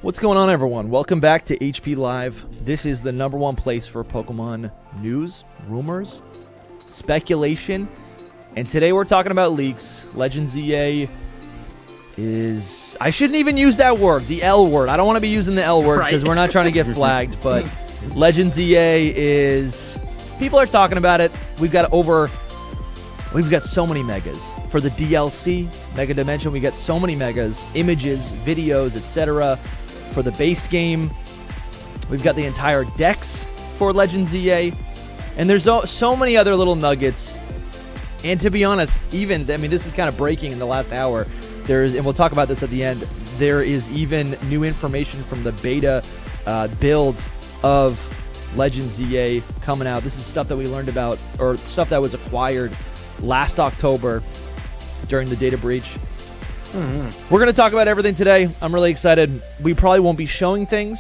What's going on, everyone? Welcome back to HP Live. This is the number one place for Pokemon news, rumors, speculation, and today we're talking about leaks. Legends EA is... I shouldn't even use that word, the L word. I don't want to be using the L word because we're not trying to get flagged, but Legends EA is... People are talking about it. We've got so many megas. For the DLC, Mega Dimension, we got so many megas, images, videos, etc. For the base game, we've got the entire decks for Legends EA. And there's so many other little nuggets. And to be honest, this is kind of breaking in the last hour. And we'll talk about this at the end, there is even new information from the beta build of Legends EA coming out. This is stuff that we learned about, or stuff that was acquired last October during the data breach. We're going to talk about everything today. I'm really excited. We probably won't be showing things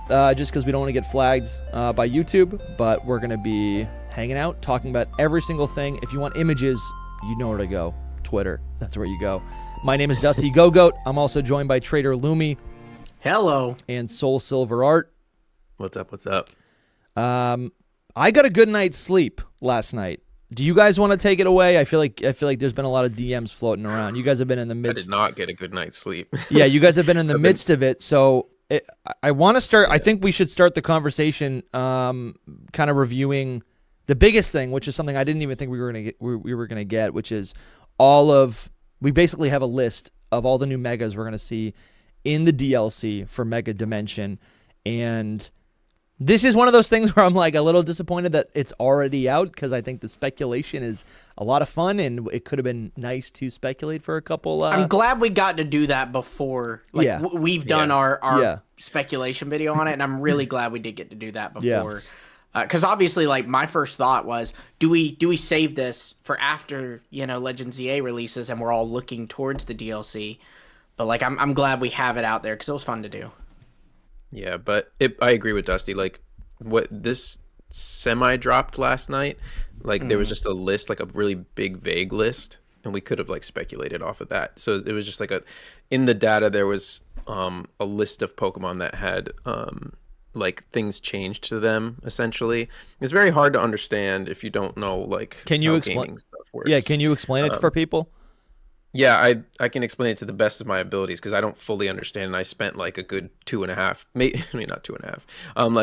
just because we don't want to get flagged by YouTube, but we're going to be hanging out, talking about every single thing. If you want images, you know where to go. Twitter, that's where you go. My name is DustyGogoat. I'm also joined by TraderLumi. Hello. And SoulSilverArt. What's up? I got a good night's sleep last night. Do you guys want to take it away? I feel like there's been a lot of DMs floating around. You guys have been in the midst. I did not get a good night's sleep. Yeah, you guys have been in the midst of it. So I want to start. I think we should start the conversation, kind of reviewing the biggest thing, which is something I didn't even think we were gonna get, which is we basically have a list of all the new megas we're gonna see in the DLC for Mega Dimension, and this is one of those things where I'm like a little disappointed that it's already out, because I think the speculation is a lot of fun and it could have been nice to speculate for a couple. I'm glad we got to do that before. We've done our speculation video on it, and I'm really glad we did get to do that before. Because obviously, my first thought was, do we save this for after Legends EA releases and we're all looking towards the DLC? But I'm glad we have it out there because it was fun to do. Yeah, but I agree with Dusty. What this semi-dropped last night, there was just a list, a really big, vague list, and we could have, speculated off of that. So it was just in the data, there was a list of Pokemon that had, things changed to them, essentially. It's very hard to understand if you don't know, can you explain stuff works. Yeah, can you explain it for people? Yeah, I can explain it to the best of my abilities because I don't fully understand, and I spent a good 2.5, maybe not 2.5, and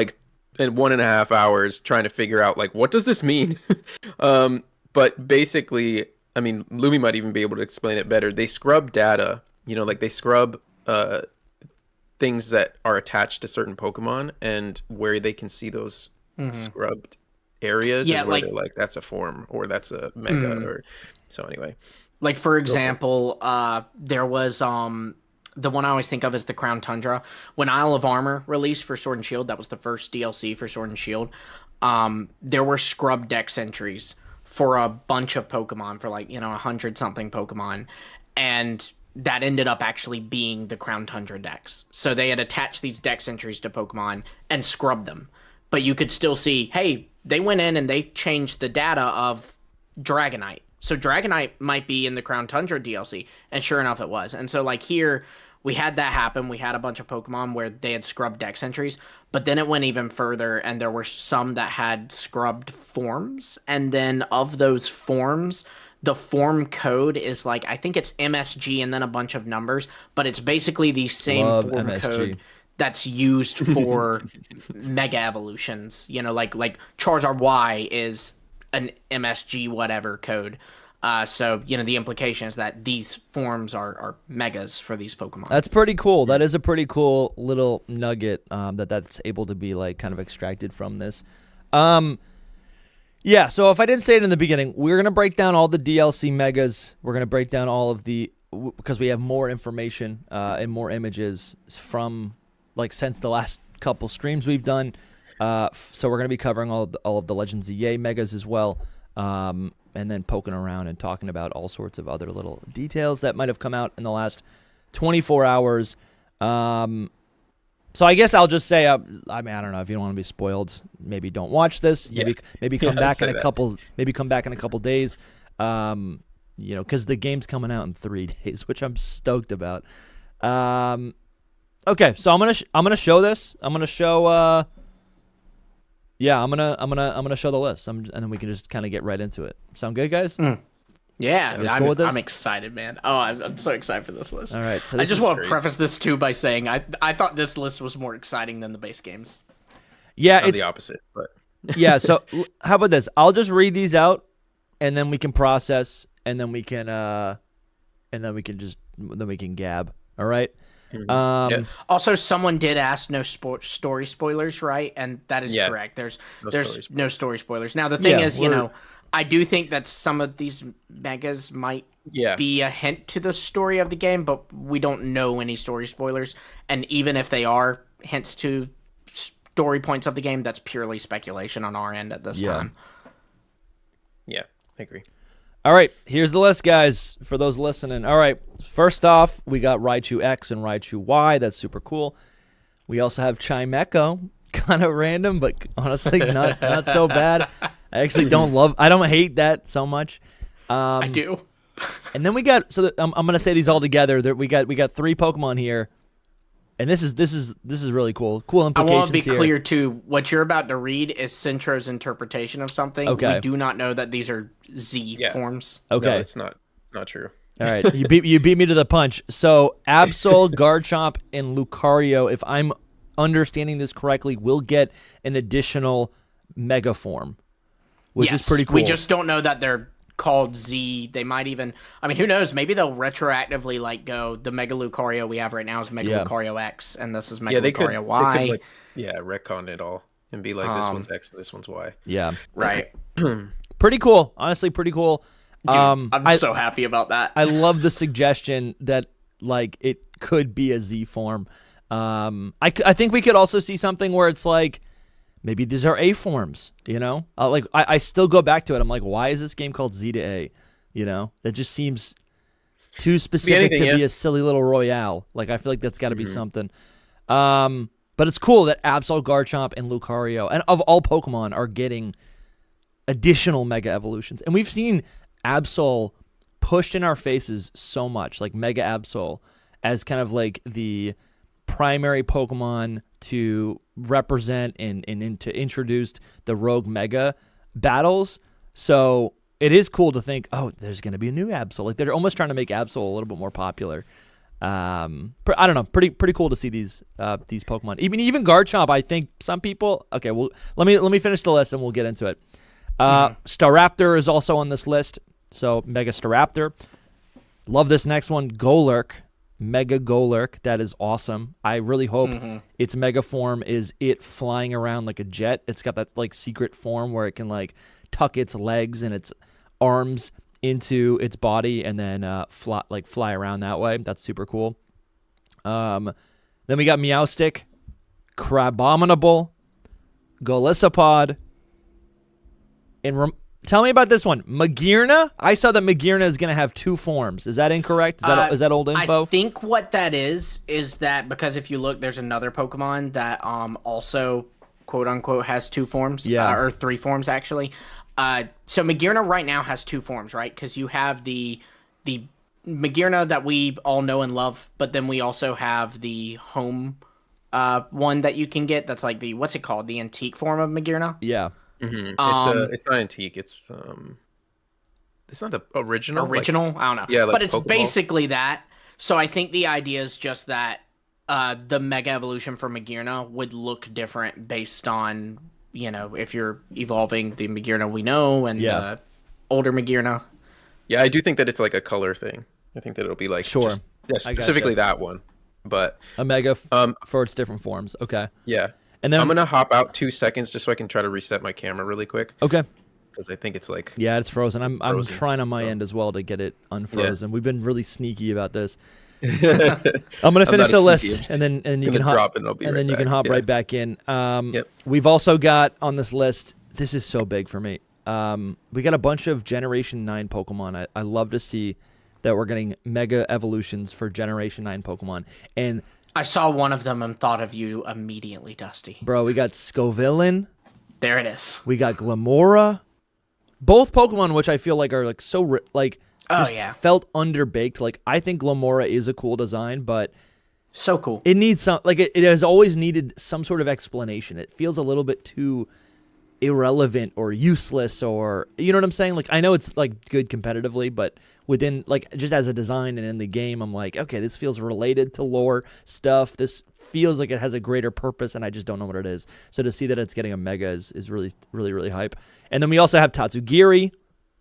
1.5 hours trying to figure out what does this mean. But basically, Lumi might even be able to explain it better. They scrub data, they scrub things that are attached to certain Pokemon, and where they can see those scrubbed areas. Yeah, where they're that's a form or that's a mega or so. Anyway. For example, there was the one I always think of is the Crown Tundra. When Isle of Armor released for Sword and Shield, that was the first DLC for Sword and Shield. There were scrub dex entries for a bunch of Pokemon, for 100-something Pokemon, and that ended up actually being the Crown Tundra dex. So they had attached these dex entries to Pokemon and scrubbed them, but you could still see, hey, they went in and they changed the data of Dragonite. So Dragonite might be in the Crown Tundra DLC, and sure enough it was. And so here, we had that happen. We had a bunch of Pokemon where they had scrubbed dex entries, but then it went even further, and there were some that had scrubbed forms, and then of those forms, the form code is I think it's MSG and then a bunch of numbers, but it's basically the same form MSG. Code that's used for Mega Evolutions. Like Charizard Y is an MSG whatever code. So the implication is that these forms are megas for these Pokemon. That's pretty cool. That is a pretty cool little nugget that's able to be kind of extracted from this. Yeah, so if I didn't say it in the beginning, we're going to break down all the DLC megas. We're going to break down all of because we have more information and more images from since the last couple streams we've done. So we're going to be covering all of the Legends EA megas as well, and then poking around and talking about all sorts of other little details that might have come out in the last 24 hours. So I guess I'll just say, I don't know if you don't want to be spoiled, maybe don't watch this. Maybe come back in a couple. Maybe come back in a couple days. Because the game's coming out in 3 days, which I'm stoked about. Okay, so I'm gonna show this. I'm gonna show. Yeah, I'm gonna show the list, and then we can just kind of get right into it. Sound good, guys? Yeah, let's go with this? I'm excited, man. Oh, I'm so excited for this list. All right, so I just want to preface this too by saying I thought this list was more exciting than the base games. Yeah, It's the opposite, but yeah. So how about this? I'll just read these out, and then we can process, and then we can gab. All right. Yeah. Also, someone did ask no story spoilers, right? And that is correct. There's no story spoilers. Now the thing is, I do think that some of these megas might be a hint to the story of the game, but we don't know any story spoilers. And even if they are hints to story points of the game, that's purely speculation on our end at this time. Yeah, I agree. All right, here's the list, guys, for those listening. All right, first off, we got Raichu X and Raichu Y. That's super cool. We also have Chimecho, kind of random, but honestly, not so bad. I actually I don't hate that so much. I do. And then we got, I'm going to say these all together. We got 3 Pokemon here. And this is really cool. Cool implications. I want to be here. clear too. What you're about to read is Centro's interpretation of something. Okay. We do not know that these are Z forms. Okay, no, it's not true. All right, you beat me to the punch. So Absol, Garchomp, and Lucario, if I'm understanding this correctly, will get an additional Mega form, which is pretty cool. We just don't know that they're called Z. They might even, I mean, who knows? Maybe they'll retroactively go, the Mega Lucario we have right now is Mega Lucario X, and this is Mega Lucario Y. They could, retcon it all and be like, this one's X and this one's Y. Yeah. Right. Pretty cool. Honestly, pretty cool. Dude, I'm so happy about that. I love the suggestion that it could be a Z form. I think we could also see something where it's like, maybe these are A forms, I still go back to it. I'm like, why is this game called Z to A? That just seems too specific to be a silly little Royale. I feel like that's got to be something. But it's cool that Absol, Garchomp, and Lucario, and of all Pokemon, are getting additional Mega Evolutions. And we've seen Absol pushed in our faces so much, like Mega Absol, as kind of like the primary Pokemon to represent and to introduce the Rogue Mega battles. So it is cool to think, oh, there's going to be a new Absol. They're almost trying to make Absol a little bit more popular. I don't know. Pretty cool to see these Pokemon. Even Garchomp. I think some people. Okay, well, let me finish the list and we'll get into it. Staraptor is also on this list. So Mega Staraptor. Love this next one. Golurk. Mega Golurk. That is awesome. I really hope its Mega form is it flying around like a jet. It's got that secret form where it can tuck its legs and its arms into its body and then fly around that way. That's super cool. Then we got Meowstic, Crabominable, Golisopod, and tell me about this one. Magearna? I saw that Magearna is going to have 2 forms. Is that incorrect? Is that old info? I think what that is that because if you look, there's another Pokemon that also, quote unquote, has 2 forms. Or 3 forms, actually. So Magearna right now has 2 forms, right? Because you have the Magearna that we all know and love, but then we also have the home one that you can get. That's like what's it called? The antique form of Magearna? Yeah. Mm-hmm. It's not antique. It's not the original. Original? I don't know. Yeah, but it's Pokeball. Basically that. So I think the idea is just that the Mega Evolution for Magearna would look different based on, if you're evolving the Magearna we know and the older Magearna. Yeah, I do think that it's like a color thing. I think that it'll be specifically that one. But a Mega for its different forms. Okay. Yeah. And then I'm gonna hop out 2 seconds just so I can try to reset my camera really quick. Okay. Because I think it's it's frozen. I'm trying on my end as well to get it unfrozen. Yeah. We've been really sneaky about this. I'm gonna finish the list and you can hop you can hop right back in. We've also got on this list. This is so big for me. We got a bunch of Generation 9 Pokemon. I love to see that we're getting Mega Evolutions for Generation 9 Pokemon. And I saw one of them and thought of you immediately, Dusty. Bro, we got Scovillain. There it is. We got Glamora. Both Pokemon, which I feel like are felt underbaked. I think Glamora is a cool design, but So cool. It needs some, like, it has always needed some sort of explanation. It feels a little bit too irrelevant or useless, or, you know what I'm saying? Like, I know it's like good competitively, but within, like, just as a design and in the game, I'm like, okay, this feels related to lore stuff. This feels like it has a greater purpose, and I just don't know what it is. So to see that it's getting a mega is really, really, really hype. And then we also have Tatsugiri,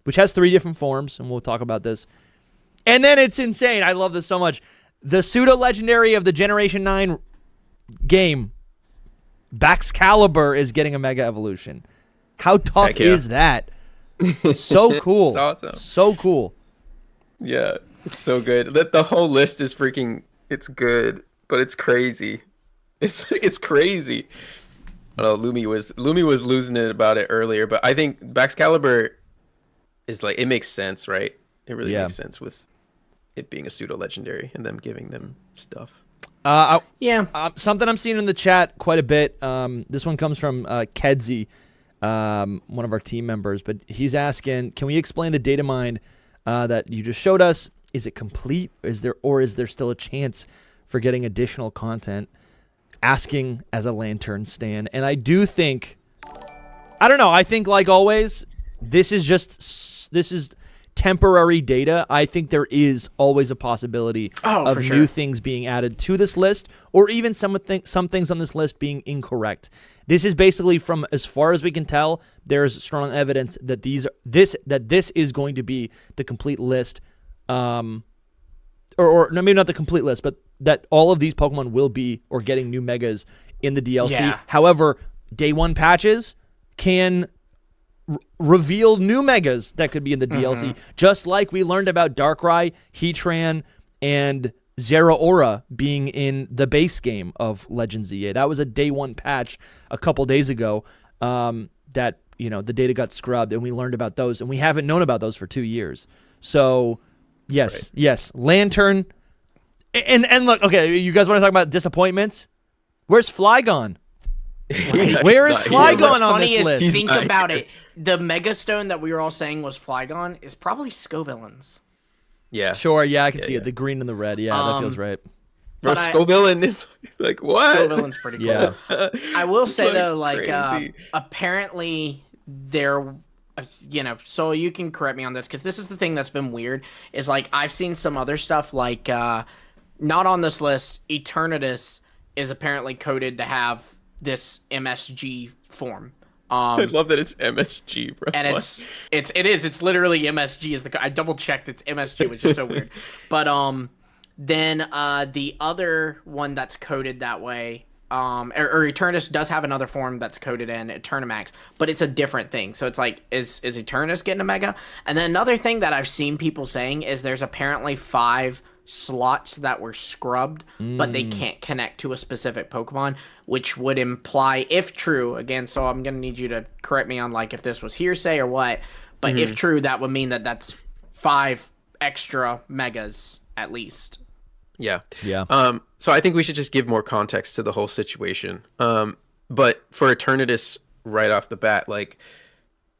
which has 3 different forms, and we'll talk about this. And then it's insane. I love this so much. The pseudo-legendary of the Generation 9 game, Baxcalibur, is getting a Mega Evolution. How tough is that? So cool. It's awesome. So cool. Yeah, it's so good. The whole list is freaking, it's good, but it's crazy. It's crazy. I don't know, Lumi was losing it about it earlier, but I think Baxcalibur is like, it makes sense, right? It really makes sense with it being a pseudo legendary and them giving them stuff. Something I'm seeing in the chat quite a bit. This one comes from Kedzie, one of our team members, but he's asking, can we explain the data mine that you just showed us? Is it complete? Is there still a chance for getting additional content? Asking as a Lantern stan. And I do think, I don't know, I think like always, this is temporary data. I think there is always a possibility of new things being added to this list, or even some things on this list being incorrect. This is basically, from as far as we can tell, there's strong evidence that this is going to be the complete list, or no, maybe not the complete list, but that all of these Pokemon will be or getting new megas in the DLC. Yeah. However, day 1 patches can reveal new megas that could be in the DLC, just like we learned about Darkrai, Heatran, and Zeraora being in the base game of Legends ZA. That was a day 1 patch a couple days ago that, you know, the data got scrubbed, and we learned about those, and we haven't known about those for 2 years. So, yes, Lantern. And look, okay, you guys want to talk about disappointments? Where's Flygon? Where is Flygon on this list? Think about it. The Megastone that we were all saying was Flygon is probably Scovillain's. Yeah. Sure, yeah, I can see it. The green and the red. Yeah, that feels right. Bro, Scovillain is like, what? Scovillain's pretty cool. Yeah. I will say, though, like, apparently there, you know, so you can correct me on this, because this is the thing that's been weird, is, like, I've seen some other stuff, like, not on this list, Eternatus is apparently coded to have this MSG form. I love that it's MSG, bro. And it's literally MSG is I double checked, it's MSG, which is so weird. But then the other one that's coded that way, or Eternus does have another form that's coded in Eternamax, but it's a different thing. So it's like, is Eternus getting a mega? And then another thing that I've seen people saying is there's apparently 5 slots that were scrubbed, but they can't connect to a specific Pokemon, which would imply, if true, again, so I'm going to need you to correct me on, like, if this was hearsay or what, but if true, that would mean that that's 5 extra megas at least. Yeah. Yeah. So I think we should just give more context to the whole situation. But for Eternatus, right off the bat, like,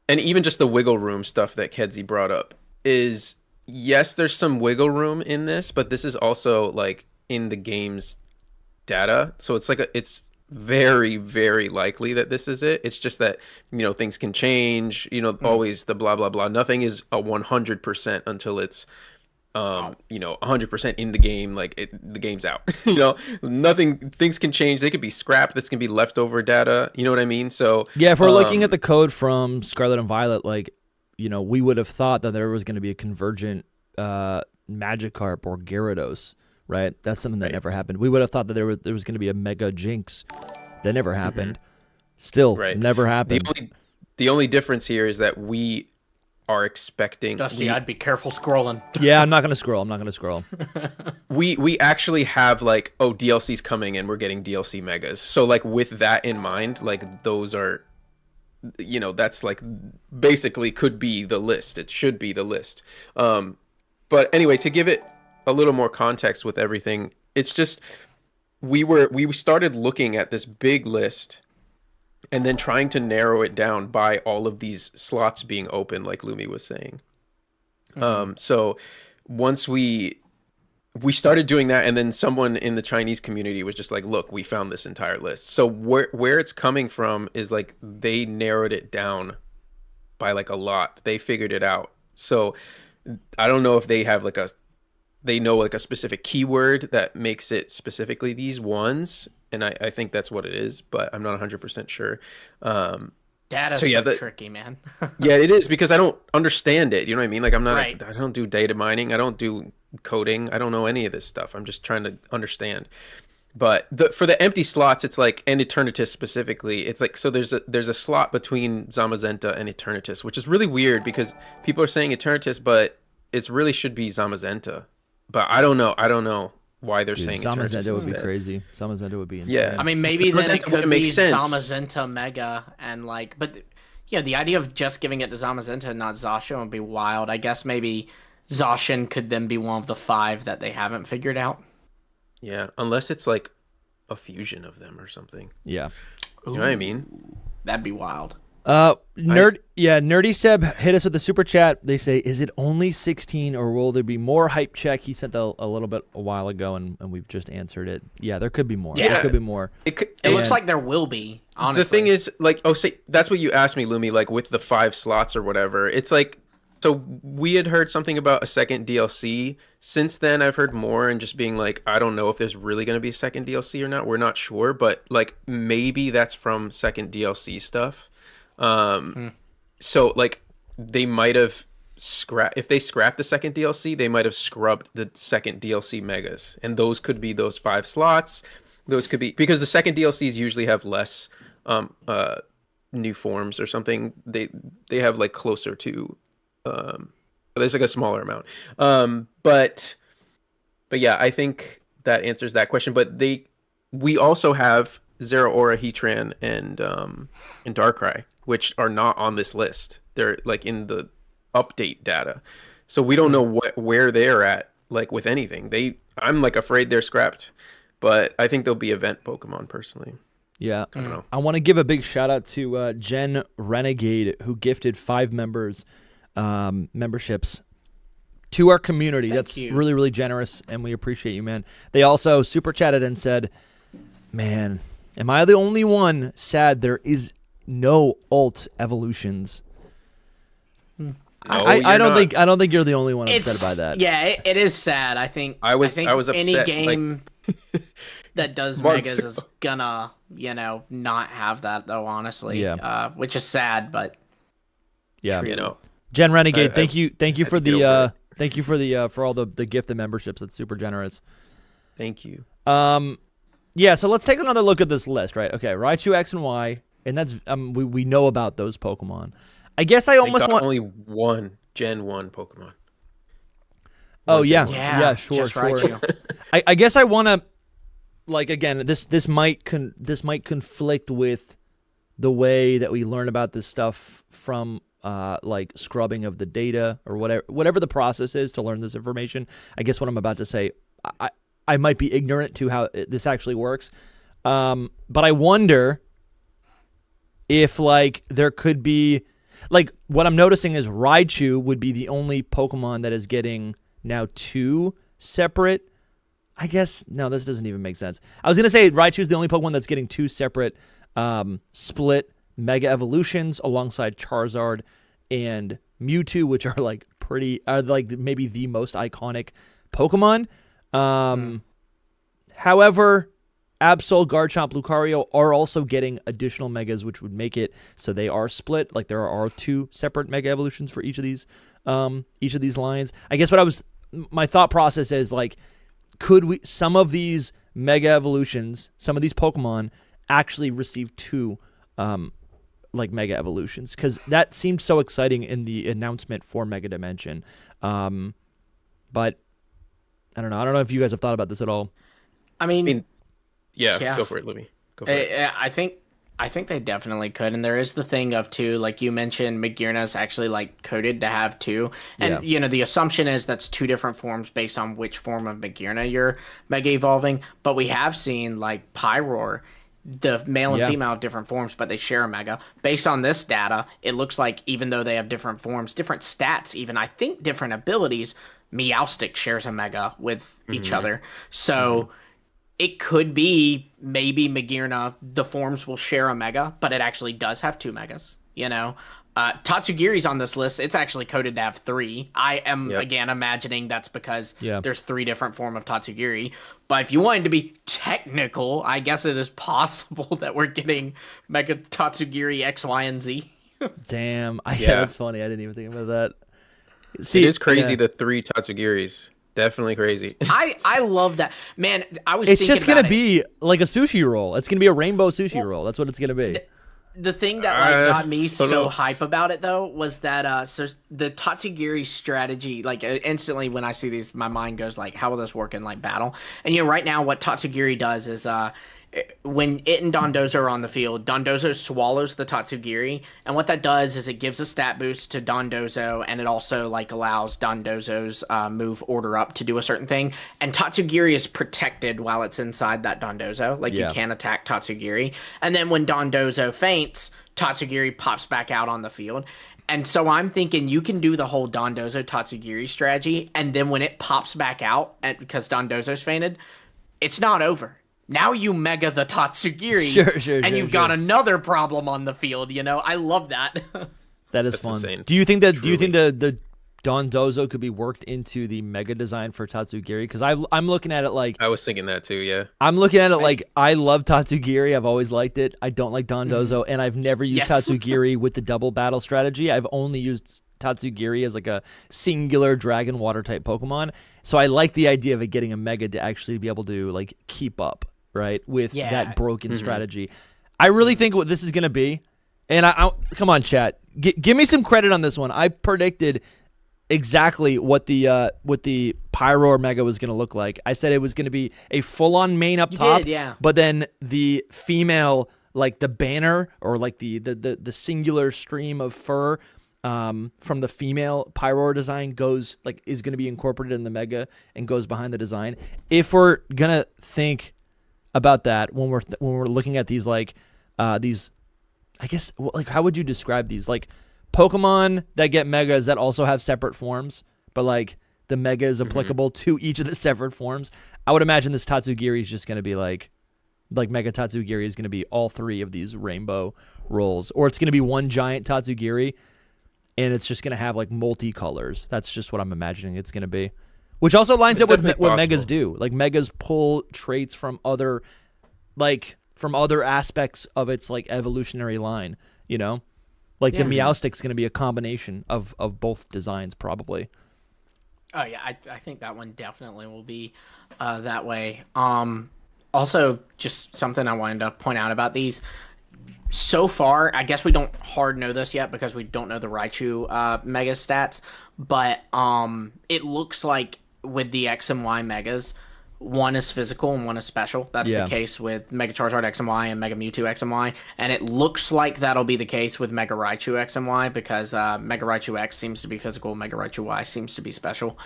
and even just the wiggle room stuff that Kedzie brought up is, yes, there's some wiggle room in this, but this is also like in the game's data. So it's like it's very, very likely that this is it. It's just that, you know, things can change, you know, always the blah, blah, blah. Nothing is a 100% until it's, you know, 100% in the game. Like the game's out, you know, things can change. They could be scrapped. This can be leftover data. You know what I mean? So yeah, if we're looking at the code from Scarlet and Violet, like, you know, we would have thought that there was going to be a convergent Magikarp or Gyarados, right? That's something that never happened. We would have thought that there was going to be a Mega Jinx. That never happened. Still, never happened. The only difference here is that we are expecting... Dusty, I'd be careful scrolling. Yeah, I'm not going to scroll. We actually have, like, DLC's coming and we're getting DLC Megas. So, like, with that in mind, like, those are... You know, that's like basically could be the list. It should be the list. But anyway, to give it a little more context with everything, it's just we started looking at this big list and then trying to narrow it down by all of these slots being open, like Lumi was saying. So once we we started doing that, and then someone in the Chinese community was just like, look, we found this entire list. So where it's coming from is like they narrowed it down by like a lot. They figured it out. So I don't know if they have like they know like a specific keyword that makes it specifically these ones, and I think that's what it is, but I'm not 100% sure. Data's so tricky, man. Yeah, it is, because I don't understand it. You know what I mean? Like I'm not. Right. I don't do data mining. I don't do coding. I don't know any of this stuff. I'm just trying to understand. But for the empty slots, it's like, and Eternatus specifically, it's like, so there's a slot between Zamazenta and Eternatus, which is really weird because people are saying Eternatus, but it really should be Zamazenta. But I don't know why they're saying Zamazenta would be crazy. Zamazenta would be insane. Yeah. I mean, maybe then it could be sense. Zamazenta Mega, and like, but yeah, the idea of just giving it to Zamazenta and not Zacian would be wild. I guess maybe Zacian could then be one of the 5 that they haven't figured out. Yeah, unless it's like a fusion of them or something. Yeah. You know what I mean? That'd be wild. Nerdy Seb hit us with the super chat. They say, is it only 16 or will there be more? Hype check. He sent a little bit a while ago, and we've just answered it. Yeah, there could be more. Yeah. There could be more. It looks like there will be, honestly. The thing is, like, that's what you asked me, Lumi, like with the 5 slots or whatever. It's like, so we had heard something about a second DLC. Since then, I've heard more and just being like, I don't know if there's really going to be a second DLC or not. We're not sure, but like maybe that's from second DLC stuff. So like they might have if they scrapped the second DLC, they might have scrubbed the second DLC megas, and those could be those 5 slots. Those could be, because the second DLCs usually have less new forms or something. They have like closer to there's like a smaller amount. But yeah, I think that answers that question. But we also have Zero Aura, Heatran, and Darkrai, which are not on this list. They're like in the update data, so we don't know where they're at, like with anything. I'm like afraid they're scrapped, but I think they'll be event Pokemon personally. Yeah, I don't know. I want to give a big shout out to Jen Renegade, who gifted 5 memberships to our community. That's really, really generous, and we appreciate you, man. They also super chatted and said, man, am I the only one sad there is no alt evolutions? No, I don't think you're the only one upset by that. Yeah, it is sad. I think I was upset. Any game that does megas is gonna, not have that though, honestly. Yeah. Which is sad, but yeah, true. Jen Renegade, thank you for all the gift and memberships. That's super generous. Thank you. Yeah, so let's take another look at this list, right? Okay, Raichu X and Y, and that's we know about those Pokemon. I guess I almost want only one Gen 1 Pokemon. Oh yeah, sure. I guess I want to, like, again, this might conflict with the way that we learn about this stuff from like scrubbing of the data or whatever the process is to learn this information. I guess what I'm about to say, I might be ignorant to how this actually works, but I wonder if like there could be, like, what I'm noticing is Raichu would be the only Pokemon that is getting now 2 separate. I guess no, this doesn't even make sense. I was gonna say Raichu is the only Pokemon that's getting 2 separate split Mega Evolutions alongside Charizard and Mewtwo, which are like maybe the most iconic Pokemon. However, Absol, Garchomp, Lucario are also getting additional Megas, which would make it so they are split. Like there are 2 separate Mega Evolutions for each of these lines. I guess my thought process is like, could some of these Mega Evolutions, some of these Pokemon actually receive 2 like Mega Evolutions? Because that seemed so exciting in the announcement for Mega Dimension. But I don't know. I don't know if you guys have thought about this at all. I mean, yeah, go for it, Libby. Go for it. I think they definitely could, and there is the thing of 2, like you mentioned, Magearna's actually like coded to have 2, and the assumption is that's 2 different forms based on which form of Magearna you're Mega Evolving. But we have seen like Pyroar, the male and female have different forms, but they share a Mega. Based on this data, it looks like even though they have different forms, different stats, even I think different abilities, Meowstic shares a mega with each other. So it could be maybe Magearna, the forms will share a mega, but it actually does have 2 megas, you know? Tatsugiri's on this list. It's actually coded to have 3. I am, again, imagining that's because there's 3 different form of Tatsugiri. But if you wanted to be technical, I guess it is possible that we're getting Mega Tatsugiri X, Y, and Z. Damn. Yeah, that's funny. I didn't even think about that. See, it is crazy, the 3 Tatsugiris. Definitely crazy. I love that. Man, it's just going to be like a sushi roll. It's going to be a rainbow sushi roll. That's what it's going to be. The thing that got me so hype about it though was that so the Tatsugiri strategy, like instantly when I see these, my mind goes like, how will this work in like battle? And right now what Tatsugiri does is when it and Dondozo are on the field, Dondozo swallows the Tatsugiri, and what that does is it gives a stat boost to Dondozo, and it also like allows Dondozo's move order up to do a certain thing. And Tatsugiri is protected while it's inside that Dondozo, like you can't attack Tatsugiri. And then when Dondozo faints, Tatsugiri pops back out on the field. And so I'm thinking you can do the whole Dondozo Tatsugiri strategy, and then when it pops back out, because Dondozo's fainted, it's not over. Now you mega the Tatsugiri, and you've got another problem on the field. I love that. That's fun. Insane. Do you think that? Truly. Do you think the Dondozo could be worked into the mega design for Tatsugiri? Because I'm looking at it like I was thinking that too. Yeah, I'm looking at it like I love Tatsugiri. I've always liked it. I don't like Dondozo, and I've never used Tatsugiri with the double battle strategy. I've only used Tatsugiri as like a singular dragon water type Pokemon. So I like the idea of it getting a mega to actually be able to like keep up. Right, with that broken strategy. I really think what this is going to be, and I come on, chat, give me some credit on this one. I predicted exactly what the Pyroar Mega was going to look like. I said it was going to be a full-on mane up top, but then the female, like the banner or like the singular stream of fur from the female Pyroar design is going to be incorporated in the Mega and goes behind the design. If we're going to think about that when we're looking at these these, I guess, like how would you describe these, like Pokemon that get megas that also have separate forms, but like the mega is applicable to each of the separate forms? I would imagine this Tatsugiri is just going to be like Mega Tatsugiri is going to be all 3 of these rainbow rolls, or it's going to be one giant Tatsugiri and it's just going to have like multicolors. That's just what I'm imagining it's going to be. Which also lines up with what megas do. Like megas pull traits from other aspects of its like evolutionary line. Like the Meowstic's going to be a combination of both designs probably. Oh yeah, I think that one definitely will be that way. Also, just something I wanted to point out about these. So far, I guess we don't hard know this yet because we don't know the Raichu mega stats, but it looks like with the X and Y megas, one is physical and one is special. That's the case with Mega Charizard X and Y and Mega Mewtwo X and Y, and it looks like that'll be the case with Mega Raichu X and Y because Mega Raichu X seems to be physical, Mega Raichu Y seems to be special.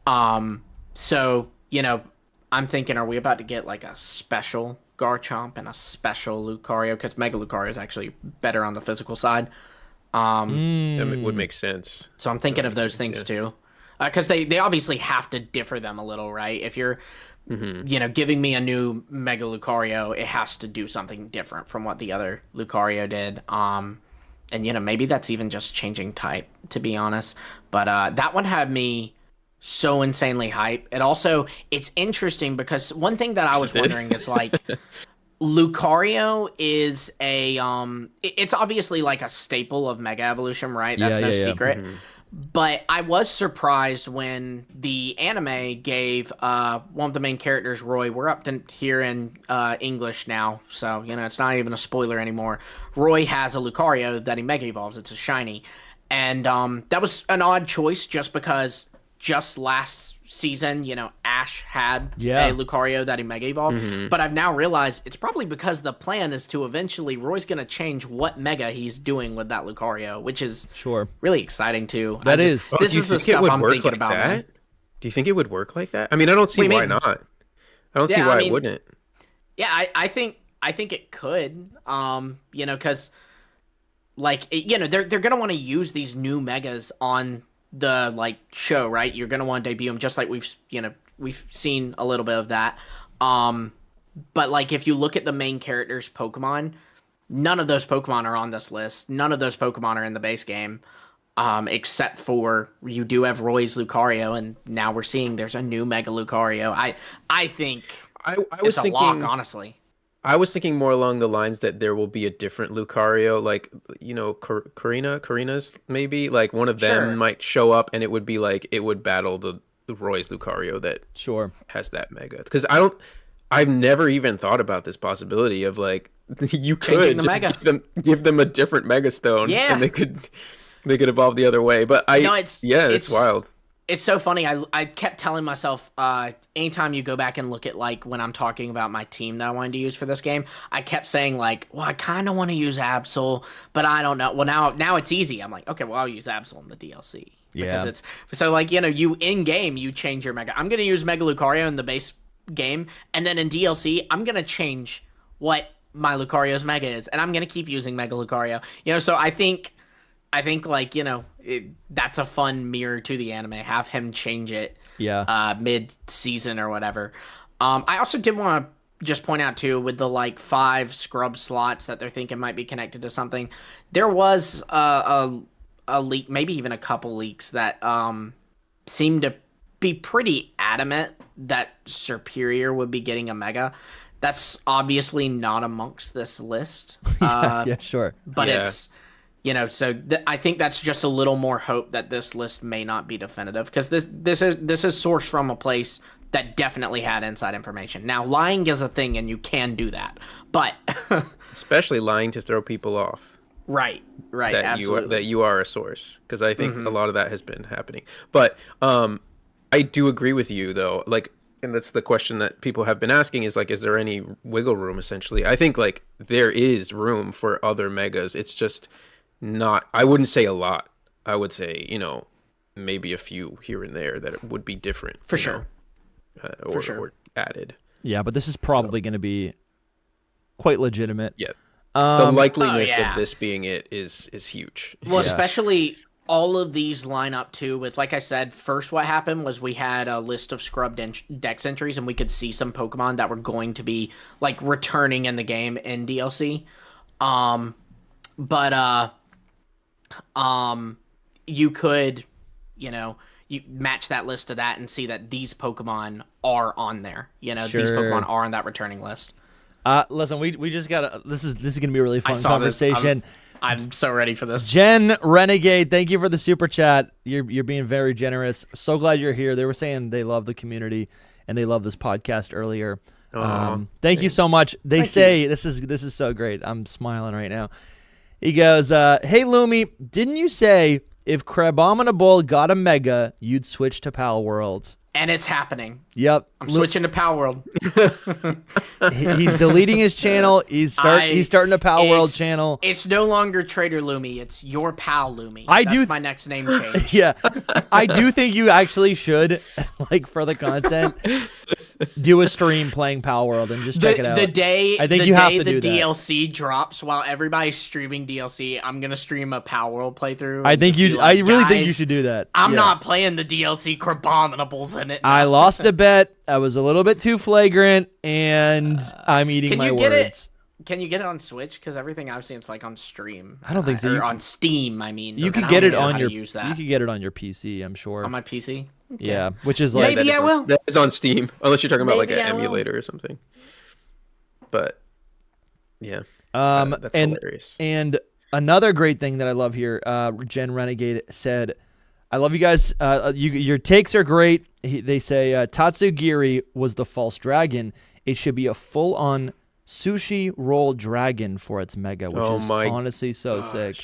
So, I'm thinking, are we about to get like a special Garchomp and a special Lucario? Because Mega Lucario is actually better on the physical side. That would make sense. So I'm thinking of those things too. Because they obviously have to differ them a little, right? If you're, giving me a new Mega Lucario, it has to do something different from what the other Lucario did. And, maybe that's even just changing type, to be honest. But that one had me so insanely hype. It's interesting because one thing that I was wondering is like, Lucario is it's obviously like a staple of Mega Evolution, right? That's no secret. But I was surprised when the anime gave one of the main characters, Roy. We're up to here in English now, so it's not even a spoiler anymore. Roy has a Lucario that he Mega Evolves. It's a shiny, and that was an odd choice just because just last season, Ash had a Lucario that he Mega Evolved. But I've now realized it's probably because the plan is to eventually Roy's going to change what Mega he's doing with that Lucario, which is really exciting too. This is the stuff I'm thinking about. That? Do you think it would work like that? I mean, I don't see why not. I don't see why it wouldn't. Yeah, I think it could. Because like they're going to want to use these new Megas on the like show, right? You're gonna want to debut them, just like we've seen a little bit of that. But like if you look at the main characters' Pokemon, none of those Pokemon are on this list. None of those Pokemon are in the base game, except for you do have Roy's Lucario, and now we're seeing there's a new Mega Lucario. I think I it's was a thinking, lock, honestly. I was thinking more along the lines that there will be a different Lucario, like, Karina's maybe, like one of them Sure. might show up, and it would be like it would battle the Roy's Lucario that Sure. has that Mega. Because I've never even thought about this possibility of like you Changing could the just Mega. give them a different Mega Stone, Yeah. and they could evolve the other way. But it's wild. It's so funny. I kept telling myself, anytime you go back and look at like when I'm talking about my team that I wanted to use for this game, I kept saying like, well, I kind of want to use Absol, but I don't know. Well, now it's easy. I'm like, okay, well, I'll use Absol in the DLC. Yeah. Because it's so like, you in game, you change your Mega. I'm going to use Mega Lucario in the base game, and then in DLC, I'm going to change what my Lucario's Mega is, and I'm going to keep using Mega Lucario. So I think like, that's a fun mirror to the anime. Have him change it mid-season or whatever. I also did want to just point out, too, with the, like, 5 scrub slots that they're thinking might be connected to something, there was a leak, maybe even a couple leaks that seemed to be pretty adamant that Superior would be getting a Mega. That's obviously not amongst this list. Yeah, sure. But Yeah. it's... so I think that's just a little more hope that this list may not be definitive, because this is sourced from a place that definitely had inside information. Now, lying is a thing, and you can do that, but Especially lying to throw people off. right, That absolutely. you are a source, because I think a lot of that has been happening. But I do agree with you though. Like, and that's the question that people have been asking is like, is there any wiggle room? Essentially, I think like there is room for other Megas. It's just not. I wouldn't say a lot. I would say maybe a few here and there that it would be different For sure. or added. Yeah, but this is probably going to be quite legitimate. Yeah. The likeliness yeah. of this being it is huge. Well, Yes. especially all of these line up too with, like I said, first what happened was we had a list of scrubbed dex entries, and we could see some Pokemon that were going to be like returning in the game in DLC. You could, you match that list to that and see that these Pokemon are on there. These Sure. Pokemon are on that returning list. Listen, we just got this is going to be a really fun saw this. conversation. I'm so ready for this. Jen Renegade, thank you for the super chat. You're being very generous. So glad you're here. They were saying they love the community and they love this podcast earlier. Thank you so much. They say this is so great. I'm smiling right now. He goes, "Hey Lumi, didn't you say if Crabominable got a Mega, you'd switch to Pal Worlds?" And it's happening. Yep. I'm switching to Power World. He's deleting his channel. He's starting a Pal World channel. It's no longer Trader Lumi. It's your pal Lumi. That's my next name change. Yeah, I do think you actually should, like, for the content, do a stream playing Pal World and just check it out. The day I think the you have day to the do that. DLC drops, while everybody's streaming DLC, I'm gonna stream a Pal World playthrough. I and think just be I like, really think you "Guys, should do that. I'm Yeah. not playing the DLC. Crabominables in it. I lost a bet. I was a little bit too flagrant, and I'm eating Can my you get words. Can you get it on Switch? Because everything I've seen, it's like on stream. I don't think so. Or You- on Steam, I mean. You And could I get don't it even know on how your. to use that. You could get it on your PC. I'm sure. On my PC. Okay. Yeah, which is like Maybe I will. That is on Steam, unless you're talking about like Maybe an I will. emulator or something. But yeah, that's and hilarious. and another great thing that I love here, Jen Renegade said, "I love you guys. Your takes are great." They say Tatsugiri was the false dragon. It should be a full-on sushi roll dragon for its Mega, which Oh is my honestly so sick.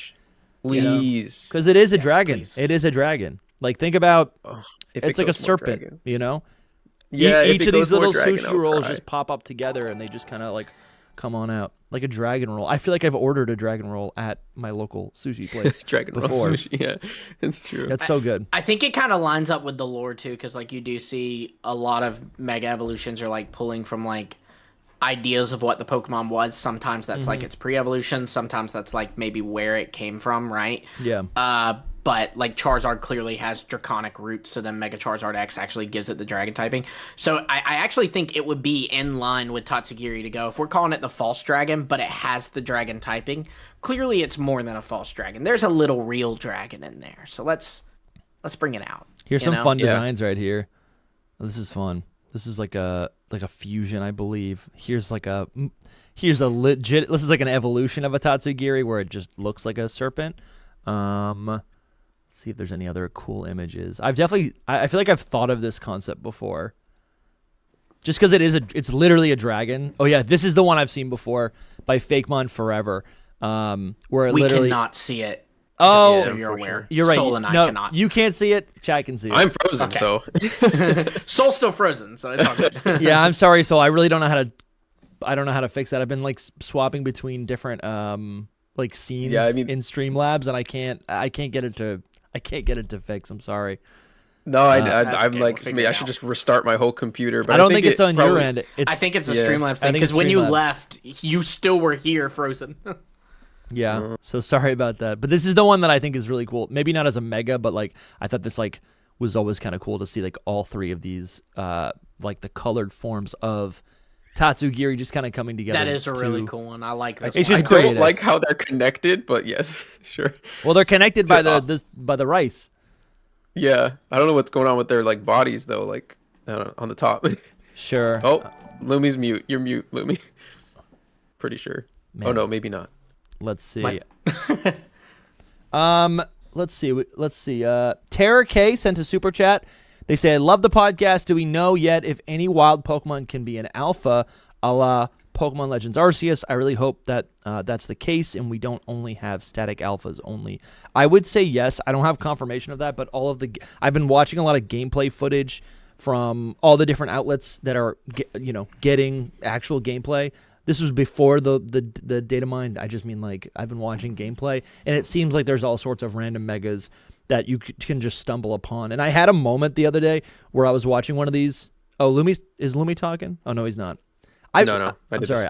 Please, Because it is a Yes, dragon. please. It is a dragon. Like, think about if it's it like a goes more serpent, dragon. you know? Yeah, if Each it of these goes more little dragon, sushi I'll rolls cry. just pop up together and they just kind of like come on out. Like a dragon roll. I feel like I've ordered a dragon roll at my local sushi place. Dragon Roll before. sushi. Yeah, it's true. That's so good. I think it kind of lines up with the lore too, because like you do see a lot of Mega Evolutions are like pulling from like ideas of what the Pokemon was. Sometimes that's like its pre-evolution. Sometimes that's like maybe where it came from, right? Yeah. But but like Charizard clearly has Draconic roots, so then Mega Charizard X actually gives it the Dragon typing. So I actually think it would be in line with Tatsugiri to go. If we're calling it the False Dragon, but it has the Dragon typing, clearly it's more than a False Dragon. There's a little real dragon in there. So let's bring it out. Here's some fun designs right here. This is fun. This is like a fusion, I believe. Here's a legit. This is like an evolution of a Tatsugiri where it just looks like a serpent. Let's see if there's any other cool images. I feel like I've thought of this concept before. Just because it's literally a dragon. Oh yeah, this is the one I've seen before by Fakemon Forever. Where it we literally cannot see it. Oh, so you're aware. You're right. Soul and I no, cannot. You can't see it. Chat can see it. I'm frozen, so. Soul's still frozen, so it's all good. Yeah, I'm sorry, Soul. I really don't know how to. I don't know how to fix that. I've been like swapping between different like scenes in Streamlabs, and I can't get it to fix. I'm sorry. No, I'm okay. like, maybe I should just restart my whole computer. But I don't think it's on your end. I think it's a Streamlabs thing because when you left, you still were here frozen. Yeah, so sorry about that. But this is the one that I think is really cool. Maybe not as a mega, but like I thought this like was always kind of cool to see like all three of these like the colored forms of Tatsugiri just kind of coming together. That is a really cool one. I like that. It's just I creative. don't like how they're connected, but yes, sure. Well, they're connected by the rice. Yeah, I don't know what's going on with their like bodies though. Like I don't know, on the top. Sure. Oh, Lumi's mute. You're mute, Lumi. Pretty sure. Man. Oh no, maybe not. Let's see. Let's see. Tara K sent a super chat. They say, I love the podcast. Do we know yet if any wild Pokemon can be an alpha a la Pokemon Legends Arceus? I really hope that that's the case and we don't only have static alphas only. I would say yes. I don't have confirmation of that, but I've been watching a lot of gameplay footage from all the different outlets that are getting actual gameplay. This was before the data mine. I just mean like I've been watching gameplay, and it seems like there's all sorts of random megas that you can just stumble upon. And I had a moment the other day where I was watching one of these. Oh, is Lumi talking? Oh no, he's not. No. I'm sorry.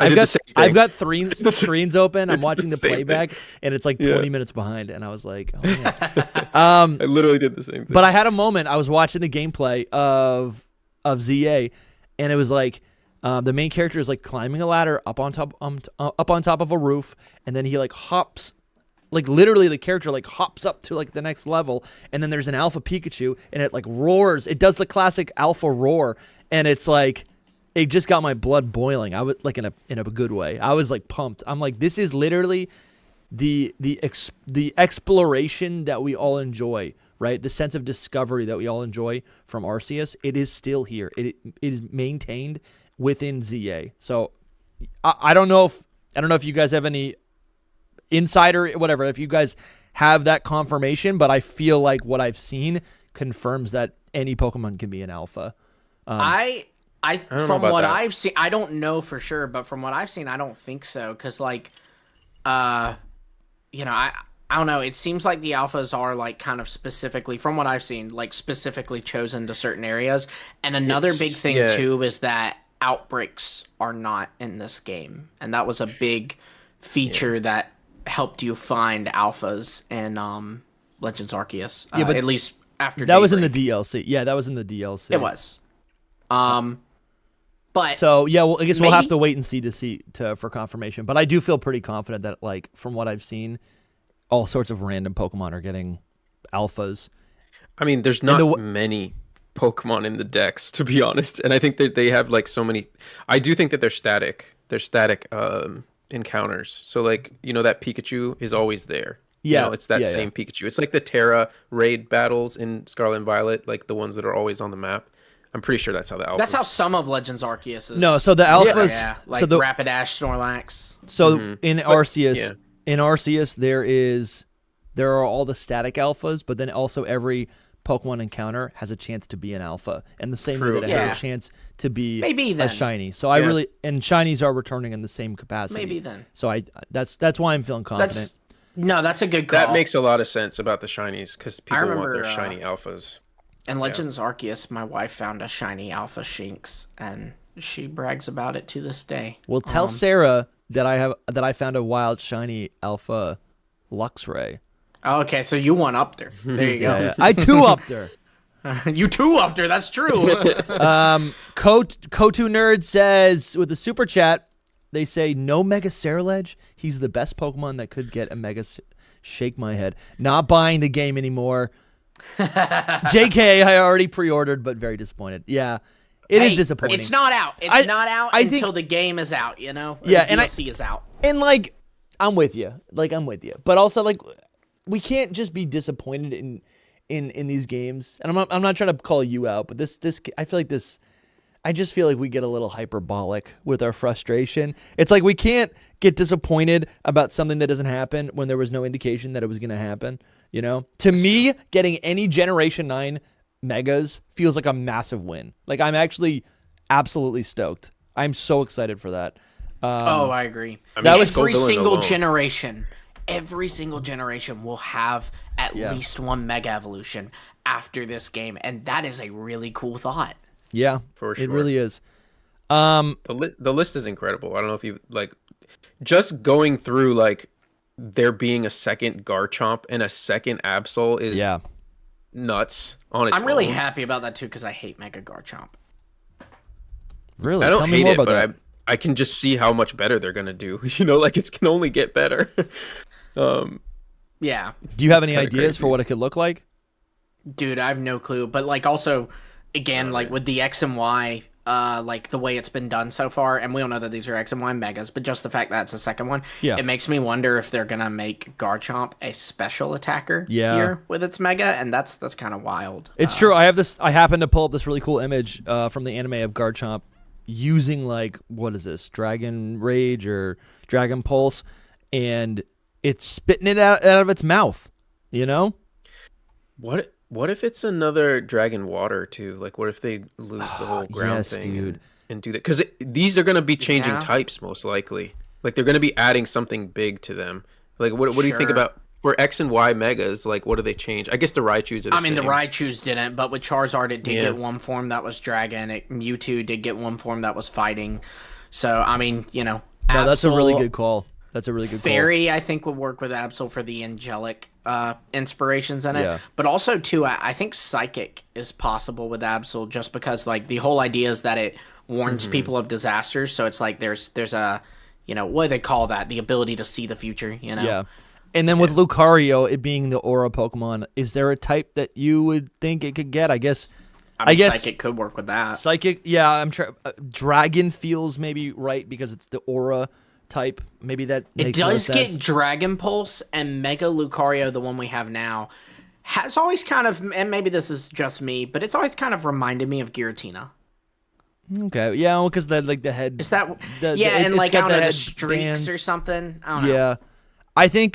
I've got three screens open. I'm watching the playback, and it's like 20 minutes behind. And I was like, oh man. I literally did the same thing. But I had a moment. I was watching the gameplay of ZA, and it was like. The main character is like climbing a ladder up on top of a roof, and then he like hops, like literally the character like hops up to like the next level, and then there's an alpha Pikachu, and it like roars. It does the classic alpha roar, and it's like it just got my blood boiling. I was like in a good way. I was like pumped. I'm like, this is literally the exploration that we all enjoy. Right, the sense of discovery that we all enjoy from Arceus. It is still here. It is maintained within ZA. So I don't know if you guys have any insider, whatever, if you guys have that confirmation, but I feel like what I've seen confirms that any Pokemon can be an alpha. I from what I've seen, I don't know for sure, but from what I've seen, I don't think so. Cause like, I don't know. It seems like the alphas are like kind of specifically, from what I've seen, like specifically chosen to certain areas. And another big thing too is that outbreaks are not in this game, and that was a big feature that helped you find alphas in Legends Arceus. But at least after that was in the DLC. Yeah, that was in the DLC. It was. But so yeah, well, I guess we'll have to wait and see for confirmation. But I do feel pretty confident that like from what I've seen, all sorts of random Pokemon are getting alphas. I mean, there's not many Pokemon in the decks, to be honest, and I think that they have like so many. I do think that they're static encounters. So like that Pikachu is always there. Yeah, it's that same Pikachu. It's like the Terra raid battles in Scarlet and Violet, like the ones that are always on the map. I'm pretty sure that's how the alphas. That's how some of Legends Arceus is. No, so the alphas, like Rapidash, Snorlax. So in Arceus, there are all the static alphas, but then also every Pokemon encounter has a chance to be an alpha, and the same way that it has a chance to be a shiny. So and shinies are returning in the same capacity. Maybe then. So that's why I'm feeling confident. That's a good call. That makes a lot of sense about the shinies because people want their shiny alphas. In Legends Arceus, my wife found a shiny alpha Shinx, and she brags about it to this day. Well, tell Sarah that I found a wild shiny alpha Luxray. Okay, so you one up there. There you go. Yeah, I two up there. You two up there. That's true. Kotu Nerd says with the super chat, they say no Mega Ceruledge. He's the best Pokemon that could get a Mega. Shake my head. Not buying the game anymore. JK, I already pre-ordered, but very disappointed. Yeah, it is disappointing. It's not out. It's not out until the game is out. You know. Yeah, the DLC is out. And like, I'm with you. But also like, we can't just be disappointed in these games. And I'm not trying to call you out, but this I feel like this. I just feel like we get a little hyperbolic with our frustration. It's like we can't get disappointed about something that doesn't happen when there was no indication that it was going to happen. You know, to me, getting any Generation 9 Megas feels like a massive win. Like, I'm actually absolutely stoked. I'm so excited for that. I agree. I mean, that was every single generation. Every single generation will have at least one Mega Evolution after this game, and that is a really cool thought. Yeah, for sure. It really is. The list is incredible. I don't know if you like just going through like there being a second Garchomp and a second Absol is nuts on its own. I'm really happy about that too because I hate Mega Garchomp. Really? I don't Tell me hate more it, about but that. I can just see how much better they're gonna do. You know, like it's can only get better. Yeah. Do you have any ideas for what it could look like? Dude, I have no clue. But like also, again, like with the X and Y, like the way it's been done so far, and we all know that these are X and Y Megas, but just the fact that it's a second one, it makes me wonder if they're gonna make Garchomp a special attacker here with its Mega, and that's kind of wild. It's true. I happened to pull up this really cool image from the anime of Garchomp using like, what is this, Dragon Rage or Dragon Pulse, and it's spitting it out of its mouth, you know? What if it's another Dragon Water too? Like, what if they lose the whole ground thing and do that? Because these are going to be changing types most likely. Like, they're going to be adding something big to them. Like, what do you think about for X and Y Megas? Like, what do they change? I guess the Raichus are the same. The Raichus didn't, but with Charizard, it did get one form that was Dragon. Mewtwo did get one form that was Fighting. So, I mean, you know. No, that's a really good call. That's a really good call. Fairy, I think, would work with Absol for the angelic inspirations in it. Yeah. But also, too, I think Psychic is possible with Absol just because, like, the whole idea is that it warns people of disasters. So it's like there's a, you know, what do they call that? The ability to see the future, you know? Yeah. And then with Lucario, it being the Aura Pokemon, is there a type that you would think it could get? I guess Psychic could work with that. Psychic, yeah. Dragon feels maybe right because it's the Aura type. Maybe that makes more sense. It does get Dragon Pulse, and Mega Lucario, the one we have now, has always kind of, and maybe this is just me, but it's always kind of reminded me of Giratina. Okay, yeah, well, because the head is that and like I don't know, the streaks bands or something. I don't know. Yeah, I think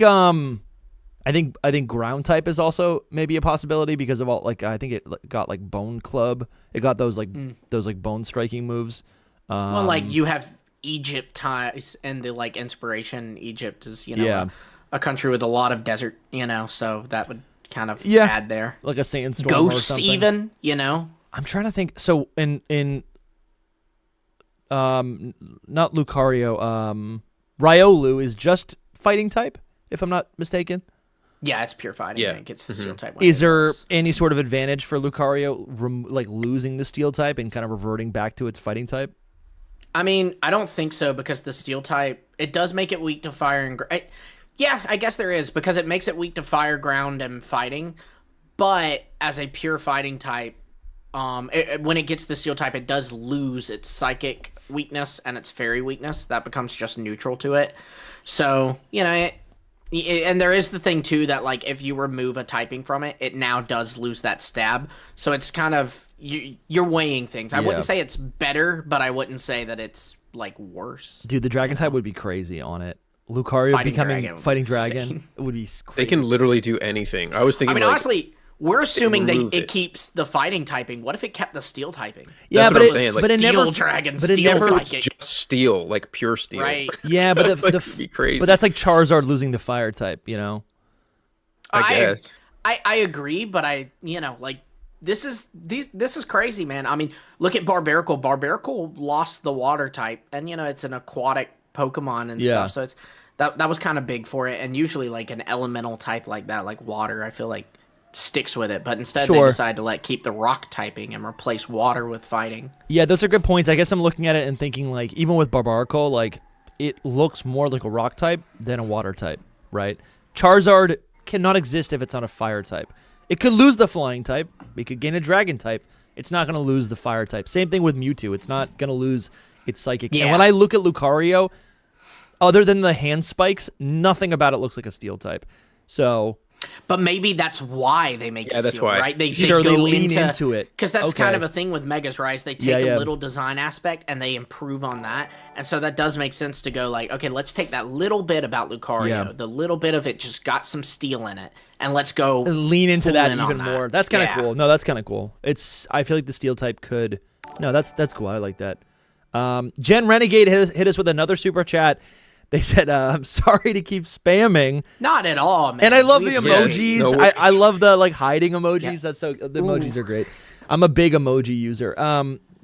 ground type is also maybe a possibility because of all, like, I think it got like Bone Club. It got those bone striking moves. Well, like you have Egypt ties and the like inspiration. Egypt is, you know, a country with a lot of desert, you know, so that would kind of add there. Like a sandstorm Ghost or something. even, you know. I'm trying to think. So in not Lucario, Riolu is just fighting type, if I'm not mistaken. Yeah, it's pure fighting. Yeah, it gets the steel type. Is there any sort of advantage for Lucario, like losing the steel type and kind of reverting back to its fighting type? I mean, I don't think so because the steel type, it does make it weak to fire and yeah, I guess there is because it makes it weak to fire, ground, and fighting. But as a pure fighting type, when it gets the steel type, it does lose its psychic weakness and its fairy weakness. That becomes just neutral to it. So, you know, and there is the thing too that like if you remove a typing from it, it now does lose that stab. So it's kind of you're weighing things. I wouldn't say it's better, but I wouldn't say that it's like worse. Dude, the dragon type would be crazy on it. Lucario becoming fighting dragon would be crazy. They can literally do anything. I was thinking. I mean, honestly, we're assuming it keeps the fighting typing. What if it kept the steel typing? Yeah, but it never dragon, but it never just steel, like pure steel. Right. Yeah, but be crazy. But that's like Charizard losing the fire type, you know. I guess. I agree, but like this is crazy, man. I mean, look at Barbaracle. Barbaracle lost the water type, and it's an aquatic Pokemon and stuff. So it's that was kind of big for it. And usually like an elemental type like that, like water, I feel like sticks with it. But instead they decided to keep the rock typing and replace water with fighting. Yeah, those are good points. I guess I'm looking at it and thinking like even with Barbarical, like it looks more like a rock type than a water type, right? Charizard cannot exist if it's not a fire type. It could lose the flying type. It could gain a dragon type. It's not going to lose the fire type. Same thing with Mewtwo. It's not going to lose its psychic. Yeah. And when I look at Lucario, other than the hand spikes, nothing about it looks like a steel type. So... But maybe that's why they make it that's steel, why. right? They lean into it. Because that's kind of a thing with Megas, right? They take a little design aspect and they improve on that. And so that does make sense to go like, okay, let's take that little bit about Lucario, the little bit of it just got some steel in it, and let's go lean into that even more. That's kind of cool. No, that's kind of cool. I feel like the steel type could... No, that's cool. I like that. Gen Renegade hit us with another super chat. They said, I'm sorry to keep spamming. Not at all, man. And I love the emojis. I love the hiding emojis. Yeah. That's the emojis are great. I'm a big emoji user.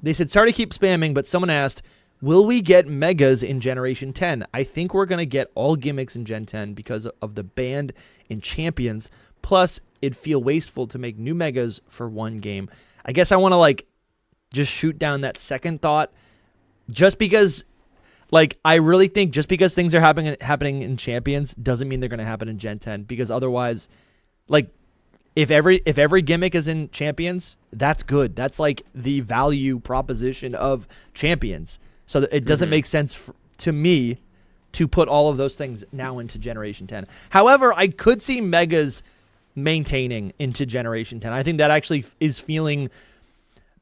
They said, sorry to keep spamming, but someone asked, will we get megas in Generation 10? I think we're going to get all gimmicks in Gen 10 because of the band in Champions. Plus, it'd feel wasteful to make new megas for one game. I guess I want to just shoot down that second thought just because... I really think just because things are happening in Champions doesn't mean they're going to happen in Gen 10. Because otherwise, if every gimmick is in Champions, that's good. That's the value proposition of Champions. So it doesn't make sense to me to put all of those things now into Generation 10. However, I could see Megas maintaining into Generation 10. I think that actually is feeling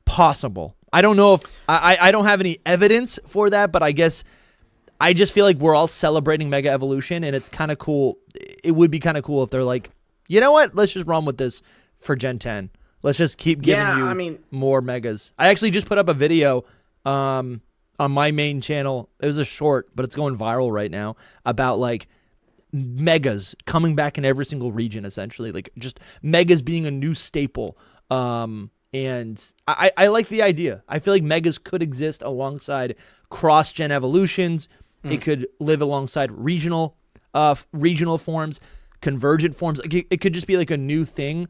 possible. I don't know if I don't have any evidence for that, but I guess I just feel like we're all celebrating Mega Evolution, and it's kind of cool. It would be kind of cool if they're like, you know what? Let's just run with this for Gen 10. Let's just keep giving more Megas. I actually just put up a video on my main channel. It was a short, but it's going viral right now about Megas coming back in every single region, essentially. Just Megas being a new staple. And I like the idea. I feel like Megas could exist alongside cross-gen evolutions. It could live alongside regional forms, convergent forms. It could just be a new thing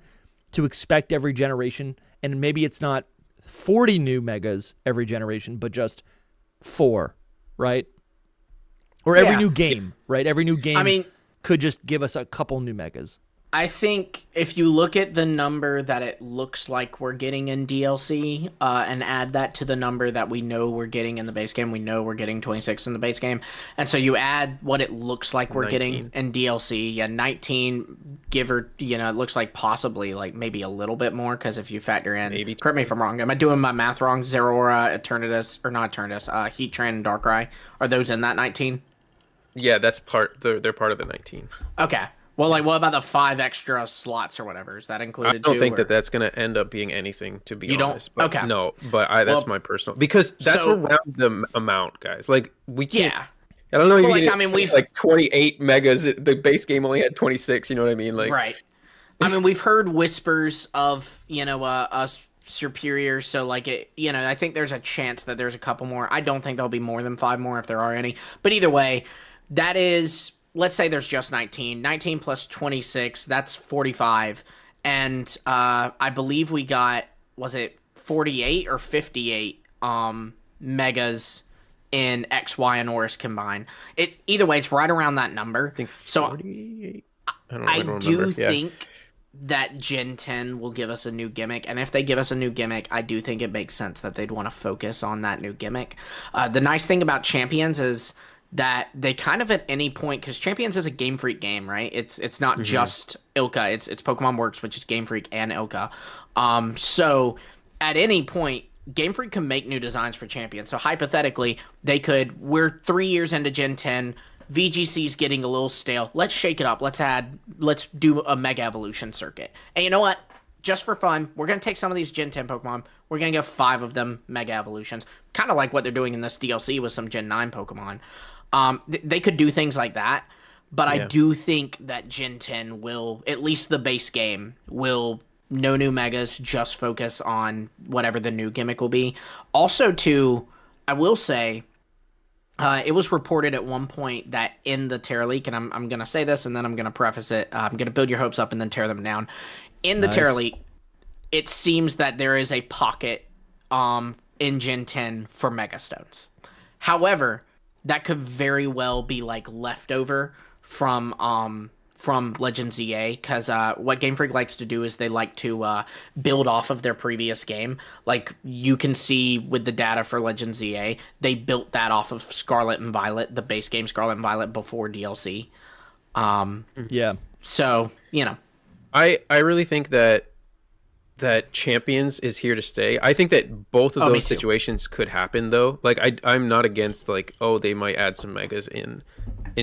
to expect every generation. And maybe it's not 40 new Megas every generation, but just 4, right? Or every new game, right? Every new game could just give us a couple new Megas. I think if you look at the number that it looks like we're getting in DLC and add that to the number that we know we're getting in the base game, we know we're getting 26 in the base game. And so you add what it looks like we're 19. Getting in DLC. Yeah, 19, give or, it looks like possibly maybe a little bit more because if you factor in, correct me if I'm wrong, am I doing my math wrong? Zeraora, Eternatus, or not Eternatus, Heatran, and Darkrai, are those in that 19? Yeah, that's they're part of the 19. Okay. Well, what about the 5 extra slots or whatever? Is that included? I don't think that's going to end up being anything, to be honest. But okay. No, but that's my personal... Because that's around the amount, guys. We can't... Yeah. I don't know if we've 28 megas. The base game only had 26, you know what I mean? Right. We've heard whispers of, us superior, so I think there's a chance that there's a couple more. I don't think there'll be more than 5 more if there are any. But either way, that is... Let's say there's just 19. 19 plus 26, that's 45. And I believe we got, was it 48 or 58 megas in X, Y, and Oris combined? Either way, it's right around that number. I think 48. So I do think that Gen 10 will give us a new gimmick. And if they give us a new gimmick, I do think it makes sense that they'd want to focus on that new gimmick. The nice thing about Champions is that they kind of at any point, because Champions is a Game Freak game, right? It's not just Ilka. It's Pokemon Works, which is Game Freak and Ilka. So at any point, Game Freak can make new designs for Champions. So hypothetically, we're 3 years into Gen 10. VGC's getting a little stale. Let's shake it up. Let's do a Mega Evolution circuit. And you know what? Just for fun, we're going to take some of these Gen 10 Pokemon. We're going to give 5 of them Mega Evolutions. Kind of like what they're doing in this DLC with some Gen 9 Pokemon. They could do things like that, but I do think that Gen 10 will, at least the base game, will no new Megas, just focus on whatever the new gimmick will be. Also, too, I will say, It was reported at one point that in the Teraleak, and I'm going to say this and then I'm going to preface it. I'm going to build your hopes up and then tear them down. In the Teraleak, it seems that there is a pocket in Gen 10 for Megastones. However, that could very well be like leftover from Legends EA, because what Game Freak likes to do is they like to build off of their previous game. Like you can see with the data for Legends EA, they built that off of Scarlet and Violet, the base game Scarlet and Violet before DLC. Yeah. So, you know. I really think that Champions is here to stay. I think that both of those situations could happen though. Like I'm not against like, oh, they might add some megas in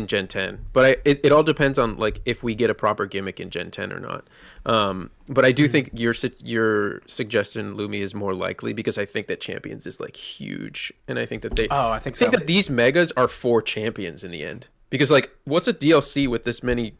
Gen 10, but it all depends on like if we get a proper gimmick in Gen 10 or not. But I do think your suggestion, Lumi, is more likely, because I think that Champions is like huge, and I think that I think that these megas are for Champions in the end. Because like, what's a DLC with this many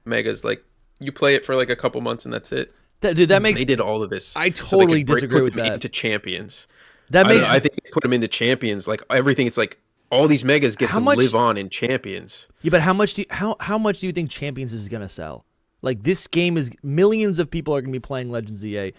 megas? Like, you play it for like a couple months and that's it. Dude, that makes... They did all of this. I totally disagree with that. Into Champions. I think they put them into Champions. Like everything, it's like all these megas get to live on in Champions. Yeah, but how much do you think Champions is gonna sell? Like, this game is... Millions of people are gonna be playing Legends EA.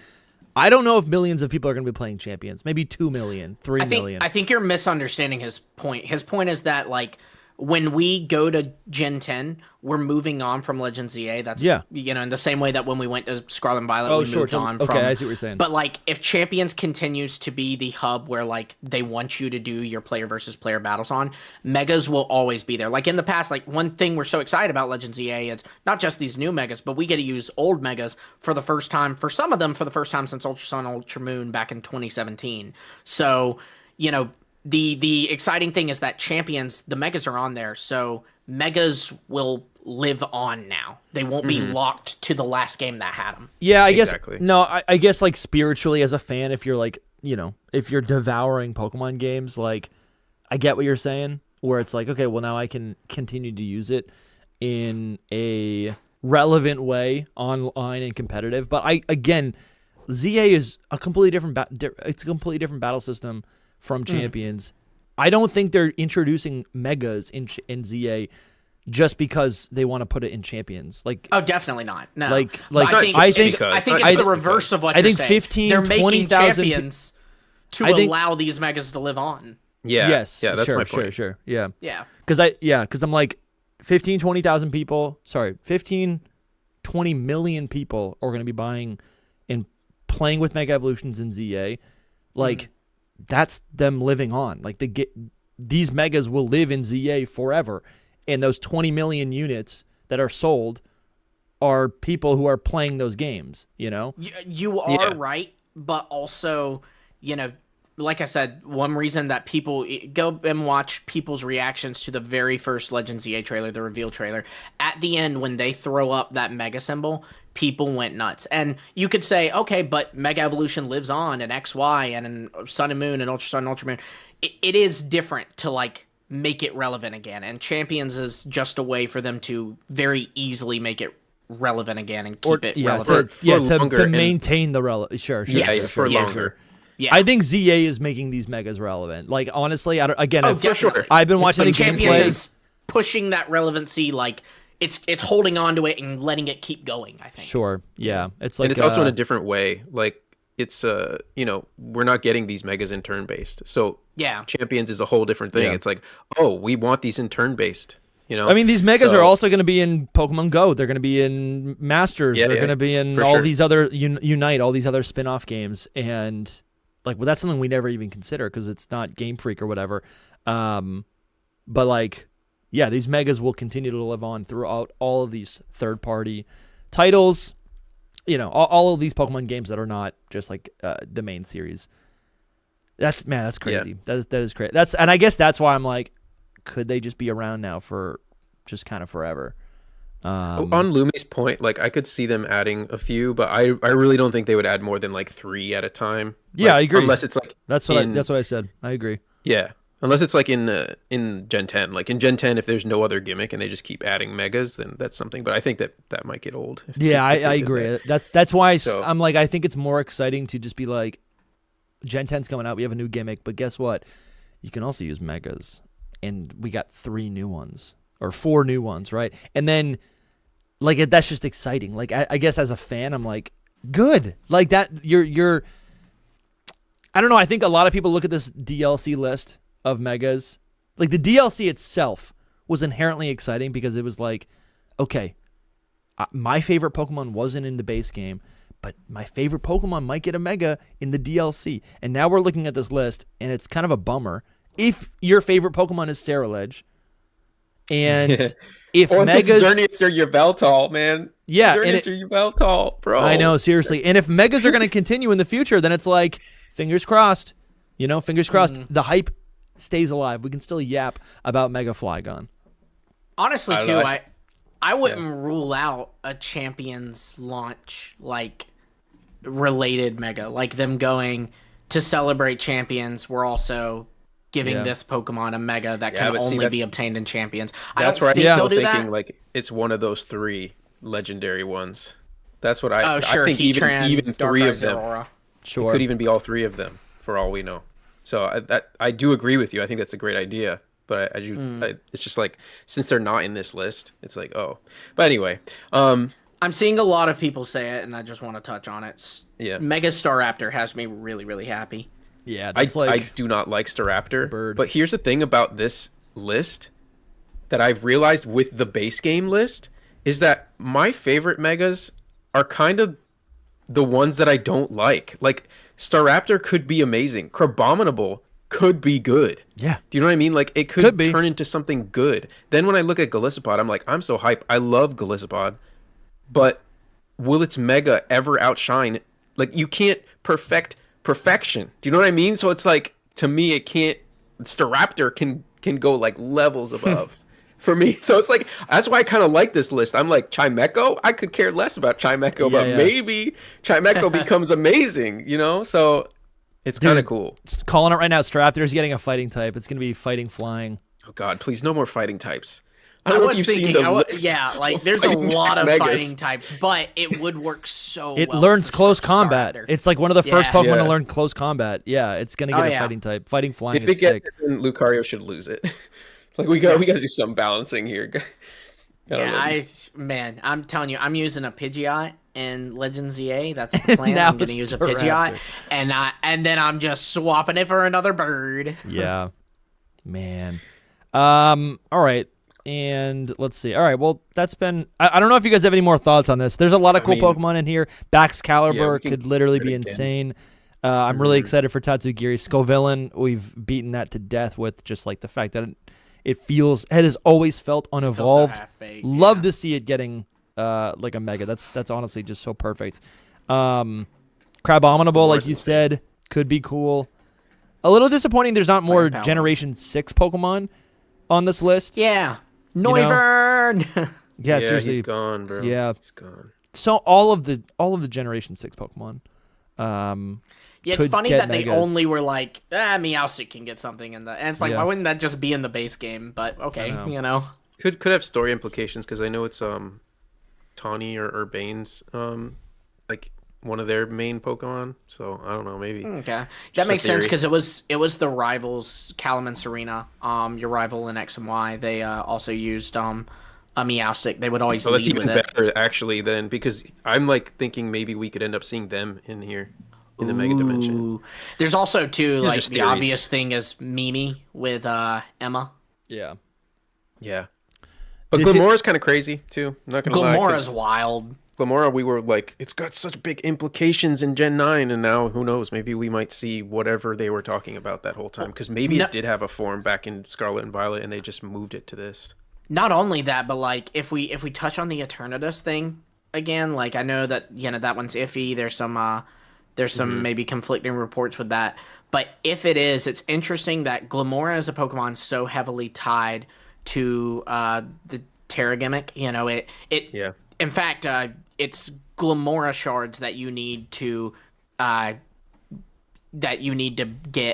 I don't know if millions of people are gonna be playing Champions. Maybe 2 million, 3 million. I think you're misunderstanding his point. His point is that, like, when we go to Gen 10, we're moving on from Legends EA. That's, you know, in the same way that when we went to Scarlet and Violet, we moved on from... Okay, I see what you're saying. But, like, if Champions continues to be the hub where, like, they want you to do your player versus player battles on, megas will always be there. Like, in the past, like, one thing we're so excited about Legends EA is not just these new megas, but we get to use old megas for the first time, for some of them, for the first time since Ultra Sun, Ultra Moon back in 2017. So, you know... The exciting thing is that Champions, the megas are on there, so megas will live on now. They won't be locked to the last game that had them. Yeah, I guess. No, I guess like spiritually as a fan, if you're like, you know, if you're devouring Pokemon games, like, I get what you're saying, where it's like, okay, well, now I can continue to use it in a relevant way online and competitive. But ZA is a completely different it's a completely different battle system from Champions. I don't think they're introducing megas in ZA just because they want to put it in Champions. Like, oh, definitely not. No, I think it's the reverse of what you're saying. I think 15, they're 20,000 making Champions to allow these megas to live on. Yeah. Yes. Yeah. That's my point. Sure. Yeah. Yeah. Because I'm like 15, 20,000 people. Sorry, 15, 20 million people are going to be buying and playing with Mega Evolutions in ZA. Like. That's them living on. Like, these megas will live in ZA forever, and those 20 million units that are sold are people who are playing those games. You know, you are right, but also, you know, like I said, one reason that people go and watch people's reactions to the very first Legends EA trailer, the reveal trailer, at the end when they throw up that mega symbol, people went nuts. And you could say, okay, but Mega Evolution lives on in XY and in Sun and Moon and Ultra Sun and Ultra Moon. It is different to, like, make it relevant again. And Champions is just a way for them to very easily make it relevant again and keep it relevant. To maintain the relevance. Sure. For longer. Yeah. I think ZA is making these megas relevant. Like, honestly, for sure. I've been watching the Champions gameplay. is pushing that relevancy, like, it's holding on to it and letting it keep going, I think. Sure. Yeah. It's like, and it's also in a different way. Like, it's you know, we're not getting these megas in turn based. So yeah, Champions is a whole different thing. Yeah. It's like, oh, we want these in turn based. You know, I mean, these megas are also going to be in Pokemon Go. They're going to be in Masters. They're going to be in all these other Unite, all these other spin-off games, and like, well, that's something we never even consider because it's not Game Freak or whatever. But like, yeah, these megas will continue to live on throughout all of these third-party titles. You know, all of these Pokemon games that are not just like the main series. That's crazy. Yeah. That is crazy. And I guess that's why I'm like, could they just be around now for just kind of forever? On Lumi's point, like, I could see them adding a few, but I really don't think they would add more than like 3 at a time. Yeah, like, I agree. Unless it's like that's what I said. I agree. Yeah, unless it's like in Gen 10. Like in Gen 10, if there's no other gimmick and they just keep adding megas, then that's something. But I think that might get old. Yeah, I agree. That's why I'm like, I think it's more exciting to just be like, Gen 10's coming out. We have a new gimmick, but guess what? You can also use megas. and we got 3 new ones or 4 new ones, right? And then like that's just exciting. Like I guess as a fan, I'm like, good. Like that you're I don't know. I think a lot of people look at this DLC list of megas. Like the DLC itself was inherently exciting because it was like, okay, my favorite Pokemon wasn't in the base game, but my favorite Pokemon might get a mega in the DLC. And now we're looking at this list, and it's kind of a bummer. If your favorite Pokemon is Teraleak, and if megas... Xerneas or Yveltal, man. Yeah. Xerneas or Yveltal, bro. I know, seriously. And if megas are going to continue in the future, then it's like, fingers crossed. You know, fingers crossed. The hype stays alive. We can still yap about Mega Flygon. Honestly, too, I wouldn't rule out a Champions launch, like, related Mega. Like, them going to celebrate Champions, we're also giving this Pokemon a Mega that can only be obtained in Champions. That's I don't right. think they'll do thinking, that. like, it's one of those 3 legendary ones. That's what I... Oh, sure. I think even 3 of them. Aurora. Sure. It could even be all 3 of them, for all we know. So I do agree with you. I think that's a great idea. But it's just like, since they're not in this list, it's like, oh. But anyway. I'm seeing a lot of people say it, and I just want to touch on it. Yeah. Mega Staraptor has me really, really happy. Yeah, that's I do not like Staraptor. Bird. But here's the thing about this list that I've realized with the base game list is that my favorite megas are kind of the ones that I don't like. Like, Staraptor could be amazing. Crabominable could be good. Yeah. Do you know what I mean? Like, it could turn into something good. Then when I look at Golisopod, I'm like, I'm so hyped. I love Golisopod. But will its mega ever outshine? Like, you can't perfect perfection. Do you know what I mean? So it's like, to me, it can't... Staraptor can go, like, levels above for me. So it's like, that's why I kind of like this list. I'm like, Chimecho? I could care less about Chimecho, but maybe Chimecho becomes amazing, you know? So... It's kind of cool. Calling it right now, Staraptor's getting a fighting type. It's going to be fighting flying. Oh, God, please, no more fighting types. I was thinking, like, there's a lot of fighting types, but it would work so well. It learns close combat. Staraptor. It's like one of the first Pokemon to learn close combat. Yeah, it's going to get a fighting type. Fighting flying is sick. If it gets it, then Lucario should lose it. Like, we got to do some balancing here. I'm telling you, I'm using a Pidgeot in Legends ZA. That's the plan. I'm going to use a Pidgeot, and then I'm just swapping it for another bird. Yeah, man. All right, and let's see. All right, well, that's been. I don't know if you guys have any more thoughts on this. There's a lot of cool Pokemon in here. Baxcalibur could literally be insane. I'm really excited for Tatsugiri. Scovillain, we've beaten that to death with just like the fact that it has always felt unevolved. Love to see it getting like a mega. That's honestly just so perfect. Crabominable, like you said, could be cool. A little disappointing there's not more Generation 6 Pokemon on this list. Yeah. Noivern! Yeah, seriously. He's gone, bro. Yeah. He's gone. So all of the Generation 6 Pokemon. Yeah, it's funny that they only were like, Meowstic can get something in the... And it's like, why wouldn't that just be in the base game? But, okay, you know. Could have story implications, because I know it's Tawny or Bane's, like, one of their main Pokemon. So, I don't know, maybe. Okay. That makes sense, because it was the rivals, Callum and Serena, your rival in X and Y. They also used a Meowstic. They would always lead with it. That's even better, actually, then, because I'm, like, thinking maybe we could end up seeing them in here. In the Mega Dimension. There's also, too, like, the obvious thing is Mimi with Emma. Yeah. Yeah. But Glamora's kind of crazy, too. I'm not going to lie. Glamora's wild. Glamora, we were like, it's got such big implications in Gen 9, and now, who knows, maybe we might see whatever they were talking about that whole time. Because maybe it did have a form back in Scarlet and Violet, and they just moved it to this. Not only that, but, like, if we touch on the Eternatus thing again, like, I know that, that one's iffy. There's some maybe conflicting reports with that. But if it is, it's interesting that Glamora as a Pokemon is so heavily tied to the Terra gimmick. In fact, it's Glamora shards that you need to get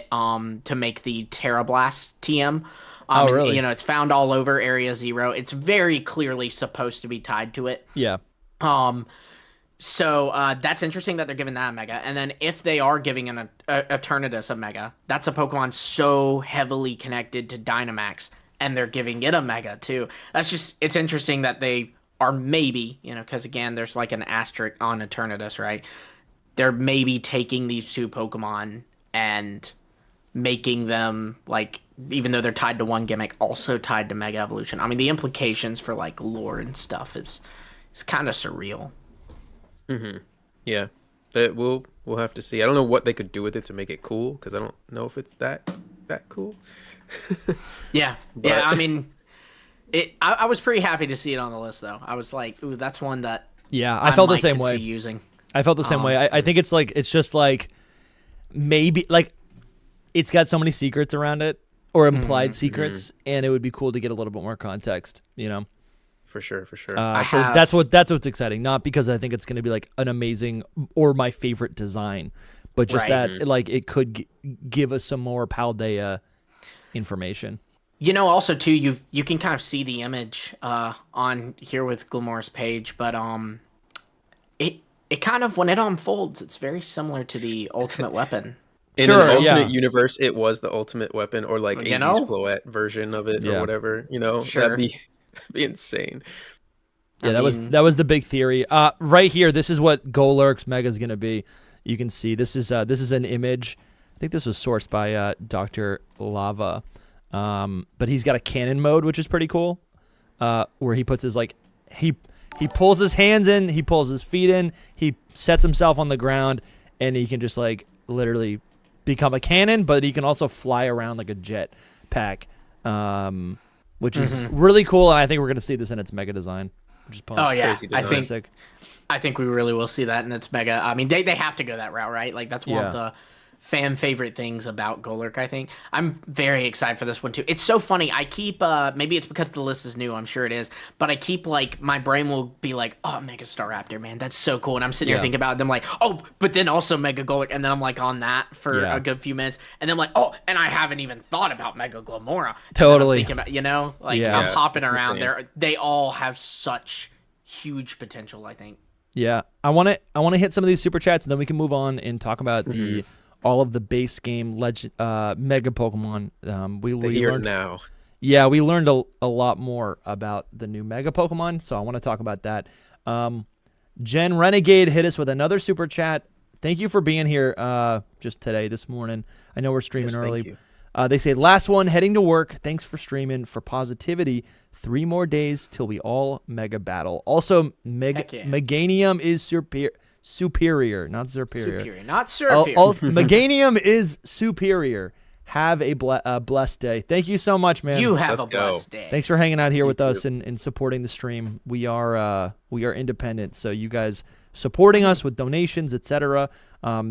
to make the Terra Blast TM. Really? It's found all over Area 0. It's very clearly supposed to be tied to it. Yeah. So that's interesting that they're giving that a mega. And then if they are giving an Eternatus a mega, that's a Pokemon so heavily connected to Dynamax, and they're giving it a mega too. It's interesting that they are maybe, because again, there's like an asterisk on Eternatus, right? They're maybe taking these two Pokemon and making them, like, even though they're tied to one gimmick, also tied to Mega Evolution. I mean, the implications for like lore and stuff is kind of surreal. Mm-hmm. Yeah, that we'll have to see. I don't know what they could do with it to make it cool, because I don't know if it's that cool. Yeah, yeah. I mean, I was pretty happy to see it on the list, though. I was like, ooh, that's one that I felt the same way. Using. I felt the same way. I think it's just like maybe like it's got so many secrets around it or implied secrets, and it would be cool to get a little bit more context. For sure. So that's what's exciting. Not because I think it's going to be like an amazing or my favorite design, but just that like it could give us some more Paldea information. Also too, you can kind of see the image on here with Glamour's page, but it kind of, when it unfolds, it's very similar to the Ultimate Weapon. In an alternate universe, it was the Ultimate Weapon, or like AZ's Floette version of it, or whatever. Sure. That'd be insane. Yeah, that was the big theory. Right here, this is what Golurk's Mega is gonna be. You can see this is an image. I think this was sourced by Dr. Lava, but he's got a cannon mode, which is pretty cool. Where he puts his he pulls his hands in, he pulls his feet in, he sets himself on the ground, and he can just like literally become a cannon, but he can also fly around like a jet pack, which is really cool. And I think we're going to see this in its mega design, which is crazy design. Sick. I think we really will see that in its mega. I mean, they have to go that route, right? Like that's one of the fan favorite things about Golurk, I think. I'm very excited for this one too. It's so funny. I keep maybe it's because the list is new, I'm sure it is, but I keep like my brain will be like, oh, Mega Staraptor, man, that's so cool. And I'm sitting here thinking about them like, oh, but then also Mega Golurk, and then I'm like on that for a good few minutes, and then I'm like, oh, and I haven't even thought about Mega Glamora. Totally. Thinking about, I'm hopping around there. They all have such huge potential, I think. Yeah. I want to hit some of these super chats, and then we can move on and talk about all of the base game mega Pokemon. We learned now. Yeah, we learned a lot more about the new mega Pokemon, so I want to talk about that. Jen Renegade hit us with another super chat. Thank you for being here just this morning. I know we're streaming early. They say, last one, heading to work. Thanks for streaming. For positivity, 3 more days till we all mega battle. Also, Meganium is superior, not superior. Meganium is superior. Have a blessed day. Thank you so much, man. You have a blessed day. Thanks for hanging out here with us and supporting the stream. We are independent, so you guys supporting us with donations, etc.,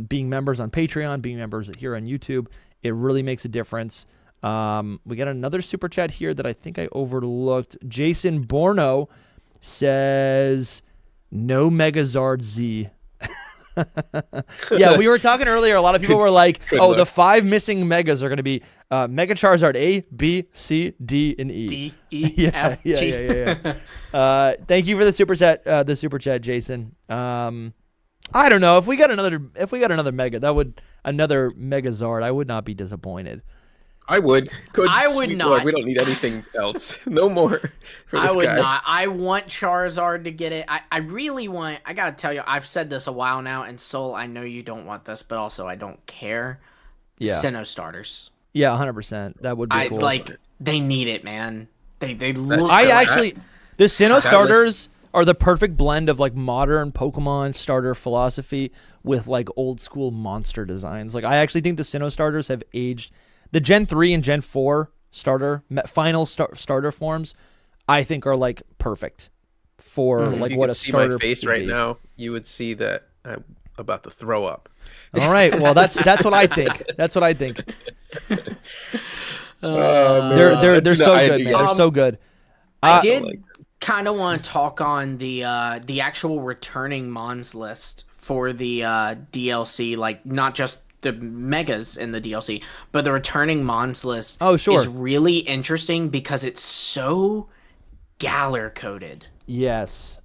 being members on Patreon, being members here on YouTube, it really makes a difference. We got another super chat here that I think I overlooked. Jason Borno says, no Megazard Z. Yeah, we were talking earlier. A lot of people were like, the 5 missing megas are going to be Mega Charizard A, B, C, D, and E. D, E, F, G. Yeah. Thank you for the super chat, Jason. I don't know if we got another mega, another Megazard, I would not be disappointed. I would. I would not. Lord, we don't need anything else. No more for this I would guy. not. I want Charizard to get it. I really want... I gotta tell you, I've said this a while now, and Soul, I know you don't want this, but also I don't care. Yeah. Sinnoh starters. Yeah, 100%. That would be cool. They need it, man. They look... The Sinnoh starters are the perfect blend of like modern Pokemon starter philosophy with like old school monster designs. Like I actually think the Sinnoh starters have aged... The Gen 3 and Gen 4 final starter forms, I think, are like perfect for like what a starter. My face right now, you would see that I'm about to throw up. All right, well that's what I think. That's what I think. They're so good, man. They're so good. I did kind of want to talk on the actual returning Mons list for the DLC, like not just the megas in the DLC, but the returning Mons list is really interesting because it's so Galar coded. Yes.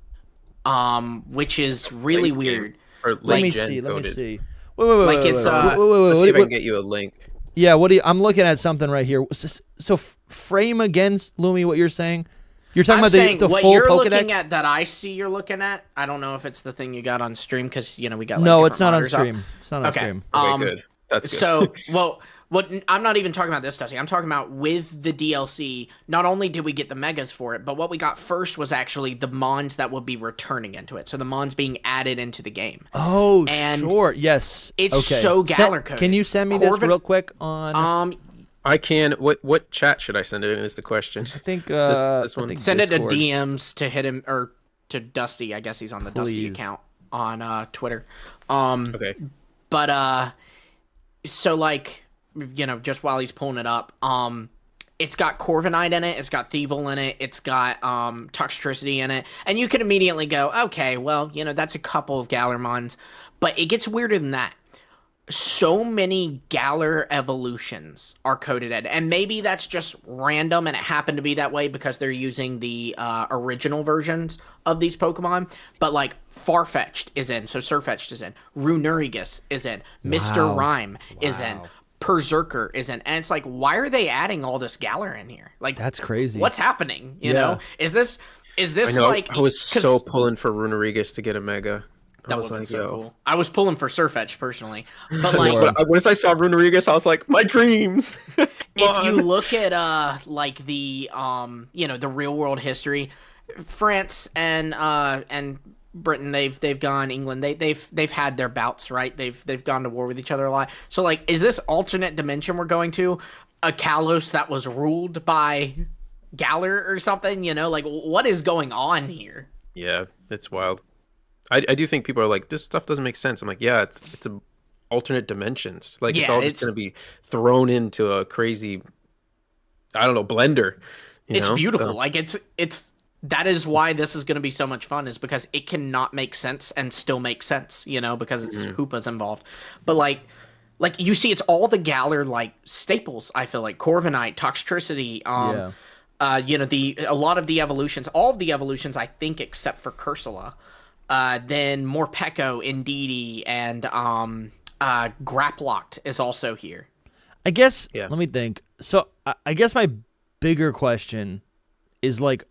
which is really Late game. weird. Or Let late me gen see. Let me coded. see. Wait. Like, it's, Let's see if I can get you a link. Yeah, I'm looking at something right here. So frame against Lumi what you're saying. You're talking I'm about saying the what full you're Pokedex? looking at that I see you're looking at. I don't know if it's the thing you got on stream because we got like, No, different it's not on monitors up. stream. It's not on Okay. stream. Okay, good. That's good. So, what I'm not even talking about this, Dusty. I'm talking about with the DLC. Not only did we get the megas for it, but what we got first was actually the mons that would be returning into it. So the mons being added into the game. Oh, And sure. Yes. it's okay. so Galar coded. Can you send me this real quick on? I can. What chat should I send it in? Is the question. I think this one. Send it to Discord. DMs to hit him or to Dusty. I guess he's on the Dusty Please. account on Twitter. Okay. But so like just while he's pulling it up, it's got Corviknight in it, it's got Thievul in it, it's got Toxtricity in it, and you can immediately go, okay, well, that's a couple of Galarmons, but it gets weirder than that. So many Galar evolutions are coded in, and maybe that's just random and it happened to be that way because they're using the original versions of these Pokemon, but like Farfetch'd is in, so Sirfetch'd is in, Runerigus is in, Mr. Rhyme is in, Berserker is in, and it's like, why are they adding all this Galar in here? Like, That's crazy. What's happening? You know, is this I know. like? I was so pulling for Runerigus to get a mega. That was like, so cool. I was pulling for Sirfetch'd personally, but like once I saw Runerigus, I was like, my dreams. If you look at like the the real world history, France and Britain, they've gone, England, they've had their bouts, right? They've gone to war with each other a lot. So like, is this alternate dimension we're going to a Kalos that was ruled by Galar or something? Like, what is going on here? Yeah, it's wild. I do think people are like, this stuff doesn't make sense. I'm like, yeah, it's a alternate dimensions. Like, it's all just going to be thrown into a crazy, I don't know, blender. It's beautiful. Like, it's that is why this is going to be so much fun, is because it cannot make sense and still make sense, because it's Hoopas involved. But like you see, it's all the Galar like staples. I feel like Corviknight, Toxtricity, a lot of the evolutions, all of the evolutions, I think, except for Cursula. Then Morpeko, Indeedee, and Graplocked is also here. I guess, let me think. So I guess my bigger question is like,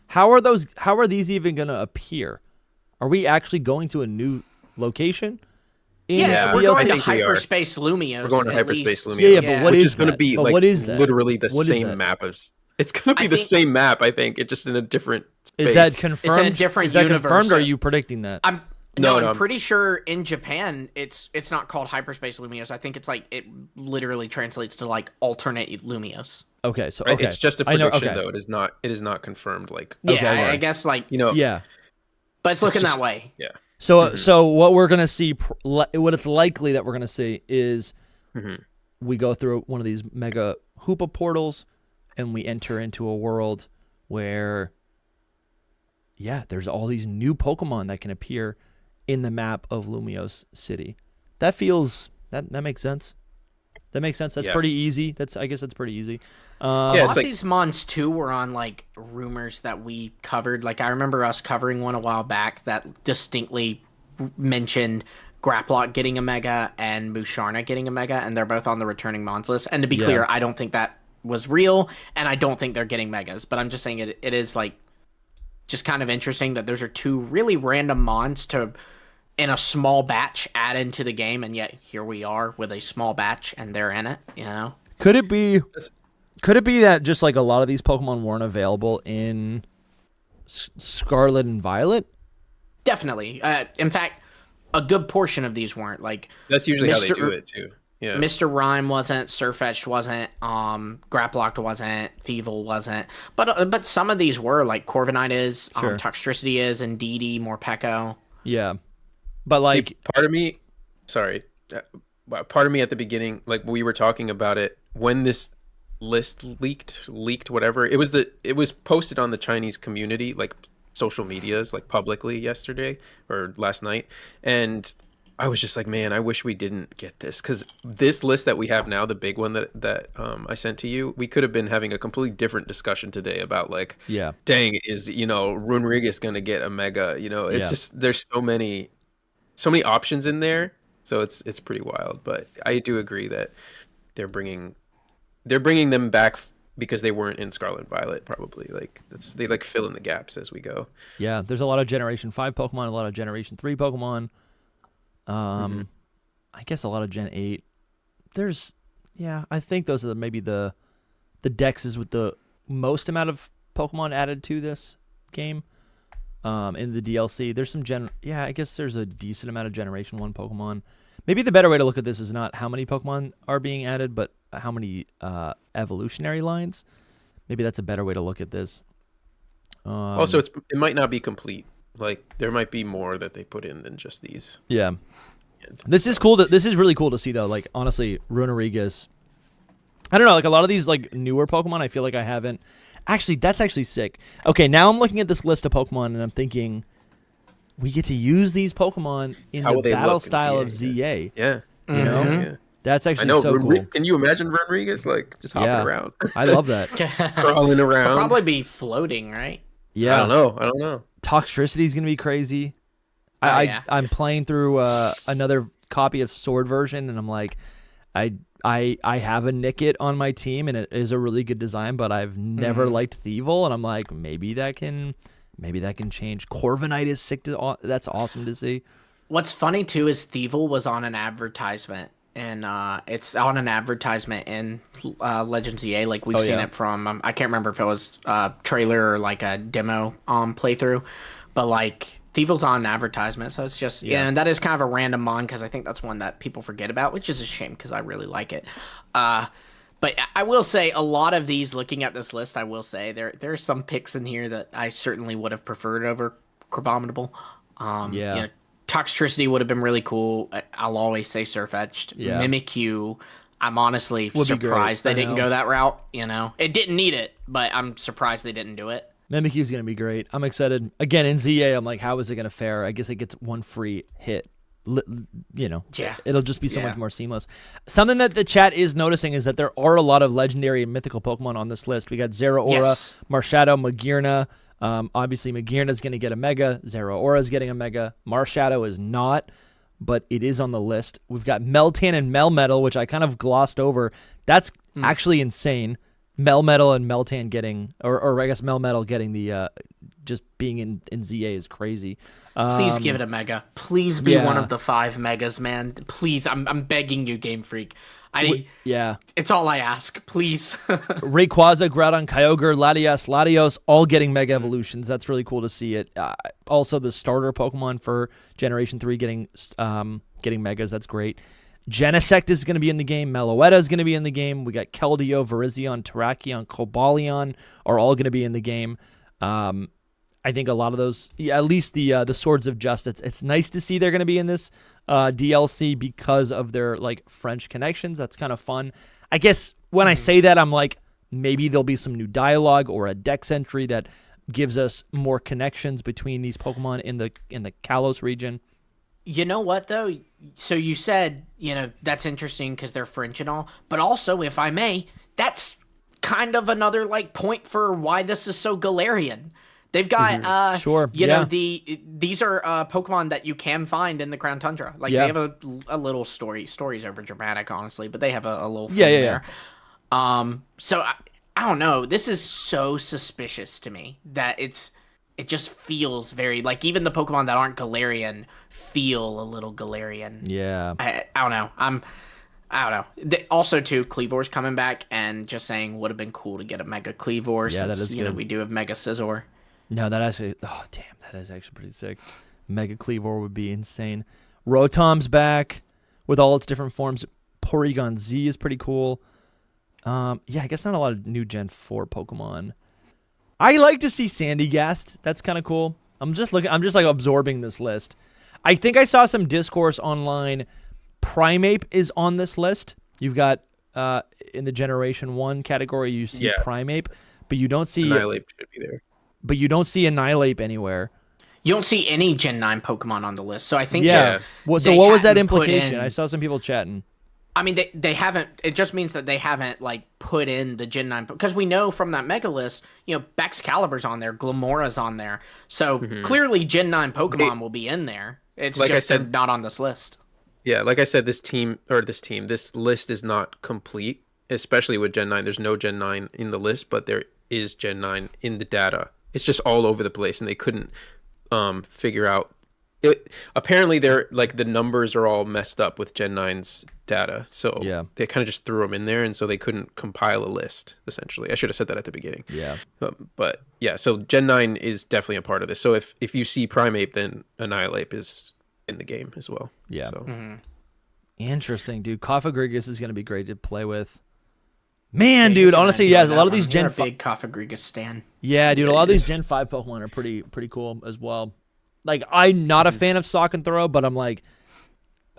how are these even going to appear? Are we actually going to a new location? We're going to Hyperspace Lumios. We're going to Hyperspace Lumios. Yeah, but what is going to be like what is that? Literally the same map as. It's going to be the same map, I think. It's just in a different space. Is that confirmed? It's in a different is that universe. confirmed, or are you predicting that? I'm pretty sure in Japan it's not called Hyperspace Lumios. I think it's like, it literally translates to like alternate Lumios. Okay, so right? It's just a prediction, though. It is not confirmed. Like, I guess like but it's looking that way. Yeah. So what we're gonna see, what it's likely that we're gonna see is we go through one of these mega Hoopa portals, and we enter into a world where, there's all these new Pokemon that can appear in the map of Lumios City. That feels that makes sense. That makes sense. That's pretty easy. I guess that's pretty easy. A lot of these mons too were on like rumors that we covered. Like, I remember us covering one a while back that distinctly mentioned Graplock getting a mega and Musharna getting a mega, and they're both on the returning mons list. And to be clear, I don't think that was real, and I don't think they're getting megas. But I'm just saying it is like just kind of interesting that those are two really random mons to, in a small batch, add into the game, and yet here we are with a small batch and they're in it. Could it be that just like a lot of these Pokemon weren't available in Scarlet and Violet? Definitely. In fact, a good portion of these weren't. Like, that's usually how they do it too. Yeah. Mr. Rhyme wasn't, Sirfetch'd wasn't, Graplocked wasn't, Thievul wasn't, but some of these were, like Corviknight is, Toxtricity is, Indeedee, Morpeko. Yeah, but like part of me at the beginning, like we were talking about it when this list leaked whatever, it was posted on the Chinese community, like social medias, like publicly yesterday or last night, and I was just like, man, I wish we didn't get this, because this list that we have now, the big one that I sent to you, we could have been having a completely different discussion today about like, Yeah. dang, is Runrigus gonna get a mega? It's just there's so many options in there, so it's pretty wild. But I do agree that they're bringing them back because they weren't in Scarlet and Violet, probably. Like they like fill in the gaps as we go. Yeah, there's a lot of Generation 5 Pokemon, a lot of Generation 3 Pokemon. I guess a lot of Gen 8. I think those are maybe the dexes with the most amount of Pokemon added to this game. In the DLC, there's some I guess there's a decent amount of Generation 1 Pokemon. Maybe the better way to look at this is not how many Pokemon are being added, but how many evolutionary lines. Maybe that's a better way to look at this. Also, it might not be complete. Like there might be more that they put in than just these. Yeah, this is cool. This is really cool to see though. Like honestly, Runerigus. I don't know. Like a lot of these like newer Pokemon, I feel like I haven't. Actually, that's actually sick. Okay, now I'm looking at this list of Pokemon and I'm thinking, we get to use these Pokemon in the battle style of ZA. Yeah, you know, yeah. That's actually so cool. Can you imagine Runrigus like just hopping around? I love that. Crawling around. He'll probably be floating, right? Yeah, I don't know. Toxtricity is gonna be crazy. I'm playing through another copy of Sword version, and I'm like, I have a Nickit on my team, and it is a really good design, but I've never liked Thievul, and I'm like, maybe that can change. Corviknight is sick. That's awesome to see. What's funny too is Thievul was on an advertisement, and it's on an advertisement in Legends EA. Like we've seen it from I can't remember if it was a trailer or like a demo playthrough, but like Thievul's on an advertisement, so it's just and that is kind of a random mon because I think that's one that people forget about, which is a shame because I really like it. But I will say a lot of these, looking at this list, I will say there are some picks in here that I certainly would have preferred over Crabominable. Toxtricity would have been really cool. I'll always say Surfetched. Mimikyu, I'm honestly surprised they didn't go that route. It didn't need it, but I'm surprised they didn't do it. Mimikyu's going to be great. I'm excited. Again, in ZA, I'm like, how is it going to fare? I guess it gets one free hit. It'll just be so much more seamless. Something that the chat is noticing is that there are a lot of legendary and mythical Pokemon on this list. We got Zeraora, Marshadow, Magearna. Obviously, Magearna's going to get a Mega. Zeraora's getting a Mega. Marshadow is not, but it is on the list. We've got Meltan and Melmetal, which I kind of glossed over. That's actually insane. Melmetal and Meltan getting, or I guess Melmetal getting the, just being in ZA is crazy. Please give it a Mega. Please be one of the 5 Megas, man. Please, I'm begging you, Game Freak. It's all I ask. Please. Rayquaza, Groudon, Kyogre, Latios, all getting Mega Evolutions. That's really cool to see it. Also, the starter Pokemon for Generation 3 getting Megas. That's great. Genesect is going to be in the game. Meloetta is going to be in the game. We got Keldeo, Virizion, Terrakion, Cobalion are all going to be in the game. I think a lot of those, at least the Swords of Justice, it's nice to see they're going to be in this DLC because of their like French connections. That's kind of fun. I guess when I say that, I'm like, maybe there'll be some new dialogue or a dex entry that gives us more connections between these Pokemon in the Kalos region. You know what, though? So you said, that's interesting because they're French and all. But also, if I may, that's kind of another, like, point for why this is so Galarian. They've got, these are Pokemon that you can find in the Crown Tundra. Like, they have a little story. Story's over dramatic, honestly, but they have a little thing there. So, I don't know. This is so suspicious to me that it just feels very, like, even the Pokemon that aren't Galarian feel a little Galarian. Yeah. I don't know. I don't know. Also, too, Kleavor's coming back, and just saying would have been cool to get a Mega Kleavor since, that is good. We do have Mega Scizor. No, that actually, that is actually pretty sick. Mega Kleavor would be insane. Rotom's back with all its different forms. Porygon Z is pretty cool. I guess not a lot of new Gen 4 Pokemon. I like to see Sandygast. That's kind of cool. I'm just like absorbing this list. I think I saw some discourse online. Primeape is on this list. You've got in the Generation 1 category, you see Primeape, but you don't see Annihilape should be there. But you don't see Annihilape anywhere. You don't see any Gen 9 Pokemon on the list. So I think Yeah. just So they what was that hadn't put implication? in- I saw some people chatting. I mean, they haven't. It just means that they haven't like put in the Gen 9 because we know from that Mega list, Baxcalibur's on there, Glamora's on there, so clearly Gen 9 Pokemon will be in there. It's Like I just they're said- not on this list. Yeah, like I said, this list is not complete, especially with Gen 9. There's no Gen 9 in the list, but there is Gen 9 in the data. It's just all over the place, and they couldn't figure out. Apparently, they're like the numbers are all messed up with Gen 9's data, so they kind of just threw them in there, and so they couldn't compile a list. Essentially, I should have said that at the beginning. Yeah, but yeah, so Gen 9 is definitely a part of this. So if you see Primeape, then Annihilape is in the game as well. Yeah. So. Interesting, dude. Cofagrigus is going to be great to play with. Man, dude, honestly, yeah, a lot of these Gen 5... big Cofagrigus stan. Yeah, dude, a lot of these Gen 5 Pokemon are pretty cool as well. Like, I'm not a fan of Sock and Throw, but I'm like,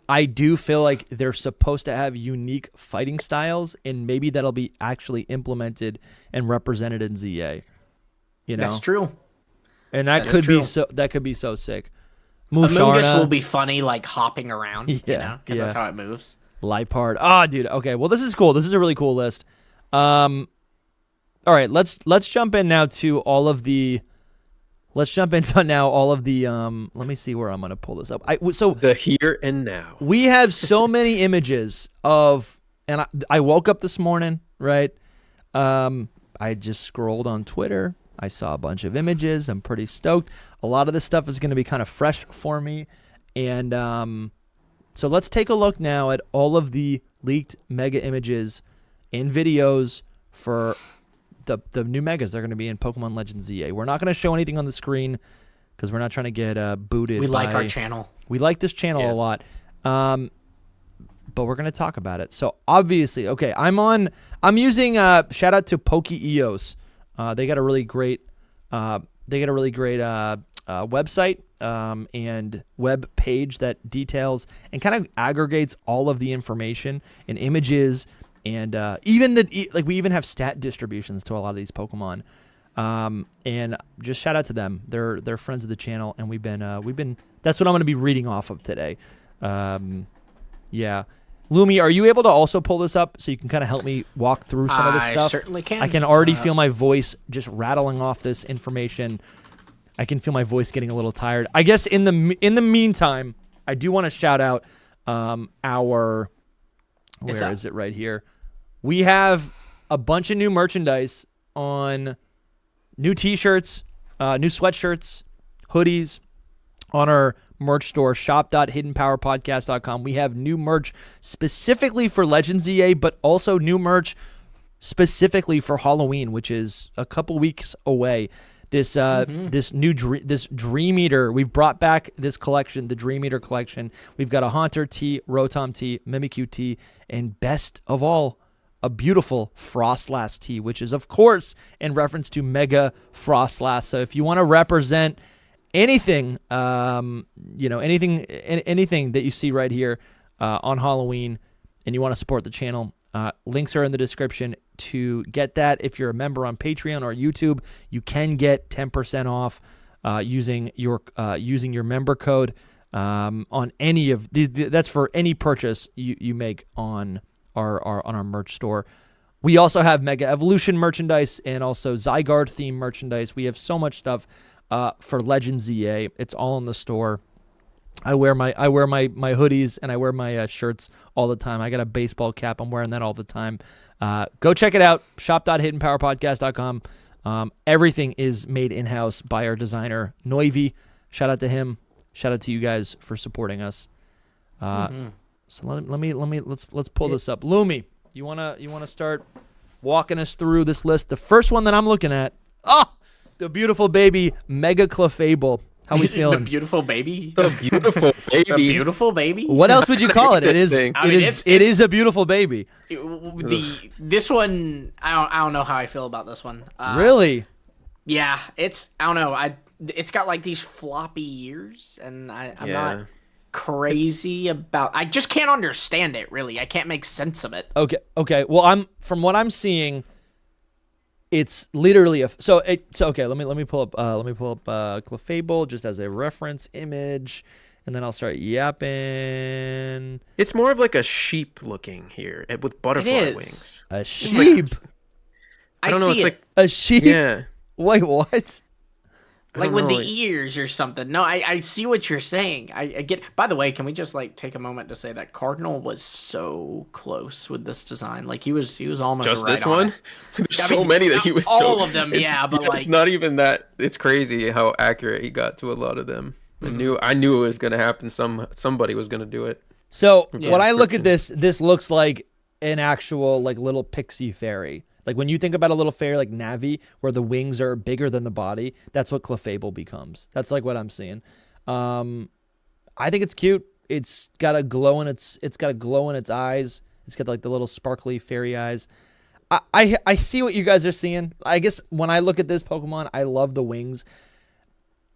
I do feel like they're supposed to have unique fighting styles, and maybe that'll be actually implemented and represented in ZA. You know? That's true. And that could be so sick. Amoonguss will be funny, like hopping around, because that's how it moves. Liepard. Ah, dude. Okay. Well, this is cool. This is a really cool list. All right. Let's jump in now to all of the. Let's jump into now all of the. Let me see where I'm gonna pull this up. So the here and now. We have so many images of, and I woke up this morning, right? I just scrolled on Twitter. I saw a bunch of images. I'm pretty stoked. A lot of this stuff is going to be kind of fresh for me. And so let's take a look now at all of the leaked mega images and videos for the new megas that are going to be in Pokemon Legends ZA. We're not going to show anything on the screen because we're not trying to get booted. We like our channel. We like this channel a lot. But we're going to talk about it. So obviously, okay, I'm using shout out to PokeEos. They got a really great website and web page that details and kind of aggregates all of the information and images and even we even have stat distributions to a lot of these Pokemon. And just shout out to them. They're friends of the channel, and we've been that's what I'm going to be reading off of today. Yeah. Lumi, are you able to also pull this up so you can kind of help me walk through some of this stuff? I certainly can. I can already feel my voice just rattling off this information. I can feel my voice getting a little tired. I guess in the meantime, I do want to shout out where is it right here? We have a bunch of new merchandise on new T-shirts, new sweatshirts, hoodies on our merch store, shop.hiddenpowerpodcast.com. We have new merch specifically for Legends EA, but also new merch specifically for Halloween, which is a couple weeks away. This this Dream Eater, we've brought back this collection, the Dream Eater collection. We've got a Haunter tee, Rotom tee, Mimikyu tee, and best of all, a beautiful Frostlass tee, which is of course in reference to Mega Frostlass. So if you want to represent anything, anything that you see right here on Halloween, and you want to support the channel, links are in the description to get that. If you're a member on Patreon or YouTube, you can get 10% off using your member code on any of that's for any purchase you make on our merch store. We also have Mega Evolution merchandise and also Zygarde themed merchandise. We have so much stuff for Legends ZA. It's all in the store. I wear my hoodies and I wear my shirts all the time. I got a baseball cap. I'm wearing that all the time. Go check it out. Shop.hiddenpowerpodcast.com. Everything is made in-house by our designer, Noivi. Shout out to him. Shout out to you guys for supporting us. So let's pull this up. Lumi, you wanna start walking us through this list? The first one that I'm looking at, the beautiful baby Mega Clefable. How we feeling? The beautiful baby. The beautiful baby. The beautiful baby. What else would you call it? It is. It is a beautiful baby. This one, I don't know how I feel about this one. Really? Yeah, I don't know. It's got like these floppy ears, and I'm not crazy about. I just can't understand it. Really, I can't make sense of it. Okay. Well, from what I'm seeing, It's literally so okay. Let me pull up Clefable just as a reference image, and then I'll start yapping. It's more of like a sheep looking here with butterfly wings. A sheep. I don't know. It's like a sheep. Yeah. Wait, what? Like with the ears or something. No, I see what you're saying. I get. By the way, can we just like take a moment to say that Cardinal was so close with this design? Like he was almost just right this on one. it. There's so many that he was. All of them, yeah. But like, it's not even that. It's crazy how accurate he got to a lot of them. I knew it was gonna happen. Somebody was gonna do it. So when I look at this looks like an actual like little pixie fairy. Like when you think about a little fairy like Navi, where the wings are bigger than the body, that's what Clefable becomes. That's like what I'm seeing. I think it's cute. It's got a glow in its eyes. It's got like the little sparkly fairy eyes. I see what you guys are seeing. I guess when I look at this Pokemon, I love the wings.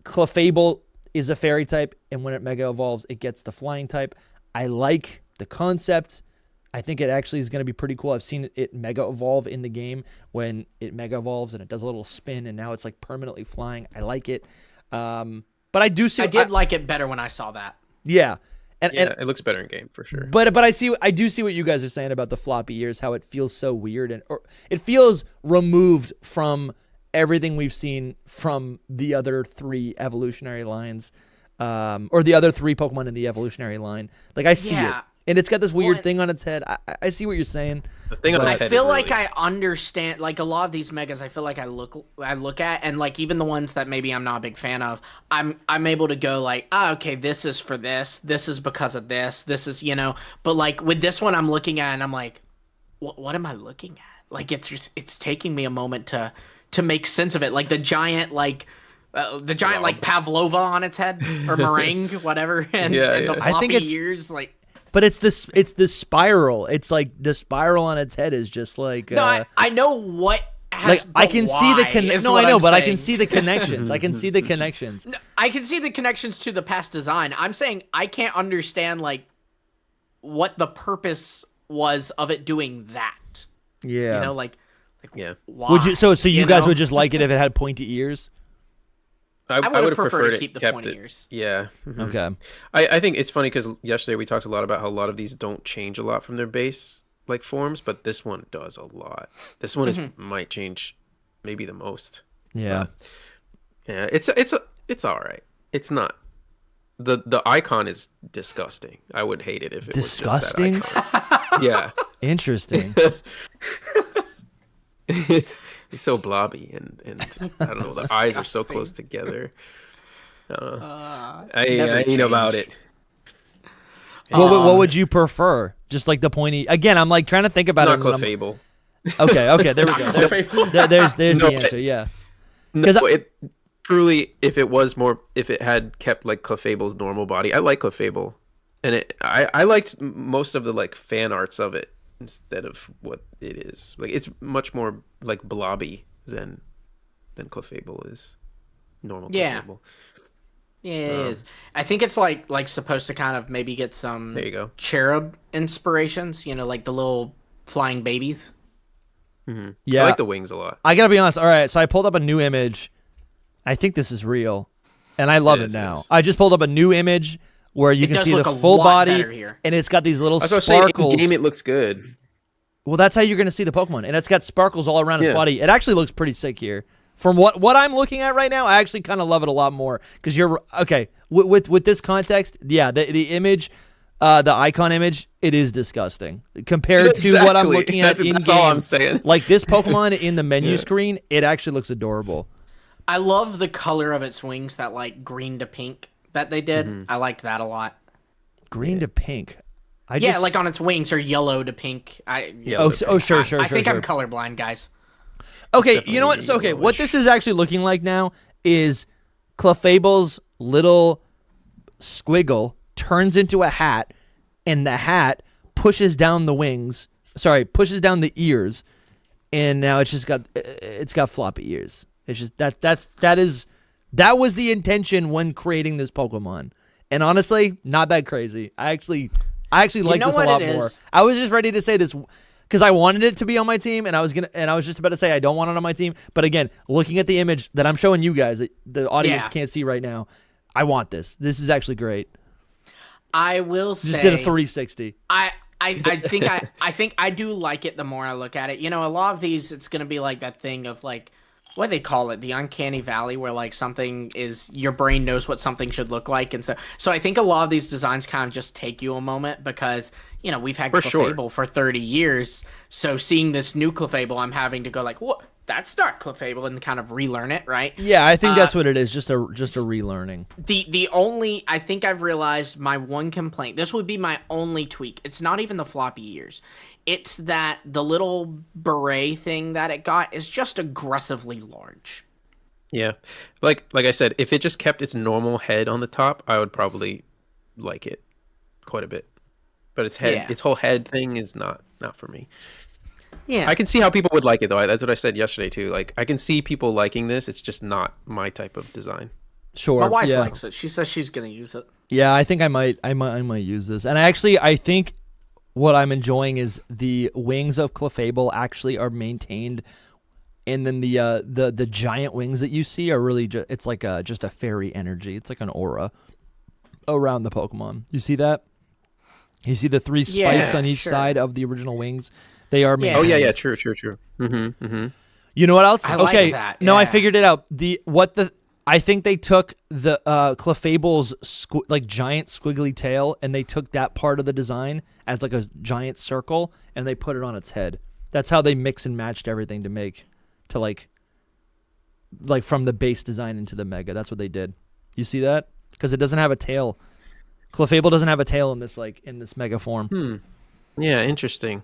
Clefable is a fairy type, and when it mega evolves, it gets the flying type. I like the concept. I think it actually is going to be pretty cool. I've seen it mega evolve in the game when it mega evolves and it does a little spin and now it's like permanently flying. I like it. But I do see. I did like it better when I saw that. Yeah. And it looks better in game for sure. But I do see what you guys are saying about the floppy ears, how it feels so weird or it feels removed from everything we've seen from the other 3 evolutionary lines, or the other 3 Pokemon in the evolutionary line. Like I see it. And it's got this weird thing on its head. I see what you're saying. The thing on its head. I feel like I understand. Like a lot of these megas, I feel like I look at, and like even the ones that maybe I'm not a big fan of, I'm able to go like, okay, this is for this. This is because of this. This is But like with this one, I'm looking at, and I'm like, what am I looking at? Like it's taking me a moment to make sense of it. Like the giant like Pavlova on its head or meringue, whatever, and the floppy I think ears like. But it's this spiral. It's like the spiral on its head is just like. No, I know what. Like I can see the No, I know, but I can see the connections. I can see the connections. No, I can see the connections to the past design. I'm saying I can't understand like what the purpose was of it doing that. Yeah. Why? Would you? So you guys would just like it if it had pointy ears? I would have preferred to keep the pointy ears. Yeah. Mm-hmm. Okay. I think it's funny because yesterday we talked a lot about how a lot of these don't change a lot from their base like forms, but this one does a lot. This one might change maybe the most. Yeah. Yeah. It's all right. It's not. The icon is disgusting. I would hate it if it was just that icon. Yeah. Interesting. He's so blobby and I don't know. The eyes are so close together. I don't know. I ain't about it. What would you prefer? Just like the pointy. Again, I'm like trying to think about not it. Clefable. Okay, there we go. There's the answer. Yeah. Because it truly, if it had kept like Clefable's normal body, I like Clefable, and I liked most of the like fan arts of it. Instead of what it is, like it's much more like blobby than Clefable is. Normal Clefable. Yeah, it is. I think it's like supposed to kind of maybe get some there you go. cherub inspirations. Like the little flying babies. Mm-hmm. Yeah, I like the wings a lot. I gotta be honest. All right, so I pulled up a new image. I think this is real, and I love it now. I just pulled up a new image. Where you can see the full body, and it's got these little sparkles. In game, it looks good. Well, that's how you're going to see the Pokemon, and it's got sparkles all around its body. It actually looks pretty sick here. From what I'm looking at right now, I actually kind of love it a lot more because you're okay with this context. Yeah, the image, the icon image, it is disgusting compared to what I'm looking at in game. That's all I'm saying. Like this Pokemon in the menu screen, it actually looks adorable. I love the color of its wings, that like green to pink that they did. I liked that a lot. Green to pink. Like on its wings or yellow to pink. Sure. I think I'm colorblind, guys. Okay, you know what? So what this is actually looking like now is Clefable's little squiggle turns into a hat, and the hat pushes down the wings. Sorry, pushes down the ears, and now it's got floppy ears. It's just that was the intention when creating this Pokemon. And honestly, not that crazy. I actually like this a lot more. I was just ready to say this. because I wanted it to be on my team, and I was just about to say I don't want it on my team. But again, looking at the image that I'm showing you guys, that the audience can't see right now, I want this. This is actually great. I will say, just did a 360. I think I do like it the more I look at it. You know, a lot of these, it's gonna be like that thing of like, what do they call it? The uncanny valley, where like something is, your brain knows what something should look like, and so I think a lot of these designs kind of just take you a moment, because you know we've had Clefable for 30 years, so seeing this new Clefable, I'm having to go like, what? That's not Clefable, and kind of relearn it, right? Yeah, I think that's what it is, just a relearning. The only, I think I've realized my one complaint, this would be my only tweak. It's not even the floppy ears. It's that the little beret thing that it got is just aggressively large. Yeah. Like I said, if it just kept its normal head on the top, I would probably like it quite a bit. But its whole head thing is not for me. Yeah, I can see how people would like it though. That's what I said yesterday too. Like I can see people liking this. It's just not my type of design. Sure. My wife likes it. She says she's gonna use it. Yeah, I think I might use this. And I think what I'm enjoying is the wings of Clefable actually are maintained, and then the giant wings that you see are really it's like just a fairy energy. It's like an aura around the Pokemon. You see that? You see the 3 spikes on each side of the original wings. They are. Yeah. Oh yeah, true. You know what else? I like that. No, yeah. I figured it out. I think they took the Clefable's like giant squiggly tail, and they took that part of the design as like a giant circle, and they put it on its head. That's how they mix and matched everything to like from the base design into the Mega. That's what they did. You see that? Because it doesn't have a tail. Clefable doesn't have a tail in this Mega form. Yeah, interesting.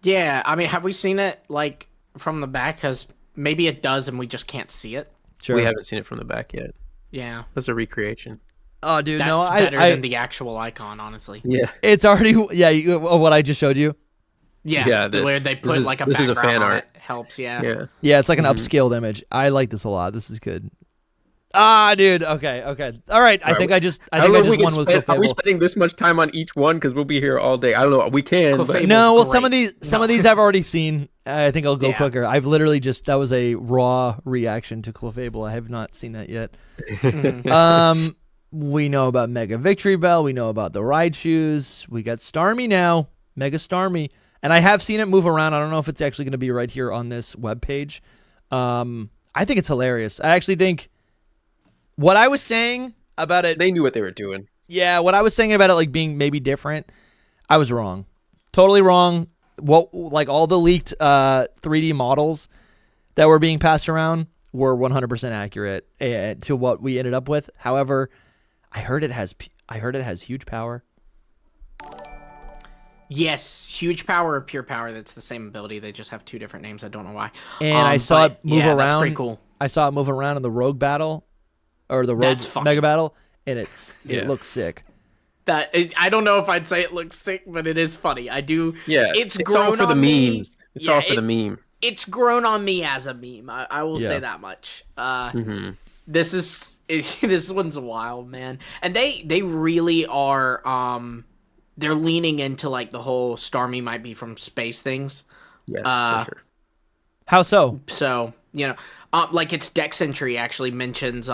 Yeah, I mean, have we seen it like from the back? Because maybe it does, and we just can't see it. Sure. We haven't seen it from the back yet. Yeah, That's a recreation. Oh, dude, that's better than the actual icon, honestly. Yeah, it's already what I just showed you. Yeah, where they put like a background fan on art. it helps. Yeah. Yeah, it's like an upscaled image. I like this a lot. This is good. Dude. Okay. All right. I think I just won with Clefable. Are we spending this much time on each one? Because we'll be here all day. I don't know. We can. But... No. Well, some of these I've already seen. I think I'll go quicker. I've literally that was a raw reaction to Clefable. I have not seen that yet. We know about Mega Victory Bell. We know about the Raichus. We got Starmie now. Mega Starmie. And I have seen it move around. I don't know if it's actually going to be right here on this webpage. I think it's hilarious. I actually think what I was saying about it... They knew what they were doing. Yeah, what I was saying about it like being maybe different, I was wrong. Totally wrong. Like all the leaked 3D models that were being passed around were 100% accurate to what we ended up with. However, I heard it has huge power. Yes, huge power or pure power. That's the same ability. They just have 2 different names. I don't know why. And I saw it move around. That's pretty cool. I saw it move around in the Rogue battle, or the Rogue Mega battle, and it looks sick. I don't know if I'd say it looks sick, but it is funny. I do. Yeah, it's grown all for the memes. It's all for the meme. It's grown on me as a meme. I will say that much. This one's wild, man. And they really are. They're leaning into like the whole Starmie might be from space things. Yes, for sure. How so? So like its Dex entry actually mentions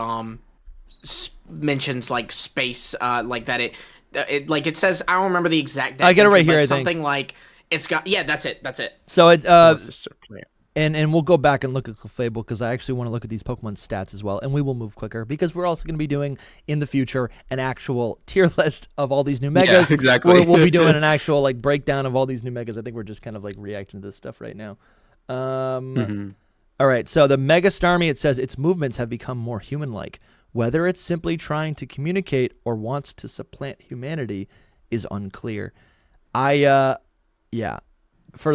like space, like that it like it says, I don't remember the exact Dex I get it right entry, here. I something think like it's got that's it. So it and we'll go back and look at Clefable because I actually want to look at these Pokemon stats as well, and we will move quicker because we're also going to be doing in the future an actual tier list of all these new Megas. Yeah, exactly. We'll be doing an actual like breakdown of all these new Megas. I think we're just kind of like reacting to this stuff right now. All right, so the Mega Starmie, it says its movements have become more human-like. Whether it's simply trying to communicate or wants to supplant humanity is unclear. For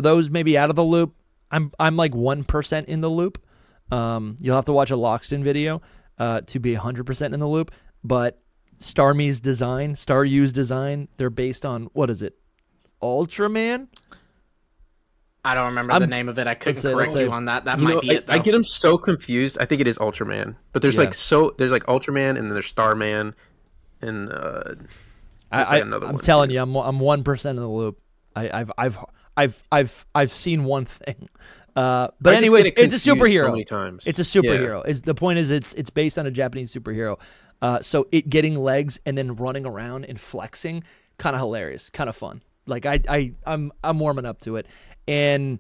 those maybe out of the loop, I'm like 1% in the loop. You'll have to watch a Lockston video to be 100% in the loop. But Starmie's design, Staryu's design, they're based on, what is it? Ultraman? I don't remember the name of it. I couldn't correct you on that. That might be it, though. I get them so confused. I think it is Ultraman. But there's there's like Ultraman and then there's Starman and I'm telling you, I'm 1% in the loop. I've seen one thing. But I just anyways, get it it's a confused superhero. so many times. It's a superhero. The point is it's based on a Japanese superhero. So it getting legs and then running around and flexing, kind of hilarious, kind of fun. Like I'm warming up to it, and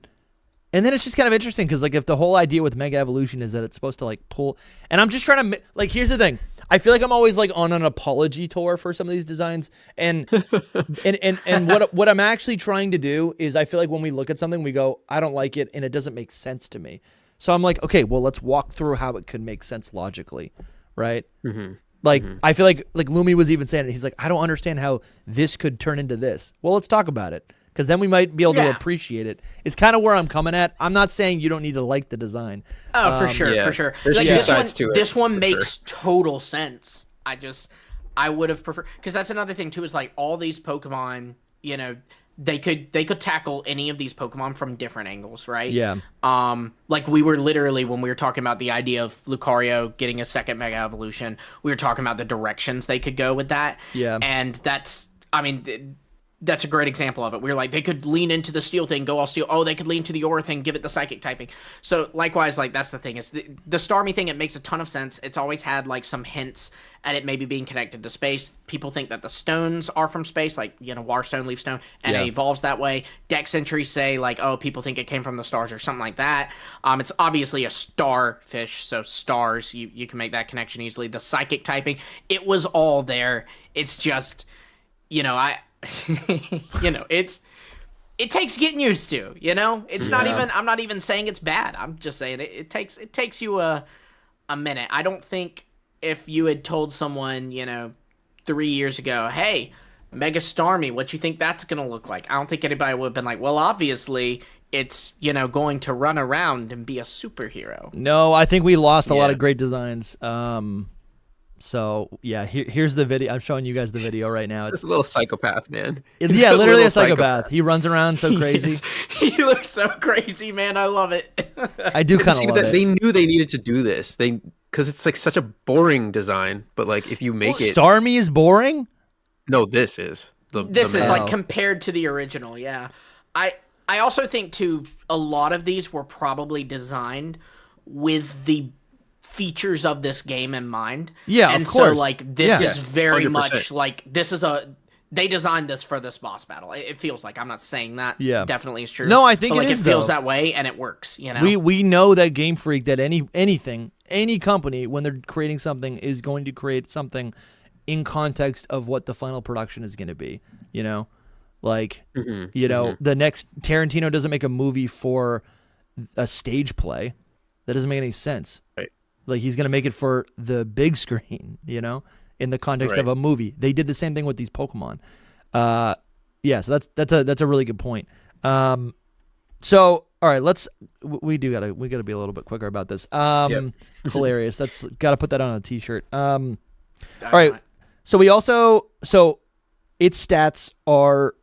then it's just kind of interesting because like if the whole idea with Mega Evolution is that it's supposed to like pull, and I'm just trying to like here's the thing. I feel like I'm always like on an apology tour for some of these designs, and what I'm actually trying to do is I feel like when we look at something we go I don't like it and it doesn't make sense to me. So I'm like, okay, well let's walk through how it could make sense logically, right? Like I feel like Lumi was even saying it. He's like, I don't understand how this could turn into this. Well, let's talk about it because then we might be able to appreciate it. It's kind of where I'm coming at. I'm not saying you don't need to like the design. Oh, for sure, for sure. There's Like two sides to it. This one makes total sense. I would have preferred because that's another thing too. Is like all these Pokemon, you know, they could tackle any of these Pokemon from different angles, right? Yeah. Like we were literally when we were talking about the idea of Lucario getting a second Mega Evolution, we were talking about the directions they could go with that. Yeah. And that's a great example of it. We were like, they could lean into the steel thing, go all steel. Oh, they could lean to the aura thing, give it the psychic typing. So likewise, like that's the thing is the Starmie thing. It makes a ton of sense. It's always had like some hints at it maybe being connected to space. People think that the stones are from space, like Warstone, Leafstone, and it evolves that way. Dex entries say like, oh, people think it came from the stars or something like that. It's obviously a starfish, so stars. You can make that connection easily. The psychic typing, it was all there. It's just, it takes getting used to, it's not even, I'm not even saying it's bad. I'm just saying it takes you a minute. I don't think if you had told someone, 3 years ago, hey, Mega Starmie, what you think that's going to look like? I don't think anybody would have been like, well, obviously it's, going to run around and be a superhero. No, I think we lost a lot of great designs. So yeah, here's the video. I'm showing you guys the video right now. It's a little psychopath, man. Yeah, literally a psychopath. He runs around so crazy. He looks so crazy, man. I love it. I do kind of love it. They knew they needed to do this. Because it's like such a boring design. But like if you make it, Starmie is boring. No, this is this is like compared to the original. Yeah, I also think too a lot of these were probably designed with the features of this game in mind. Yeah, and of course. So like this is very 100%. much like this is they designed this for this boss battle. It feels like. I'm not saying that. Yeah, definitely is true. No, I think but it feels that way, and it works. We know that Game Freak that any company when they're creating something is going to create something in context of what the final production is going to be. The next Tarantino doesn't make a movie for a stage play. That doesn't make any sense. Right. Like he's gonna make it for the big screen, in the context of a movie. They did the same thing with these Pokemon. So that's a really good point. So all right, we gotta be a little bit quicker about this. Hilarious. That's gotta put that on a t-shirt. All right. So its stats are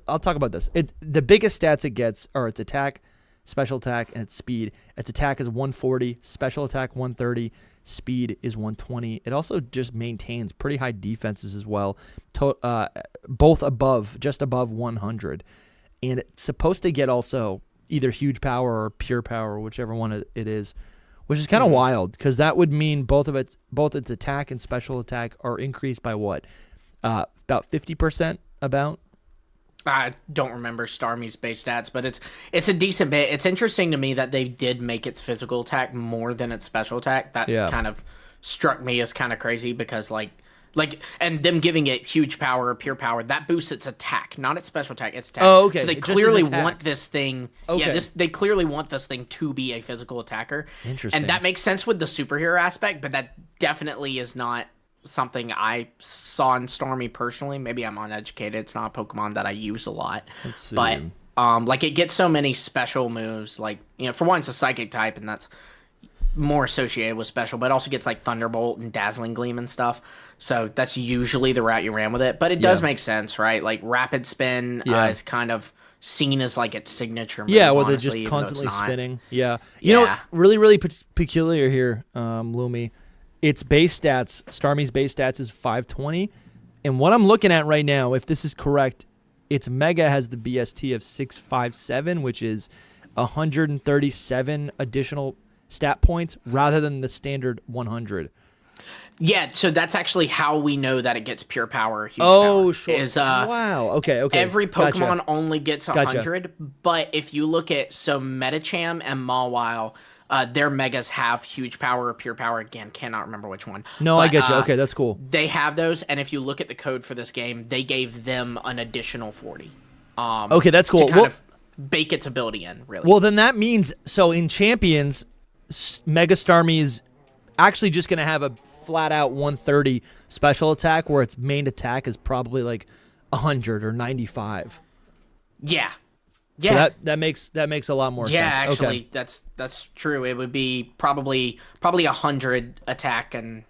I'll talk about this. The biggest stats it gets are its attack, special attack, and its speed. Its attack is 140, special attack 130, speed is 120. It also just maintains pretty high defenses as well, both just above 100. And it's supposed to get also either huge power or pure power, whichever one it is, which is kind of wild because that would mean both its attack and special attack are increased by what? About 50%, about? I don't remember Starmie's base stats, but it's a decent bit. It's interesting to me that they did make its physical attack more than its special attack. That kind of struck me as kind of crazy because and them giving it huge power or pure power, that boosts its attack, not its special attack, its attack. Oh, okay. So they clearly want this thing. Okay. Yeah, they clearly want this thing to be a physical attacker. Interesting. And that makes sense with the superhero aspect, but that definitely is not something I saw in Starmie personally. Maybe I'm uneducated. It's not a Pokemon that I use a lot. But it gets so many special moves. Like, for one, it's a psychic type, and that's more associated with special, but it also gets like Thunderbolt and Dazzling Gleam and stuff. So that's usually the route you ran with it. But it does make sense, right? Like Rapid Spin is kind of seen as like its signature move. Yeah, well, honestly, they're just constantly spinning. Yeah. You really, really peculiar here, Lumi. Its base stats, Starmie's base stats is 520. And what I'm looking at right now, if this is correct, its Mega has the BST of 657, which is 137 additional stat points rather than the standard 100. Yeah, so that's actually how we know that it gets pure power. Huge Oh, power, sure. Is, wow. Okay. Every Pokemon Gotcha. only gets 100, but if you look at Metacham and Mawile, their Megas have huge power or pure power. Again, cannot remember which one. No, but, I get you. Okay, that's cool. They have those, and if you look at the code for this game, they gave them an additional 40. Okay, that's cool. To kind of bake its ability in, really. Well, then that means, so in Champions, Mega Starmie is actually just going to have a flat-out 130 special attack, where its main attack is probably like 100 or 95. Yeah. So Yeah. that makes a lot more sense. Yeah, actually, Okay. that's true. It would be probably 100 attack and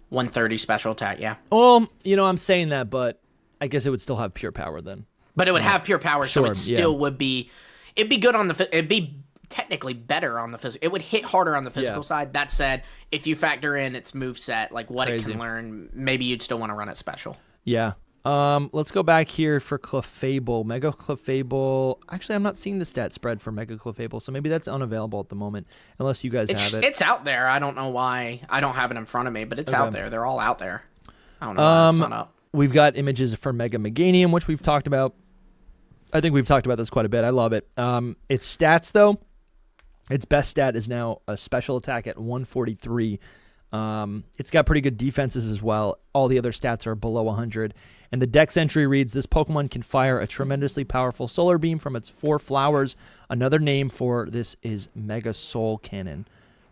130 special attack. Yeah, I'm saying that, but I guess it would still have pure power then. but it would have pure power, so Sure, it still would be. It'd be good on the. It'd be technically better on the physical. It would hit harder on the physical side. That said, if you factor in its moveset, like what it can learn, maybe you'd still want to run it special. Yeah. Let's go back here for Clefable. Mega Clefable. Actually, I'm not seeing the stat spread for Mega Clefable, so maybe that's unavailable at the moment, unless you guys have it. It's out there. I don't know why. I don't have it in front of me, but it's out there. They're all out there. I don't know why it's not up. We've got images for Mega Meganium, which we've talked about. I think we've talked about this quite a bit. I love it. Its stats, though, its best stat is now a special attack at 143. It's got pretty good defenses as well. All the other stats are below 100. And the dex entry reads, this Pokemon can fire a tremendously powerful solar beam from its 4 flowers. Another name for this is Mega Soul Cannon,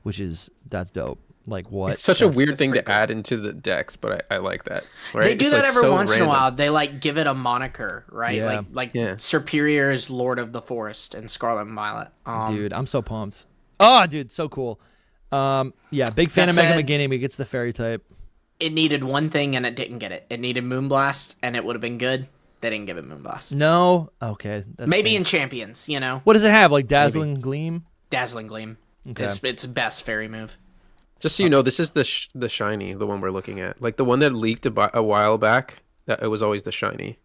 that's dope. Like what? It's such a weird thing to add into the decks, but I like that. Right? They do it's that like every so once in a random. while. They like give it a moniker, right? Yeah. Superior is Lord of the Forest and Scarlet and Violet. Dude, I'm so pumped. Oh, dude, so cool. Big fan of Mega said, Meganium. It gets the fairy type. It needed one thing and it didn't get it. It needed Moonblast and it would have been good. They didn't give it Moonblast. No? Okay. Maybe in Champions, What does it have? Like Dazzling Gleam? Dazzling Gleam. Okay. It's best fairy move. Just so you know, this is the shiny, the one we're looking at. Like the one that leaked a while back, that it was always the shiny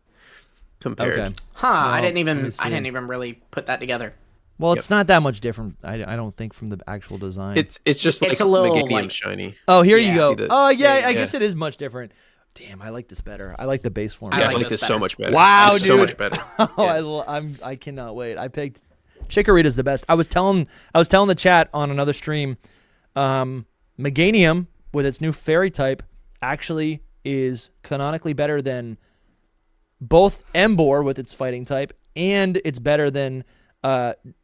compared. Okay. Huh, Well, I didn't let me see. even really put that together. Well, it's not that much different, I don't think, from the actual design. It's just like It's a little, Meganium like- shiny. Oh, here you Yeah. go. See the- Oh, yeah, yeah, I yeah. guess it is much different. Damn, I like this better. I like the base form. I Yeah, I like like this this so better. much better. Wow, It's dude. so much better. Oh, Yeah. I cannot wait. I picked Chikorita's the best. I was telling the chat on another stream, Meganium with its new fairy type actually is canonically better than both Emboar with its fighting type, and it's better than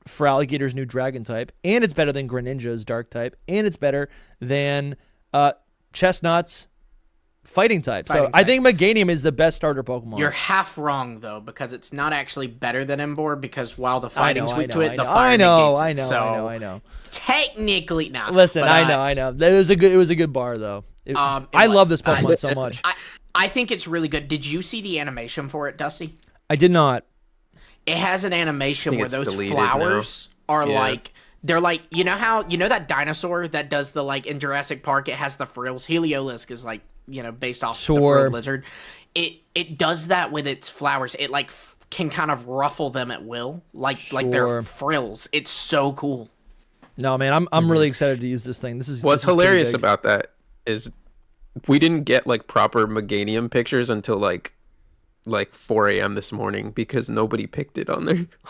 Feraligator's new dragon type, and it's better than Greninja's dark type, and it's better than Chestnut's fighting type. So I think Meganium is the best starter Pokemon. You're half wrong though, because it's not actually better than Emboar, because while the fighting's weak to it, the fire negates it. I know. Technically, not. Listen, I know. It was a good bar though. I love this Pokemon so much. I think it's really good. Did you see the animation for it, Dusty? I did not. It has an animation where it's those deleted flowers are Yeah. like, they're like, you know that dinosaur that does the, like, in Jurassic Park, it has the frills. Heliolisk is like, based off the frilled lizard. It does that with its flowers. It like can kind of ruffle them at will, like they're frills. It's so cool. No, man, I'm really excited to use this thing. What's this is hilarious pretty big. about that is we didn't get like proper Meganium pictures until like 4 a.m. this morning because nobody picked it on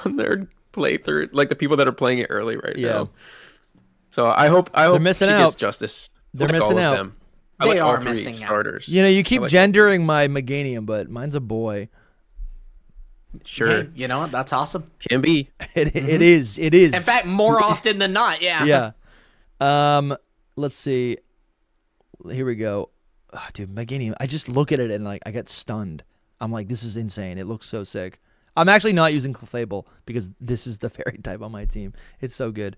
their playthrough. Like the people that are playing it early right now. So I hope missing she out. gets justice. They're like missing all out. of them. I They like are all three missing out. starters. You keep I like gendering my Meganium, but mine's a boy. Sure, Hey, you know what? That's awesome. can be. It is. It is. In fact, more often than not, yeah. Yeah. Let's see. Here we go. Oh, dude, Meganium. I just look at it and like I get stunned. I'm like, this is insane. It looks so sick. I'm actually not using Clefable because this is the fairy type on my team. It's so good.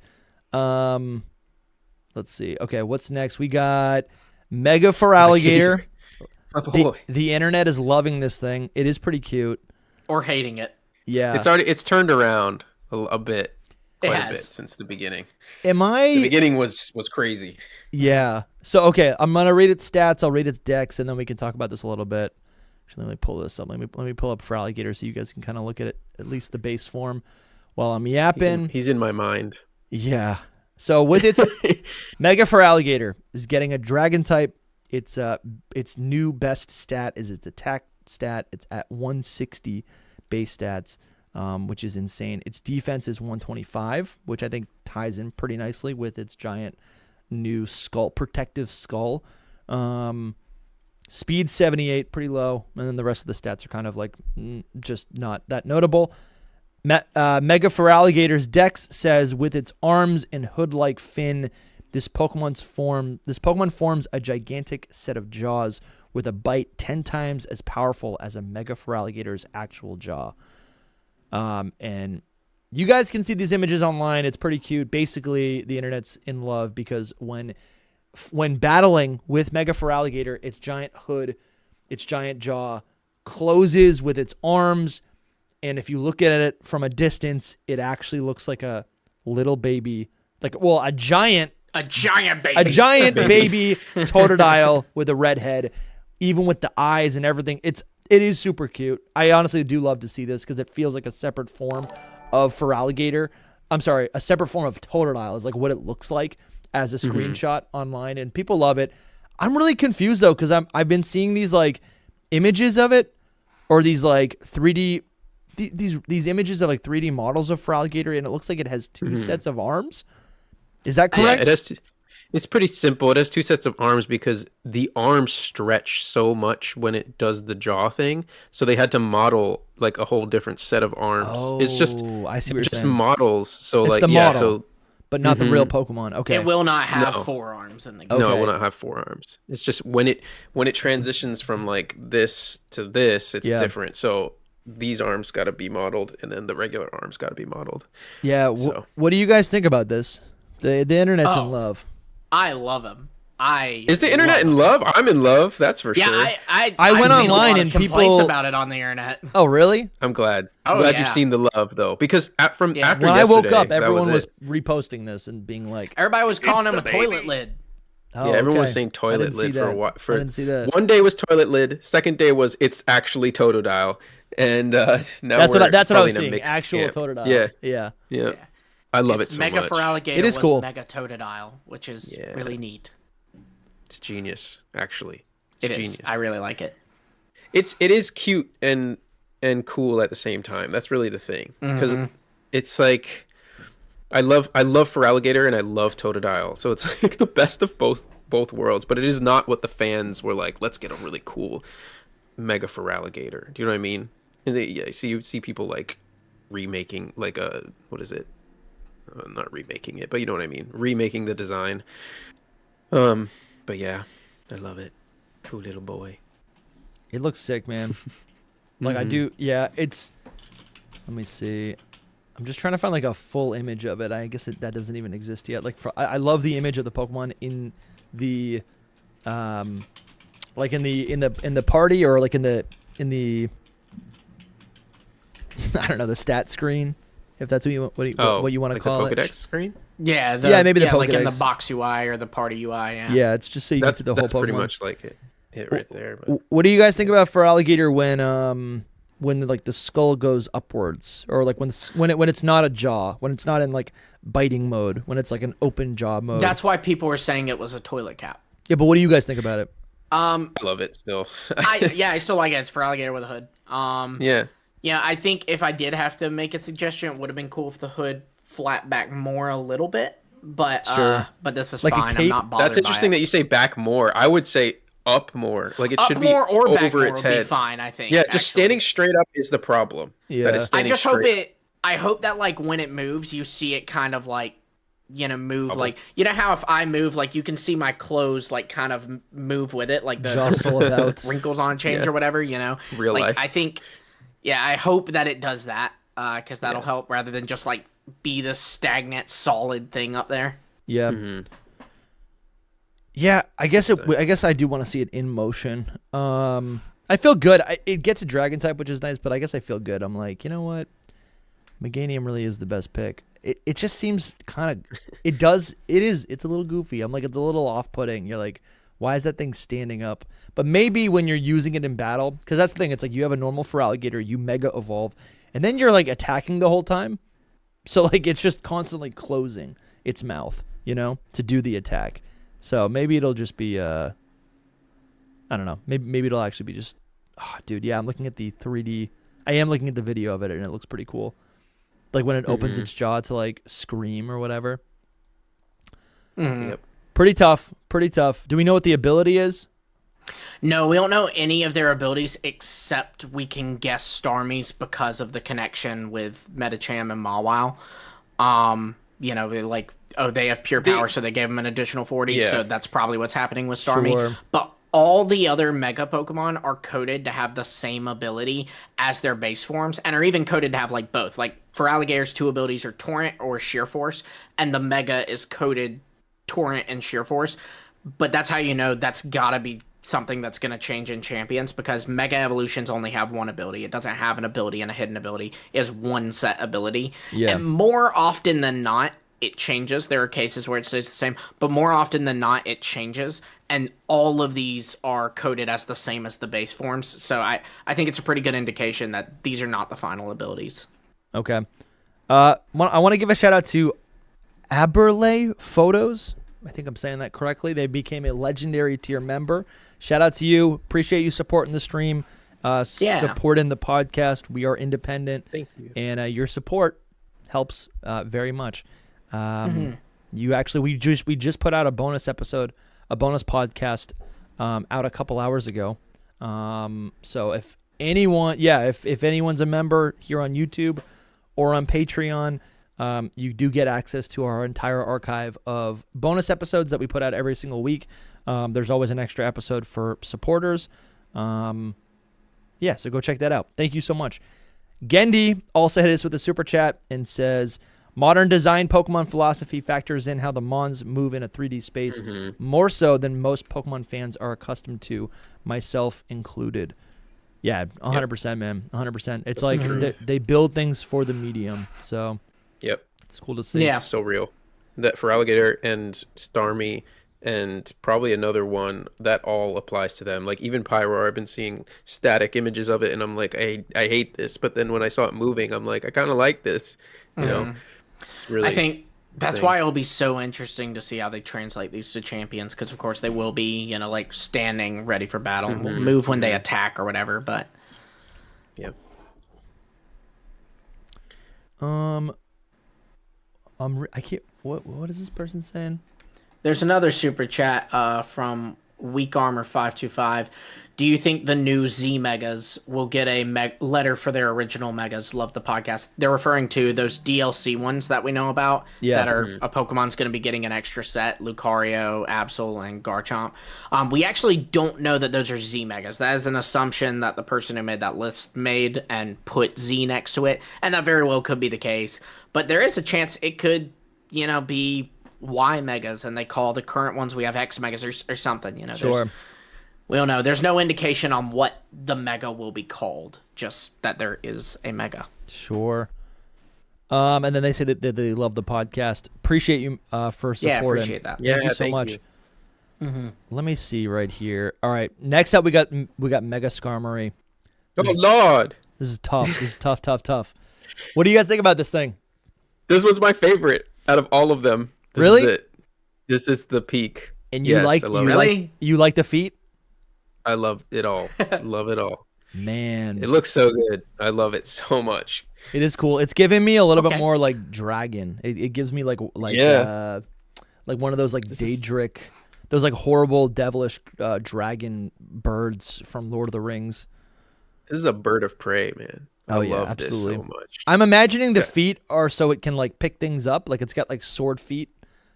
Let's see. Okay, what's next? We got Mega Feraligator. The internet is loving this thing. It is pretty cute. Or hating it. Yeah. It's turned around a bit, quite a bit has. since the beginning. Am I? The beginning was crazy. Yeah. So, okay, I'm going to read its stats. I'll read its dex, and then we can talk about this a little bit. Actually, let me pull this up. Let me pull up for alligator so you guys can kind of look at it, at least the base form, while I'm yapping. He's in my mind. Yeah. So with its Mega for alligator is getting a dragon type. Its new best stat is its attack stat. It's at 160 base stats, which is insane. Its defense is 125, which I think ties in pretty nicely with its giant new skull, protective skull. Speed 78, pretty low, and then the rest of the stats are kind of like just not that notable. Mega for alligator's dex says with its arms and hood-like fin, this Pokemon forms a gigantic set of jaws with a bite 10 times as powerful as a Mega for alligator's actual jaw. And you guys can see these images online. It's pretty cute. Basically, the internet's in love because when battling with Mega for alligator, its giant hood, its giant jaw closes with its arms, and if you look at it from a distance, it actually looks like a little baby, a giant baby Totodile with a red head, even with the eyes and everything. It is super cute. I honestly do love to see this because it feels like a separate form of Feraligatr. I'm sorry, a separate form of Totodile is like what it looks like as a screenshot online, and people love it. I'm really confused though because I've been seeing these like images of it, or these like 3D these images of like 3D models of Feraligatr, and it looks like it has two sets of arms. Is that correct? Yeah, it's pretty simple. It has two sets of arms because the arms stretch so much when it does the jaw thing. So they had to model like a whole different set of arms. Oh, it's just I see what you're just saying. Models. So it's like the model, so but not the real Pokemon. Okay. It will not have four arms in the game. No, it will not have four arms. It's just when it transitions from like this to this, it's different. So these arms got to be modeled, and then the regular arms got to be modeled. Yeah. What do you guys think about this? The internet's in love. I love him. Is the internet in love? I'm in love. That's for sure. Yeah, I went online and complaints about it on the internet. Oh, really? I'm glad. I'm glad you've seen the love though, because after when yesterday, I woke up, everyone was reposting this and being like, everybody was calling him a toilet lid. Oh, yeah, everyone was saying toilet lid for a while. I didn't see that. One day was toilet lid. Second day was it's actually Totodile, and now that's what I was seeing. Actual Totodile. Yeah. I love it so Mega much. for alligator. It is cool. Mega Totodile, which is really neat. It's genius, actually. It's genius. I really like it. It is cute and cool at the same time. That's really the thing, because it's like I love Feraligatr and I love Totodile, so it's like the best of both worlds. But it is not what the fans were like. Let's get a really cool Mega Feraligatr. Do you know what I mean? And you see people like remaking like what is it? Not remaking it, but you know what I mean. Remaking the design. But yeah, I love it. Cool little boy. It looks sick, man. Like I do. Yeah, let me see. I'm just trying to find like a full image of it. I guess that doesn't even exist yet. Like I love the image of the Pokemon in the, like in the party, or like in the I don't know, the stat screen, if that's what you want to call the Pokedex it. Screen. Yeah, maybe the Pokedex. Like in the box UI or the party UI. Yeah, it's just so you can see the whole Pokemon. That's pretty much like it right there. But. What do you guys think about Feraligatr when the skull goes upwards, or like when it's not a jaw, when it's not in like biting mode, when it's like an open jaw mode? That's why people were saying it was a toilet cap. Yeah, but what do you guys think about it? I love it still. I still like it. It's Feraligatr with a hood. Yeah, I think if I did have to make a suggestion, it would have been cool if the hood flat back more a little bit. But but this is like fine. I'm not bothered. That's interesting that you say back more. I would say up more. Like it should be more or over back more its would head. Be fine, I think. Yeah, just standing straight up is the problem. Yeah, I just hope I hope that like when it moves, you see it kind of like move. Probably. Like how if I move, like you can see my clothes like kind of move with it, like the jostle about wrinkles on change or whatever. Real like, life. I think. Yeah, I hope that it does that because that'll help rather than just like be this stagnant solid thing up there. Yeah. Yeah, I guess I do want to see it in motion. I feel good. It gets a dragon type, which is nice, but I guess I feel good. I'm like, you know what? Meganium really is the best pick. It just seems kind of it's a little goofy. I'm like, it's a little off-putting. You're like, Why is that thing standing up? But maybe when you're using it in battle, because that's the thing. It's like you have a normal Feraligatr, you Mega Evolve, and then you're like attacking the whole time. So like it's just constantly closing its mouth, to do the attack. So maybe it'll just be I don't know. Maybe it'll actually be just dude, yeah, I'm looking at the 3D. I am looking at the video of it and it looks pretty cool. Like when it opens its jaw to like scream or whatever. Yep. Pretty tough. Do we know what the ability is? No, we don't know any of their abilities except we can guess Starmie's because of the connection with Medicham and Mawile. They have pure power, so they gave him an additional 40, so that's probably what's happening with Starmie. Sure. But all the other Mega Pokemon are coded to have the same ability as their base forms, and are even coded to have like both. Like Feraligatr's 2 abilities are Torrent or Sheer Force, and the Mega is coded Torrent and Sheer Force. But that's how you know that's gotta be something that's going to change in Champions, because Mega Evolutions only have one ability. It doesn't have an ability and a hidden ability. It is one set ability. Yeah. And more often than not, it changes. There are cases where it stays the same, but more often than not, it changes. And all of these are coded as the same as the base forms. So I think it's a pretty good indication that these are not the final abilities. Okay. I want to give a shout out to Aberlay Photos. I think I'm saying that correctly. They became a legendary tier member. Shout out to you. Appreciate you supporting the stream, supporting the podcast. We are independent. Thank you. And your support helps very much. You actually, we just put out a bonus episode, a bonus podcast out a couple hours ago. So if anyone, if anyone's a member here on YouTube or on Patreon, you do get access to our entire archive of bonus episodes that we put out every single week. There's always an extra episode for supporters. So go check that out. Thank you so much. Gendy also hit us with a super chat and says, modern design Pokemon philosophy factors in how the Mons move in a 3D space more so than most Pokemon fans are accustomed to, myself included. Yeah, 100%, man. 100%. It's like they build things for the medium. So... Yep. It's cool to see. Yeah. So real. That Feraligatr and Starmie and probably another one, that all applies to them. Like even Pyro, I've been seeing static images of it and I'm like, I hate this. But then when I saw it moving, I'm like, I kind of like this. You know? It's really, I think that's why it'll be so interesting to see how they translate these to champions. Because of course they will be, like standing ready for battle. Will move when they attack or whatever. But yeah. I can't. What is this person saying? There's another super chat from Weak Armor 525. Do you think the new Z Megas will get a letter for their original Megas? Love the podcast. They're referring to those DLC ones that we know about. That are a Pokemon's going to be getting an extra set: Lucario, Absol, and Garchomp. We actually don't know that those are Z Megas. That is an assumption that the person who made that list made and put Z next to it, and that very well could be the case. But there is a chance it could, be Y Megas, and they call the current ones we have X Megas or something. Sure. We don't know. There's no indication on what the Mega will be called, just that there is a Mega. Sure. And then they say that they love the podcast. Appreciate you for supporting. Yeah, appreciate that. Thank you so much. Let me see right here. All right. Next up, we got Mega Skarmory. Lord. This is tough. This is tough. What do you guys think about this thing? This was my favorite out of all of them. Really? Is it. This is the peak. And you like the feet? I love it all. Love it all. Man. It looks so good. I love it so much. It is cool. It's giving me a little bit more like dragon. It gives me like one of those like Daedric, those like horrible devilish dragon birds from Lord of the Rings. This is a bird of prey, man. I love absolutely. this so much. I'm imagining the feet are so it can like pick things up. Like it's got like sword feet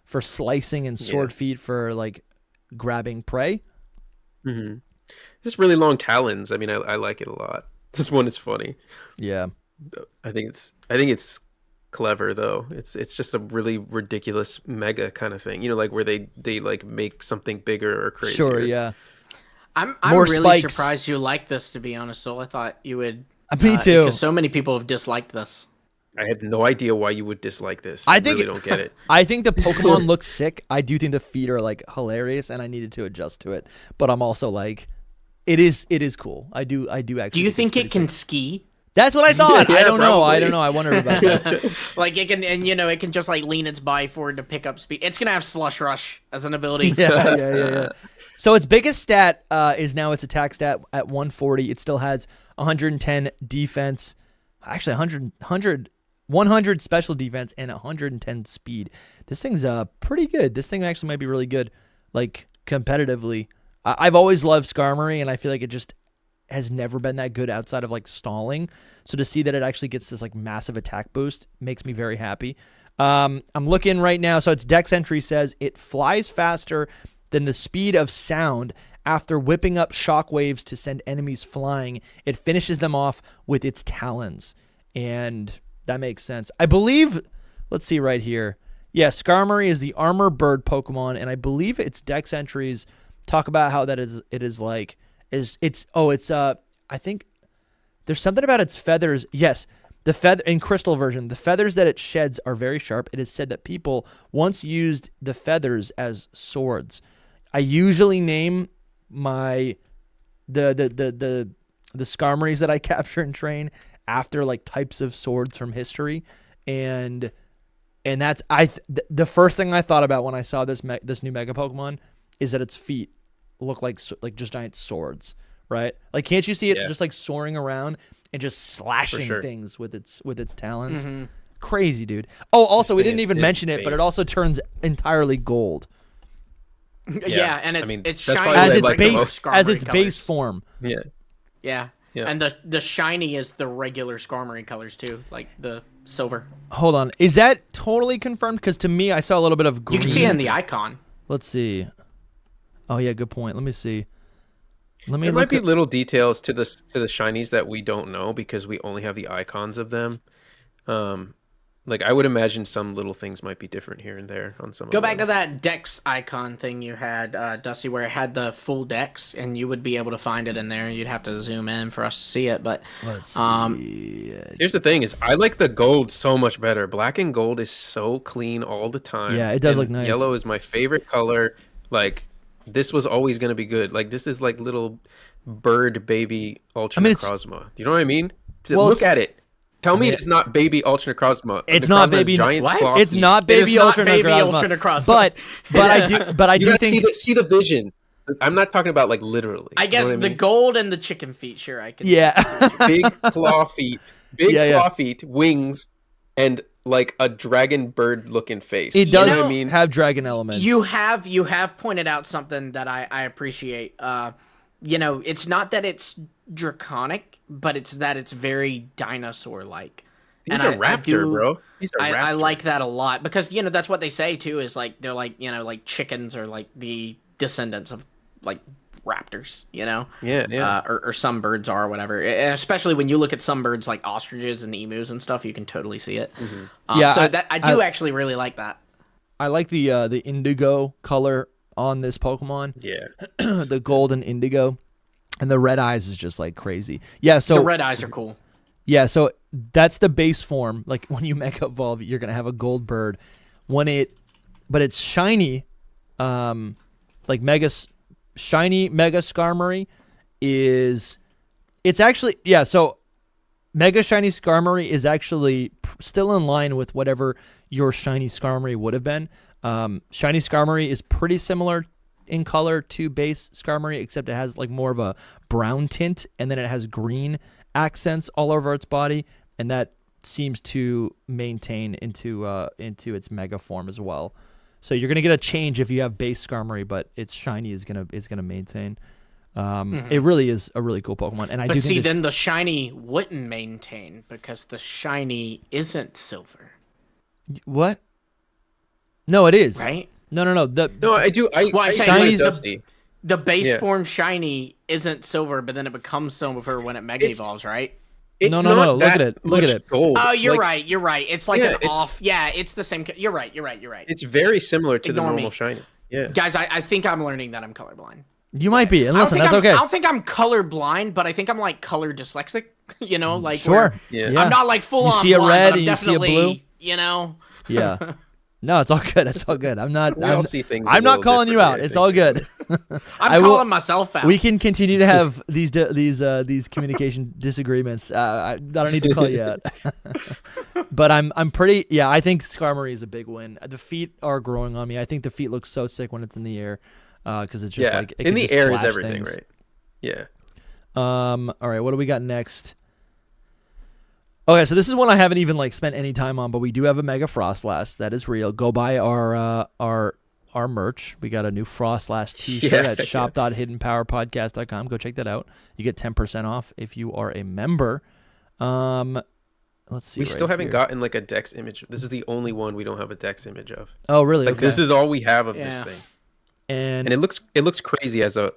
for slicing and sword feet for like grabbing prey. Just really long talons. I mean, I like it a lot. This one is funny. Yeah. I think it's clever though. It's just a really ridiculous mega kind of thing. Like where they like make something bigger or crazier. Sure, yeah. I'm really surprised you like this, to be honest, Soul. I thought you would. Me too. Because so many people have disliked this. I have no idea why you would dislike this. I think really don't get it. I think the Pokemon look sick. I do think the feet are like hilarious, and I needed to adjust to it. But I'm also like, it is cool. I do actually. Do you think it can sick. ski? That's what I thought. Yeah, I don't know. I probably. don't know. I wondered about that. Like it can, and it can just like lean its body forward to pick up speed. It's gonna have Slush Rush as an ability. Yeah. So its biggest stat is now its attack stat at 140. It still has 110 defense, actually 100 special defense and 110 speed. This thing's pretty good. This thing actually might be really good, like competitively. I've always loved Skarmory, and I feel like it just has never been that good outside of like stalling. So to see that it actually gets this like massive attack boost makes me very happy. I'm looking right now. So its Dex entry says it flies faster than the speed of sound. After whipping up shockwaves to send enemies flying, it finishes them off with its talons. And that makes sense. I believe, let's see right here. Yeah, Skarmory is the armor bird Pokemon, and I believe its Dex entries talk about how that I think there's something about its feathers. Yes, the feather in Crystal version, the feathers that it sheds are very sharp. It is said that people once used the feathers as swords. I usually name the Skarmories that I capture and train after like types of swords from history, and that's the first thing I thought about when I saw this new Mega Pokemon is that its feet look like just giant swords, right? Like, can't you see it just like soaring around and just slashing things with its talons? Mm-hmm. Crazy, dude. Oh, also, we didn't even mention it, but it base. also turns entirely gold Yeah, and it's that's shiny probably as like its the base Skarmory colors. form. Yeah. Yeah. Yeah. And the shiny is the regular Skarmory colors too, like the silver. Hold on, is that totally confirmed? Because to me, I saw a little bit of green. You can see it in the icon. Let's see. Oh yeah, good point. Let me see. Let me. There look might be at- little details to the shinies that we don't know because we only have the icons of them. Like I would imagine some little things might be different here and there on some. Go of back to them. that Dex icon thing you had, Dusty, where it had the full Dex, and you would be able to find it in there. You'd have to zoom in for us to see it, but Let's see. Here's the thing: is I like the gold so much better. Black and gold is so clean all the time. Yeah, it does and look nice. Yellow is my favorite color. Like this was always going to be good. Like this is like little bird baby Ultra Necrozma. You know what I mean? Well, Look at it. Tell me mean, it's not baby Ultra Necrozma. It's not Necrozma has baby. giant What? claw It's feet. not baby is not Ultra baby Ultra Necrozma. Necrozma. But I You do gotta think see the vision. I'm not talking about like literally. I You know guess what I the mean? gold and the chicken feet, sure, I can. yeah. Big claw feet, claw feet, wings, and like a dragon bird looking face. It You does know what I mean? have dragon elements. You have pointed out something that I appreciate. It's not that it's draconic, but it's that it's very dinosaur-like. He's And a raptor, bro. He's a raptor. I like that a lot because that's what they say too. Is like they're like like chickens are like the descendants of like raptors. Yeah. Or some birds are or whatever. And especially when you look at some birds like ostriches and emus and stuff, you can totally see it. Mm-hmm. Yeah, so I do actually really like that. I like the indigo color on this Pokemon. Yeah. The gold and indigo, and the red eyes is just like crazy. Yeah. So The red eyes are cool. Yeah, so that's the base form. Like when you Mega Evolve, you're gonna have a gold bird. But it's shiny, like shiny Mega Skarmory it's actually So Mega Shiny Skarmory is actually still in line with whatever your shiny Skarmory would have been. Shiny Skarmory is pretty similar in color to base Skarmory, except it has like more of a brown tint, and then it has green accents all over its body, and that seems to maintain into its mega form as well. So you're gonna get a change if you have base Skarmory, but its shiny is gonna maintain. It really is a really cool Pokemon, and I do think then the shiny wouldn't maintain because the shiny isn't silver. What? No, it is. Right? No. No, I do. I'm I saying, agree like, with Dusty. The base Yeah. form shiny isn't silver, but then it becomes silver when it mega It's- evolves, right? It's No. not Look at that it. Look at much it. Gold. Oh, you're Like, right. It's like Yeah, an it's- off. Yeah, it's the same. You're right. It's very similar to Ignore the me. normal shiny. Yeah. Guys, I think I'm learning that I'm colorblind. You might be, and listen, I that's okay. don't think I'm colorblind, but I think I'm like color dyslexic. You know, like Sure. where Yeah. I'm not like full You on see a blind, red but I'm and you see a definitely, blue? you know. Yeah. No, it's all good. It's all good. I'm not. We all I'm, see things a I'm not little calling you out. differently, I It's think. all good. I'm I will- calling myself out. We can continue to have these communication disagreements. I don't need to call you out. But I'm pretty. Yeah, I think Skarmory is a big win. The feet are growing on me. I think the feet look so sick when it's in the air, because it's just like it in can the just air is slash everything, things. right? Yeah. All right, what do we got next? Okay, so this is one I haven't even like spent any time on, but we do have a Mega Frostlass. That is real. Go buy our merch. We got a new Frostlass t-shirt at shop.hiddenpowerpodcast.com. Go check that out. You get 10% off if you are a member. Let's see. We right still haven't here. gotten like a Dex image. This is the only one we don't have a Dex image of. Oh, really? Like Okay. this is all we have of this Yeah. thing, and and it looks crazy as a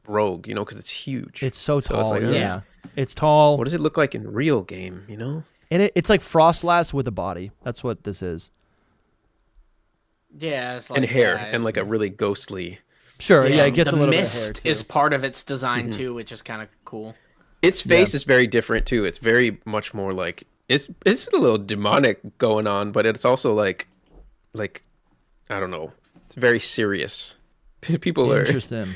rogue, you know, because it's huge. it's so tall. like, yeah. It's tall. What does it look like in real game? You know? And it's like Frostlass with a body. That's what this is. Yeah, it's like And hair, that. and like a really ghostly. Sure. Yeah, it gets the a little mist bit of hair too. is part of its design too, which is kind of cool. Its face is very different too. It's very much more like it's a little demonic going on, but it's also like I don't know. It's very serious. People are Interesting.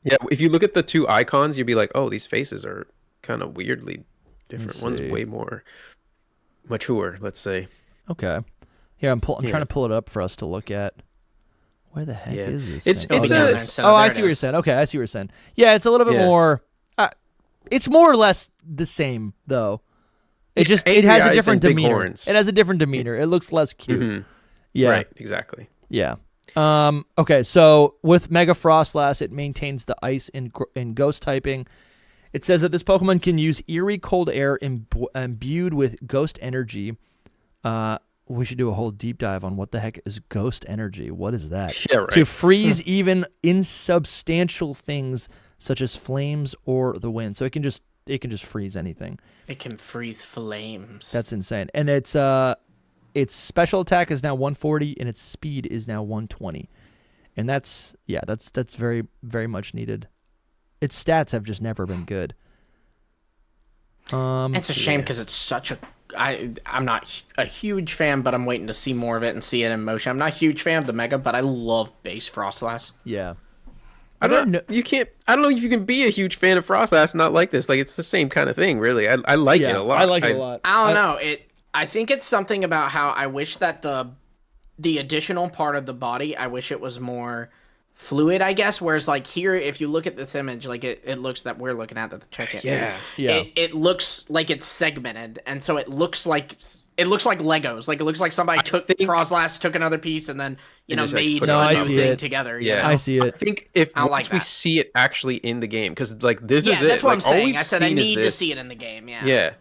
Yeah, if you look at the two icons, you'd be like, "Oh, these faces are kind of weirdly different. Let's One's see. way more mature, let's say." Okay. Here, I'm Yeah. trying to pull it up for us to look at. Where the heck Yeah. is this? It's- thing? it's there a- it is. So Oh, there I it see what you're is. saying. Okay, I see what you're saying. Yeah, it's a little bit Yeah. more. It's more or less the same though. It It's just it angry has a eyes different and big demeanor. horns. It has a different demeanor. It looks less cute. Mhm. Yeah. Right, exactly. Yeah. Okay, so with Mega Frostlass, it maintains the ice and ghost typing. It says that this Pokemon can use eerie cold air imbued with ghost energy. We should do a whole deep dive on what the heck is ghost energy. What is that? Yeah, right. To freeze even insubstantial things such as flames or the wind. So it can just freeze anything. It can freeze flames. That's insane. And its special attack is now 140 and its speed is now 120. And that's very, very much needed. Its stats have just never been good. It's a shame because it's such a. I'm not a huge fan, but I'm waiting to see more of it and see it in motion. I'm not a huge fan of the Mega, but I love base Frostlass. Yeah. I don't know if you can be a huge fan of Frostlass and not like this. Like it's the same kind of thing, really. I like it a lot. I like it a lot. I don't know. I think it's something about how I wish that the additional part of the body, I wish it was more fluid, I guess. Whereas like here, if you look at this image, like it looks that we're looking at the check it. Yeah. Yeah. It looks like it's segmented, and so it looks like Legos. Like it looks like somebody took Frostlass, took another piece, and then just, like, made put a it on new top. thing together. you Yeah. know? I see I it. think if I don't once like we that. see it actually in the game, because like this Yeah, is it. that's what I'm Like, all saying. we've I said I seen is need to this. see it in the game. Yeah. Yeah,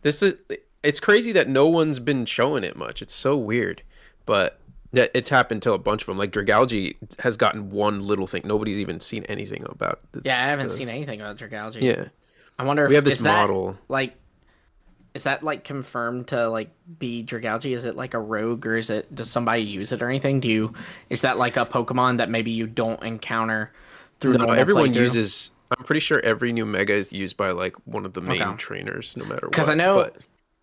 this is. It's crazy that no one's been showing it much. It's so weird, but that it's happened to a bunch of them. Like Dragalge has gotten one little thing. Nobody's even seen anything about. Yeah, I haven't seen anything about Dragalge. Yeah, I wonder if we have this is that, model. like, is that like confirmed to like be Dragalge? Is it like a rogue, or does somebody use it or anything? Is that like a Pokemon that maybe you don't encounter through No, normal everyone playthrough? uses. I'm pretty sure every new Mega is used by like one of the main Okay. trainers, no matter what. Because I know but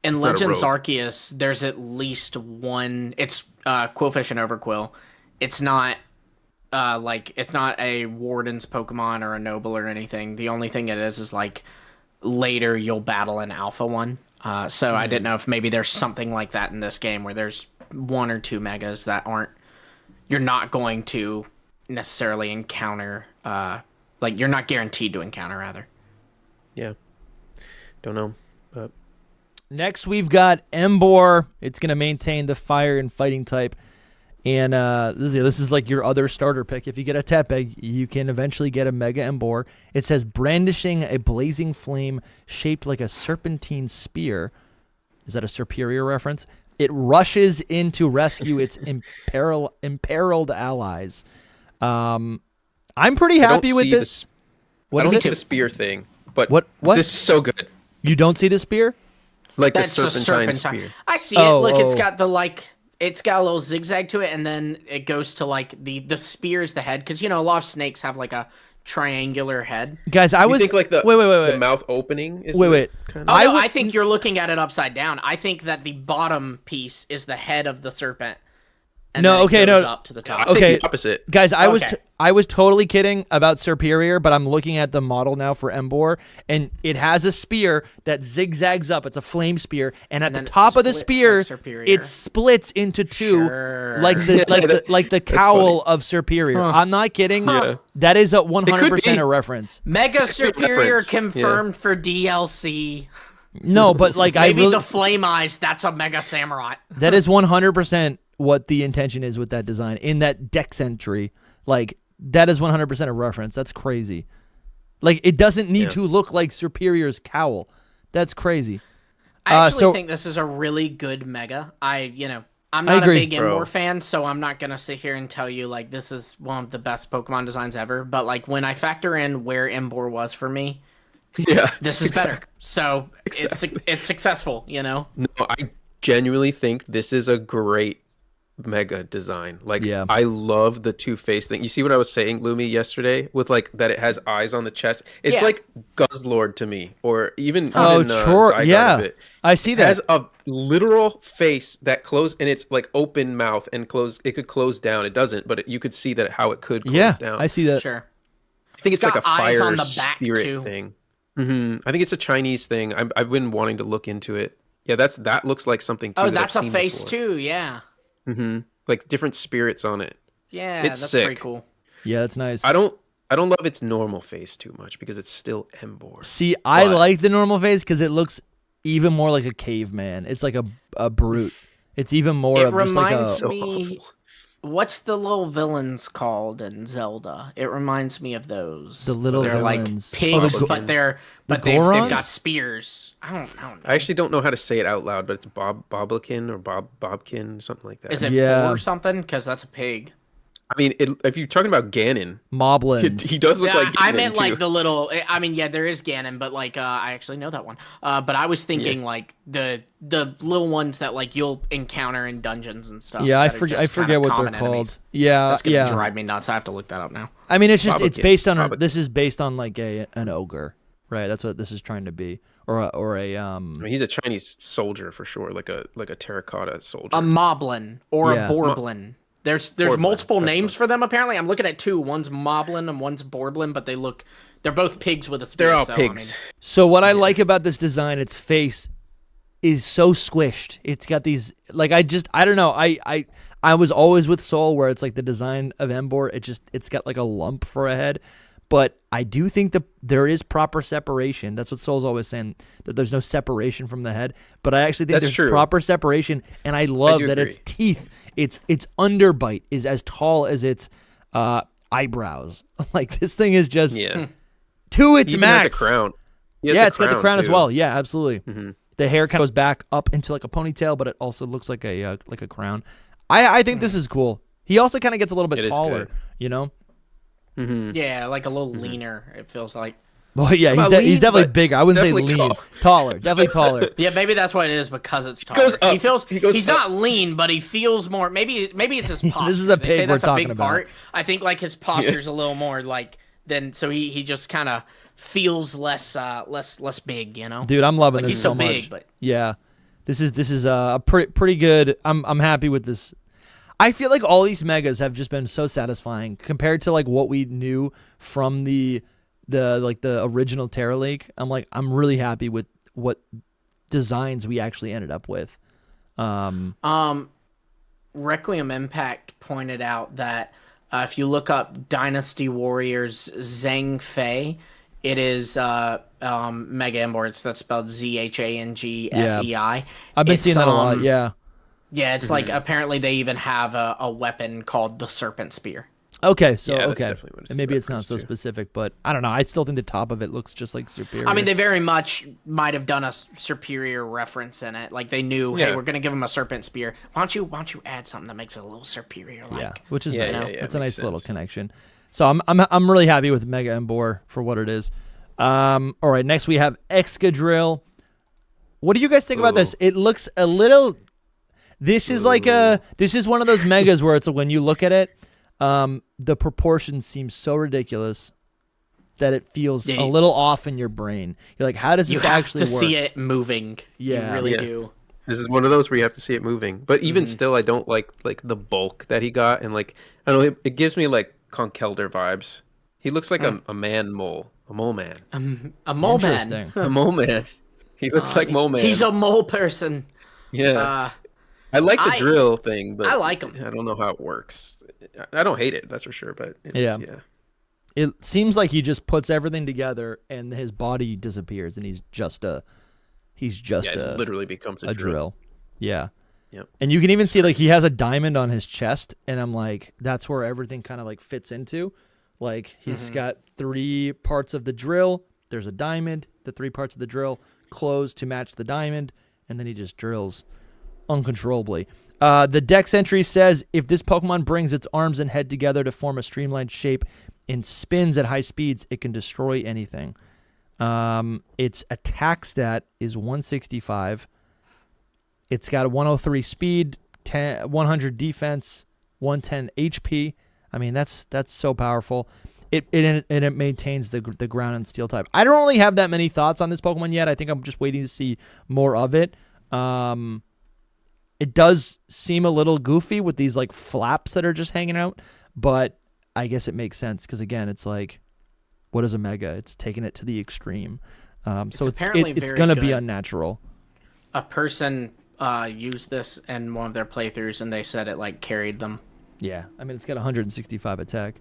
in it's not a Legends rogue. Arceus, there's at least one. It's Quillfish and Overquill. It's not it's not a Warden's Pokemon or a Noble or anything. The only thing it is like later you'll battle an Alpha one. So I didn't know if maybe there's something like that in this game where there's one or two Megas that you're not going to necessarily encounter. Like you're not guaranteed to encounter rather. Yeah, don't know. But Next, we've got Embor. It's going to maintain the fire and fighting type. And this is like your other starter pick. If you get a Tepig, you can eventually get a Mega Embor. It says brandishing a blazing flame shaped like a serpentine spear. Is that a Superior reference? It rushes in to rescue its imperiled allies. I'm pretty happy with this. I don't is see it? the spear thing, but What? this is so good. You don't see the spear? Like That's the a serpentine serpentine. spear. I see Oh, it. Look, it's oh. got it's got a little zigzag to it, and then it goes to like the spear is the head, because a lot of snakes have like a triangular head. Guys, I was think like the wait. the mouth opening is Wait. kind Oh, of... no, I think you're looking at it upside down. I think that the bottom piece is the head of the serpent. And No, then it okay, goes no. up to the I top. think Okay. the opposite. Guys, I Okay. was totally kidding about Superior, but I'm looking at the model now for Embor, and it has a spear that zigzags up. It's a flame spear, and at the then it top of the splits spear, like Superior. it splits into two, Sure. like the cowl of Superior. Huh. I'm not kidding. Yeah. That is a 100% be. a reference. Mega Superior reference. confirmed for DLC. No, but like I Maybe really, the flame eyes, that's a Mega Samurai. that is 100% what the intention is with that design in that dex entry. Like that is 100% a reference. That's crazy. Like it doesn't need to look like Superior's cowl. That's crazy. I actually so- think this is a really good Mega. I'm I not a agree. big Bro. Embor fan, so I'm not gonna sit here and tell you like this is one of the best Pokemon designs ever. But like when I factor in where Embor was for me, Yeah. this is better. So Exactly. it's successful, No, I genuinely think this is a great Mega design. Like, Yeah. I love the two-face thing. You see what I was saying, Lumi, yesterday with like that it has eyes on the chest. It's Yeah. like Guzzlord to me, or even Oh, sure. Zygarde Yeah. of it. I see It that. has a literal face that closed, and it's like open mouth and close. It could close down. It doesn't, but you could see that how it could close Yeah, down. I see that. sure. I think it's like a got eyes fire on the back, spirit too. thing. I think it's a Chinese thing. I've been wanting to look into it. Yeah, that looks like something too. Oh, that I've that's a seen face before. too. Yeah, Like different spirits on it. yeah, It's that's sick. pretty cool. Yeah, that's nice. I don't love its normal face too much because it's still Embor. See, I But- like the normal face because it looks even more like a caveman. It's like a brute. It's even more It of just like a. reminds So me. awful. What's the little villains called in Zelda? It reminds me of those. The little they're villains. like pigs, Oh, the but they're the they've Gorons? got spears. I don't know. I actually don't know how to say it out loud, but it's Boblikin or Bobkin, something like that. Is it Yeah. boar or something? Because that's a pig. I mean, if you're talking about Ganon, Moblins. he does look Yeah, like Ganon I meant too. like the little. I mean, yeah, there is Ganon, but like I actually know that one. But I was thinking like the little ones that like you'll encounter in dungeons and stuff. Yeah, I that are forget. just I kind forget of what they're common called. enemies. Yeah, That's gonna yeah. drive me nuts. I have to look that up now. I mean, it's just it's Boblikin. based on Boblikin. this is based on like an ogre, right? That's what this is trying to be, or a I mean, he's a Chinese soldier for sure, like a terracotta soldier. A moblin or Yeah. a borblin. There's Borblin, multiple that's names for them apparently. I'm looking at two. One's moblin and one's borblin, but they're both pigs with a spear. They're all so, pigs. So what I like about this design, its face is so squished. It's got these like I don't know. I was always with Soul where it's like the design of Embor. It's got like a lump for a head, but I do think that there is proper separation. That's what Soul's always saying, that there's no separation from the head. But I actually think That's there's true. proper separation, and I love do that its agree. teeth, its underbite is as tall as its eyebrows. Like this thing is just Yeah. to its He even max. has a crown. He has Yeah, a it's got the crown as too. well. Yeah, absolutely. Mm-hmm. The hair kind of goes back up into like a ponytail, but it also looks like a crown. I think this is cool. He also kind of gets a little bit It is taller, good. you know. Yeah, like a little leaner. It feels like. Well, yeah, he's, About he's lean, definitely but bigger. I wouldn't say definitely lean, tall. taller, definitely taller. Yeah, maybe that's what it is because it's taller. goes up. He feels He goes he's up. not lean, but he feels more. Maybe it's his posture. This is a They say pig we're that's a talking big about. part. I think like his posture's a little more like then so he just kind of feels less big, you know. Dude, I'm loving Like, this he's so so much. big, but- Yeah, this is pretty good. I'm happy with this. I feel like all these megas have just been so satisfying compared to like what we knew from the original Teraleak. I'm really happy with what designs we actually ended up with. Requiem Impact pointed out that if you look up Dynasty Warriors Zhang Fei, it is Mega Embor. That's spelled ZHANGFEI. I've been It's, seeing that a lot. Yeah. Yeah, it's like apparently they even have a weapon called the Serpent Spear. Okay, so Yeah, that's okay, definitely what it's and maybe the it's not reference so to. specific, but I don't know. I still think the top of it looks just like Superior. I mean, they very much might have done a superior reference in it. Like they knew, hey, Yeah. we're gonna give him a serpent spear. Why don't you add something that makes it a little superior? Like, yeah, which is Yeah, nice. yeah, It's a makes nice little sense. connection. So I'm really happy with Mega Embor for what it is. All right, next we have Excadrill. What do you guys think about this? Ooh. It looks a little. This is this is one of those megas where it's when you look at it, the proportions seem so ridiculous, that it feels Yeah, a little off in your brain. You're like, how does You this have actually to work? see it moving. Yeah. You really Yeah. do. This is one of those where you have to see it moving. But even still, I don't like the bulk that he got, and like I don't know, it gives me like Conkelder vibes. He looks like a man mole, a mole man, A mole man. Interesting. a mole man. He looks like mole man. He's a mole person. Yeah. I like the I- drill thing, but I like him. I don't know how it works. I don't hate it, that's for sure. But Yeah. It seems like he just puts everything together and his body disappears and he's just it literally becomes a drill. Yeah. Yep. And you can even see like he has a diamond on his chest, and I'm like, that's where everything kind of like fits into. Like he's got 3 parts of the drill. There's a diamond. The 3 parts of the drill close to match the diamond, and then he just drills uncontrollably. The Dex entry says if this Pokemon brings its arms and head together to form a streamlined shape and spins at high speeds, it can destroy anything. Its attack stat is 165. It's got a 103 speed, 100 defense, 110 HP. I mean, that's so powerful. It maintains the ground and steel type. I don't really have that many thoughts on this Pokemon yet. I think I'm just waiting to see more of it. It does seem a little goofy with these like flaps that are just hanging out, but I guess it makes sense because again, it's like, what is a mega? It's taking it to the extreme. So it's apparently it's very gonna be good. unnatural. A person used this in one of their playthroughs, and they said it like carried them. Yeah, I mean it's got 165 attack.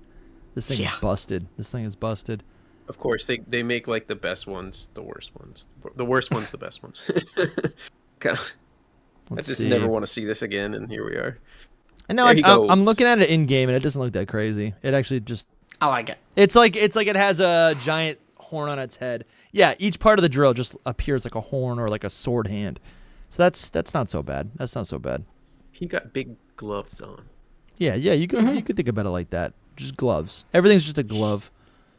This thing is busted. This thing is busted. Of course, they make like the best ones, the worst ones. The worst ones, the best ones. Kind of. I just never want to see this again, and here we are. And now I'm looking at it in game, and it doesn't look that crazy. It actually just. I like it. It's like it has a giant horn on its head. Yeah, each part of the drill just appears like a horn or like a sword hand. So that's not so bad. That's not so bad. He got big gloves on. Yeah, you could think about it like that. Just gloves. Everything's just a glove.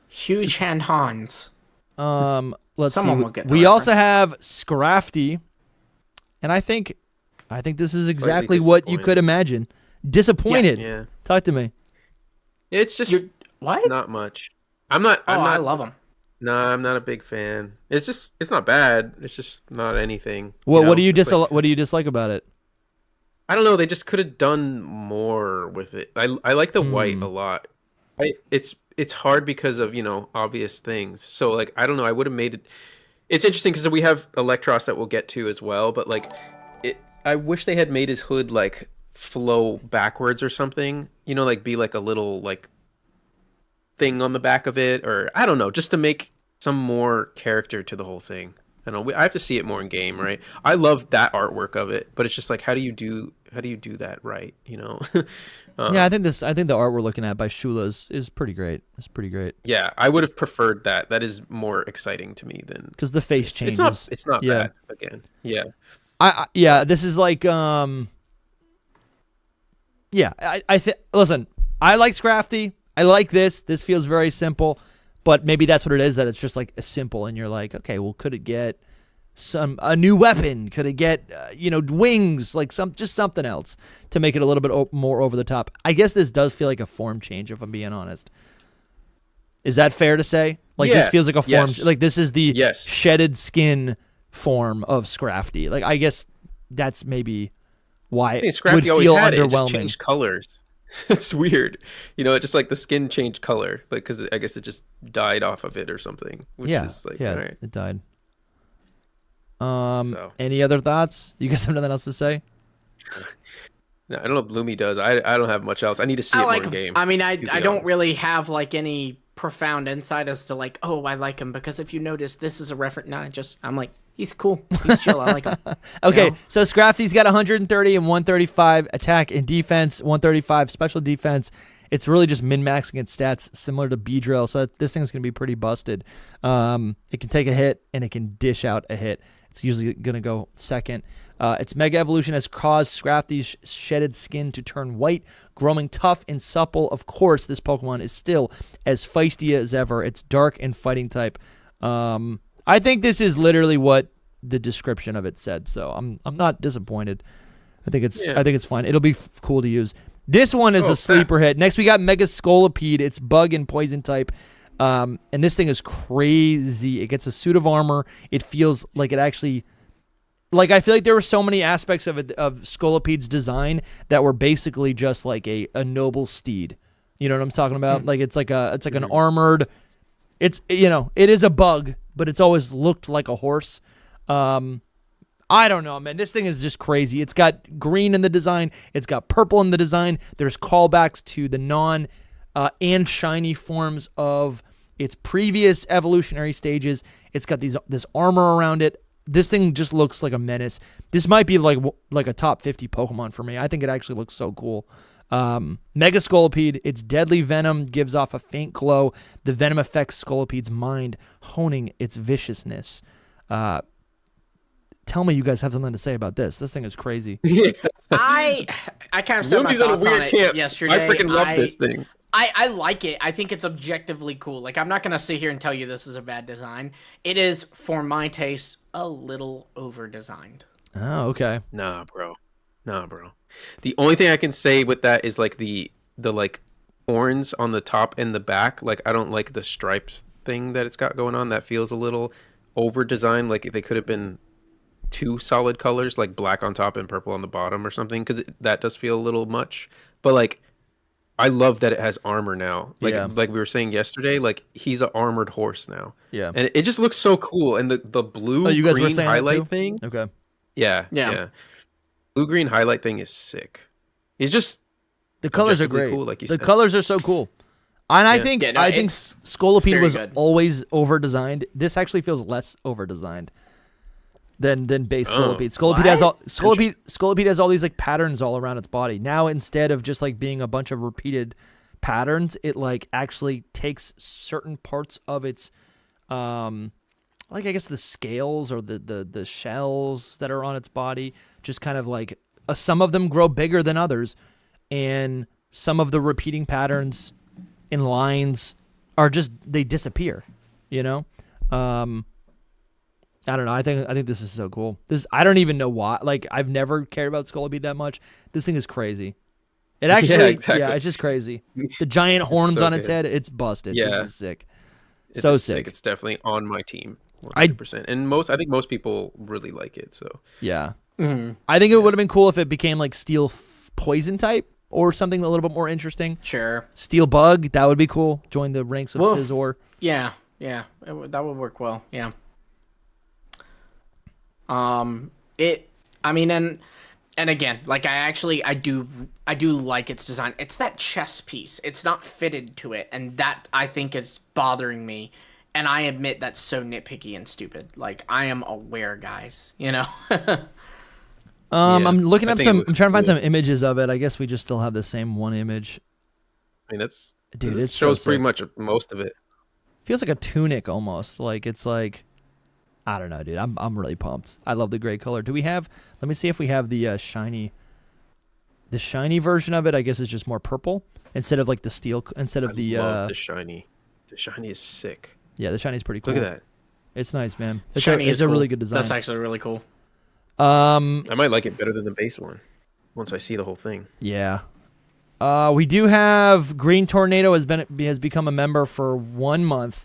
Huge hand Hans. Let's Someone see. will get the We also reference. have Scrafty, and I think this is exactly Slightly what you could imagine. Disappointed. Yeah. Talk to me. It's just What? not much. I'm not. I love him. No, I'm not a big fan. It's not bad. It's just not anything. What do you It's like- what do you dislike about it? I don't know. They just could have done more with it. I like the white a lot. It's hard because of obvious things. So like I don't know. I would have made it. It's interesting because we have Electros that we'll get to as well. But like I wish they had made his hood like flow backwards or something. Like be like a little like thing on the back of it, or I don't know, just to make some more character to the whole thing. I don't know. I have to see it more in game, right? I love that artwork of it, but it's just like, how do you do that right? Yeah, I think the art we're looking at by Shula is pretty great. It's pretty great. Yeah, I would have preferred that. That is more exciting to me than because the face changes. It's not bad again. Yeah. Yeah, this is like yeah, listen, I like Scrafty. I like this. This feels very simple, but maybe that's what it is, that it's just like a simple and you're like, okay, well, could it get a new weapon? Could it get wings, like just something else to make it a little bit more over the top? I guess this does feel like a form change, if I'm being honest. Is that fair to say? Like this feels like a form like this is the shedded skin form of Scrafty. Like I guess that's maybe why it would feel underwhelming. It just changed colors. It's weird, it just like the skin changed color, like because I guess it just died off of it or something. Which is like, all right. It died. Any other thoughts? You guys have nothing else to say? No, I don't know if Lumi does. I don't have much else. I need to see it more in game. I mean, I don't really have like any profound insight as to like, oh, I like him because if you notice, this is a reference. No, I'm like, he's cool. He's chill. I like him. Okay, so Scrafty's got 130 and 135 attack and defense, 135 special defense. It's really just min-maxing its stats similar to Beedrill, so this thing's going to be pretty busted. It can take a hit, and it can dish out a hit. It's usually going to go second. Its Mega Evolution has caused Scrafty's shedded skin to turn white, growing tough and supple. Of course, this Pokemon is still as feisty as ever. It's dark and fighting type. I think this is literally what the description of it said, so I'm not disappointed. I think it's fine. It'll be cool to use. This one is a sleeper hit. Next, we got Mega Scolipede. It's bug and poison type. And this thing is crazy. It gets a suit of armor. It feels like it actually, like, I feel like there were so many aspects of Scolopede's design that were basically just like a noble steed. You know what I'm talking about? Like it's like an armored. It's, you know, it is a bug, but it's always looked like a horse. I don't know, man. This thing is just crazy. It's got green in the design. It's got purple in the design. There's callbacks to the non and shiny forms of its previous evolutionary stages. It's got this armor around it. This thing just looks like a menace. This might be like a top 50 Pokemon for me. I think it actually looks so cool. Mega Scolipede, its deadly venom gives off a faint glow. The venom affects Scolipede's mind, honing its viciousness. Tell me you guys have something to say about this. This thing is crazy. I kind of said my thoughts on it yesterday. I freaking love this thing. I like it. I think it's objectively cool. Like, I'm not going to sit here and tell you this is a bad design. It is, for my taste, a little over-designed. Oh, okay. Nah, bro. The only thing I can say with that is like the like horns on the top and the back. Like, I don't like the striped thing that it's got going on. That feels a little over-designed. Like, they could have been two solid colors, like black on top and purple on the bottom or something, because that does feel a little much. But like, I love that it has armor now. Like, like we were saying yesterday, like he's an armored horse now. Yeah, and it just looks so cool. And the blue you guys green were saying highlight thing. Okay. Yeah. Blue green highlight thing is sick. It's just the colors are great. Cool, like you the said. colors are so cool. And I think Scolipede was always over designed. This actually feels less over designed than base Scolipede. Scolipede has all these like patterns all around its body. Now instead of just like being a bunch of repeated patterns, it like actually takes certain parts of its like I guess the scales or the shells that are on its body, just kind of like some of them grow bigger than others, and some of the repeating patterns in lines are just, they disappear, you know? I don't know. I think this is so cool. I don't even know why. Like, I've never cared about Scolipede that much. This thing is crazy. It actually, it's just crazy. The giant horns on its head, it's busted. Yeah. This is sick. So sick. It's definitely on my team, 100%. And I think most people really like it. So yeah, I think it would have been cool if it became like Steel Poison type or something a little bit more interesting. Sure. Steel Bug, that would be cool. Join the ranks of Scizor. Yeah, that would work well. Yeah. And again, like I do like its design. It's that chest piece. It's not fitted to it, and that I think is bothering me. And I admit that's so nitpicky and stupid. Like, I am aware, guys. You know. I'm looking up I'm trying to find some images of it. I guess we just still have the same one image. I mean, it shows pretty much most of it. Feels like a tunic almost. Like it's like, I don't know, dude. I'm really pumped. I love the gray color. Do we have? Let me see if we have the shiny. The shiny version of it, I guess, is just more purple instead of like the steel. Instead of the shiny. The shiny is sick. Yeah, the shiny is pretty cool. Look at that. It's nice, man. It's a really good design. That's actually really cool. I might like it better than the base one once I see the whole thing. Yeah. We do have Green Tornado has become a member for 1 month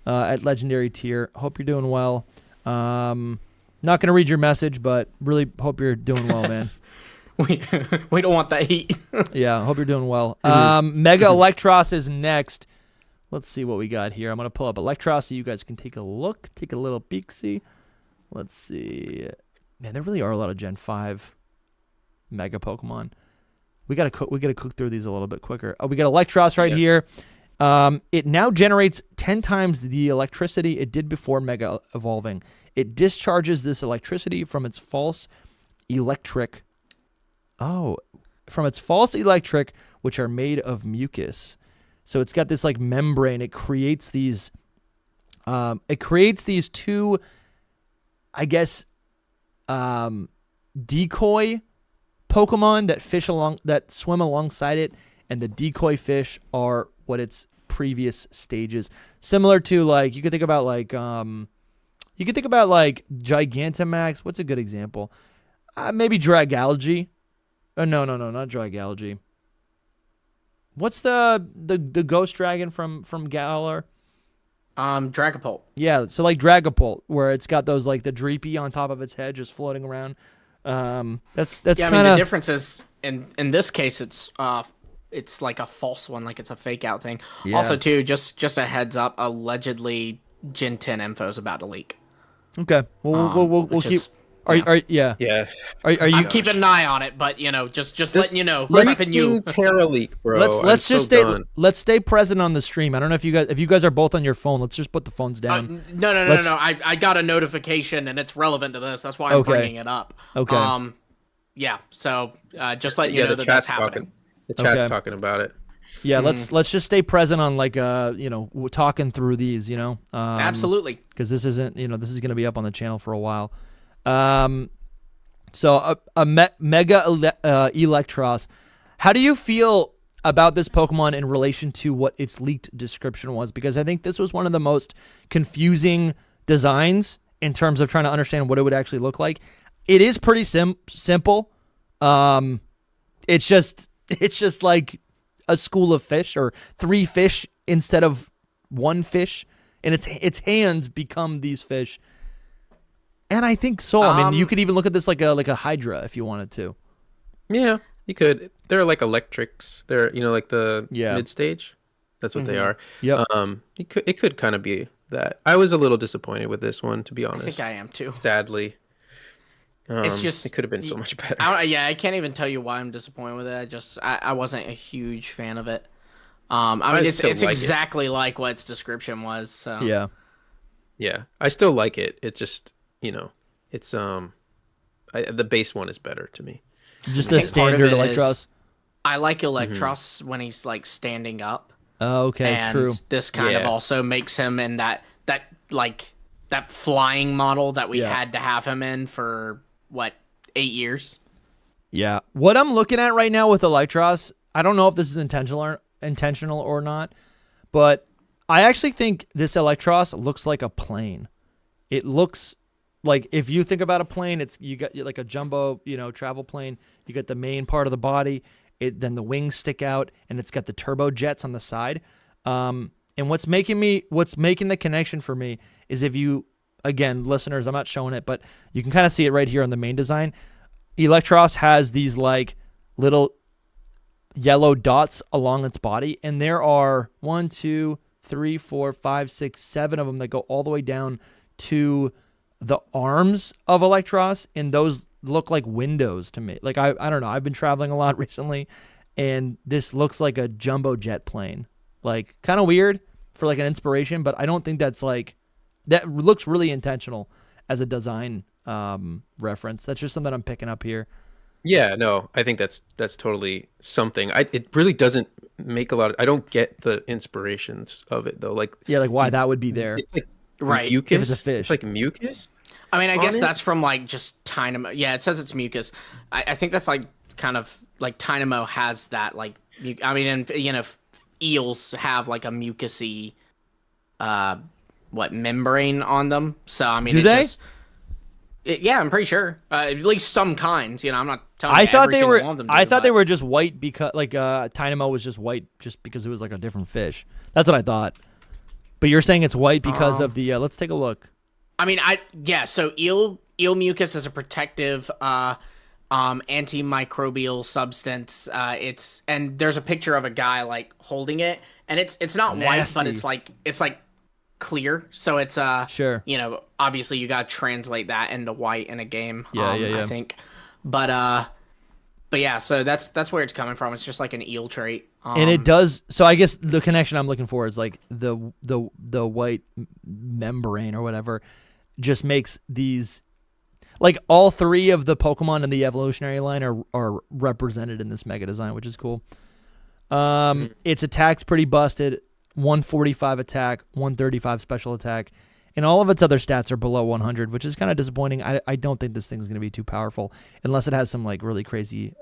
at Legendary tier. Hope you're doing well. Not gonna read your message, but really hope you're doing well, man. we don't want that heat. Yeah, hope you're doing well. Mega Electros is next. Let's see what we got here. I'm gonna pull up Electros so you guys can take a look, take a little peek-see. Let's see. Man, there really are a lot of Gen 5 Mega Pokemon. We gotta cook through these a little bit quicker. Oh, we got Electros right here. It now generates 10 times the electricity it did before Mega Evolving. It discharges this electricity from its false electric, which are made of mucus. So it's got this like membrane. It creates these two, I guess, decoy Pokemon that swim alongside it, and the decoy fish are what its previous stages. Similar to like you could think about like Gigantamax. What's a good example? Maybe Dragalge. Oh no, not Dragalge. What's the ghost dragon from Galar? Dragapult. Yeah, so like Dragapult, where it's got those like the Dreepy on top of its head just floating around. That's Yeah, kind I mean, the of difference is in this case, it's like a false one, like it's a fake out thing. Yeah. Also, too, just a heads up, allegedly Gen 10 info is about to leak. okay. We'll which keep. is- Are yeah. yeah. Yeah. Are you? I'm keeping an eye on it, but just letting you know, prepping you. Teraleak, bro. Let's I'm just so stay. done. Let's stay present on the stream. I don't know if you guys are both on your phone. Let's just put the phones down. No. I got a notification and it's relevant to this. That's why I'm Okay. bringing it up. Okay. Yeah. So just letting you know the that's chat's happening. talking. The chat's Okay. talking about it. Yeah, let's just stay present on like we're talking through these, Absolutely. because this isn't this is going to be up on the channel for a while. So Mega Electros, how do you feel about this Pokemon in relation to what its leaked description was? Because I think this was one of the most confusing designs in terms of trying to understand what it would actually look like. It is pretty simple. It's just like a school of fish or 3 fish instead of 1 fish, and its hands become these fish. And I think so. I mean, you could even look at this like a Hydra if you wanted to. Yeah, you could. They're like electrics. They're like the Yeah. mid stage. That's what they are. Yep. It could kind of be that. I was a little disappointed with this one, to be I honest. think I am too. Sadly. It's just it could have been so much better. I can't even tell you why I'm disappointed with it. I wasn't a huge fan of it. I mean, it's still like it. exactly like what its description was. So Yeah. Yeah, I still like it. It's just it's the base one is better to me. Just I the think part of standard it is- Electros. I like Electros when he's like standing up. Oh, okay, And true. this kind of Yeah. also makes him in that flying model that we Yeah. had to have him in for 8 years. Yeah. What I'm looking at right now with Electros, I don't know if this is intentional or not, but I actually think this Electros looks like a plane. It looks like, if you think about a plane, you got like a jumbo, travel plane. You got the main part of the body. Then the wings stick out, and it's got the turbo jets on the side. And what's making the connection for me is, if you, again, listeners, I'm not showing it, but you can kind of see it right here on the main design. Electros has these like little yellow dots along its body, and there are 1, 2, 3, 4, 5, 6, 7 of them that go all the way down to the arms of Electros, and those look like windows to me. Like I don't know. I've been traveling a lot recently, and this looks like a jumbo jet plane. Like, kind of weird for like an inspiration, but I don't think that looks really intentional as a design reference. That's just something I'm picking up here. Yeah, no, I think that's totally something. It really doesn't make a lot of. I don't get the inspirations of it though. Like, Yeah, like why that would be there. it's like Right. mucus. If it's a fish. It's like mucus. I mean, I On guess it? that's from like just Dynamo. Yeah, it says it's mucus. I think that's like kind of like Dynamo has that like. I mean, and eels have like a mucusy, membrane on them. So I mean, Do they? Yeah, I'm pretty sure. At least some kinds. I'm not telling. I you thought every they single were. one of them I do, thought they but- were just white because like Dynamo was just white just because it was like a different fish. That's what I thought. But you're saying it's white because of the. Let's take a look. I mean, So eel mucus is a protective antimicrobial substance. And there's a picture of a guy like holding it, and it's not white, but Nasty. it's like clear. So it's Sure. obviously you gotta translate that into white in a game. Yeah. I think, but yeah. So that's where it's coming from. It's just like an eel trait. And it does. So I guess the connection I'm looking for is like the white membrane or whatever just makes these, like, all 3 of the Pokemon in the evolutionary line are represented in this mega design, which is cool. Its attack's pretty busted. 145 attack, 135 special attack, and all of its other stats are below 100, which is kind of disappointing. I don't think this thing's going to be too powerful unless it has some like really crazy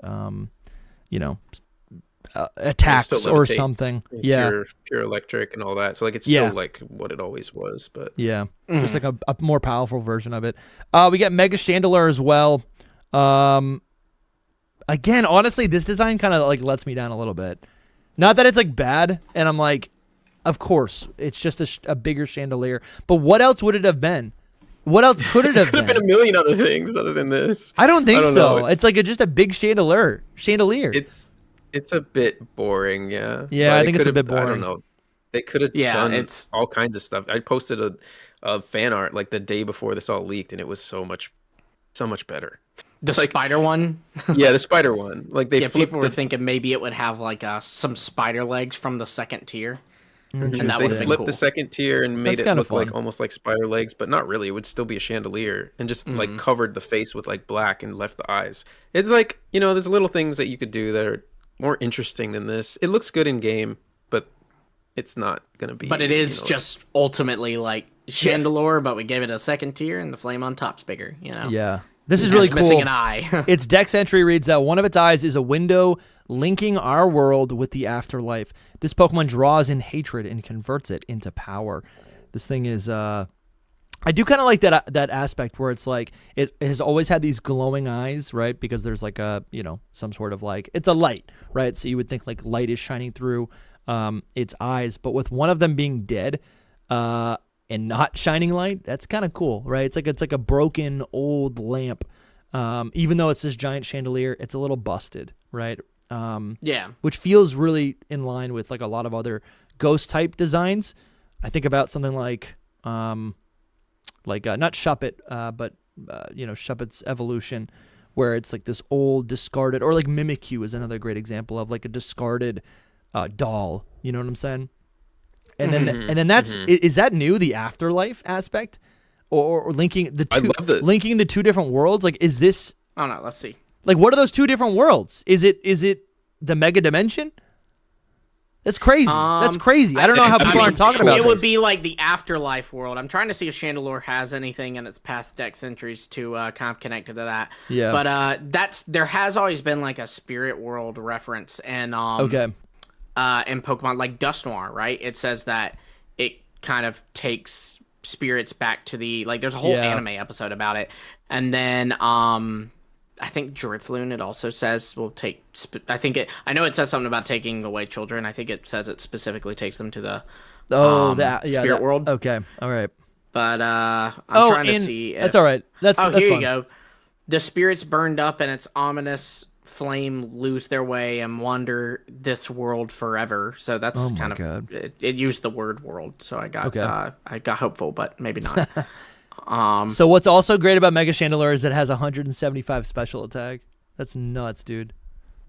attacks Still or levitate. something. Yeah. Pure electric and all that. So like it's Yeah. still like what it always was, but Yeah, just like a more powerful version of it. We got Mega Chandelure as well. Again, honestly, this design kind of like lets me down a little bit. Not that it's like bad, and I'm like, Of course, it's just a bigger chandelier. But what else would it have been? What else could it have Could have been a million other things other than this. I don't think so. know. It's like just a big chandelier. It's a bit boring, yeah. Yeah, But I think it's a bit I boring. don't know. They could have done it's all kinds of stuff. I posted a fan art like the day before this all leaked, and it was so much better. the like- spider one. Yeah, the spider one. Like they Yeah, flipped people were thinking maybe it would have like some spider legs from the second tier. And that they would have been flipped cool. the second tier and made That's it kinda look like fun. almost like spider legs, but not really. It would still be a chandelier, and just like covered the face with like black and left the eyes. It's like, there's little things that you could do that are more interesting than this. It looks good in game, but it's not gonna be. But it is just ultimately like chandelier, but we gave it a second tier, and the flame on top's bigger. Yeah. This is It's really cool. missing an eye. Its dex entry reads that one of its eyes is a window linking our world with the afterlife. This Pokemon draws in hatred and converts it into power. This thing is, I do kind of like that aspect where it's like it has always had these glowing eyes, right? Because there's like some sort of like, it's a light, right? So you would think like light is shining through its eyes, but with one of them being dead, and not shining light, that's kind of cool, right? It's like a broken old lamp. Even though it's this giant chandelier, it's a little busted, right? Yeah. Which feels really in line with like a lot of other ghost type designs. I think about something like not Shuppet, but Shuppet's Evolution, where it's like this old discarded, or like Mimikyu is another great example of like a discarded doll. You know what I'm saying? And then that's is that new, the afterlife aspect, or linking the two different worlds? Like, is this? Oh no, let's see. Like, what are those two different worlds? Is it the mega dimension? That's crazy. That's crazy. I don't know how people aren't talking about it. It Would be like the afterlife world. I'm trying to see if Chandelure has anything in its past dex entries to kind of connect to that. Yeah. But there has always been like a spirit world reference, and okay. In Pokemon, like Dusknoir, right? It says that it kind of takes spirits back to the, like, there's a whole anime episode about it. And then I think Drifloon, it also says will take, I know it says something about taking away children. I think it says it specifically takes them to the spirit world. Okay, all right. But I'm trying to see if... That's all right. That's here fun. You go. The spirits burned up and its ominous flame lose their way and wander this world forever. So that's kind of it used the word world, so I got hopeful, but maybe not. So what's also great about Mega Chandelure is it has 175 special attack. That's nuts, dude.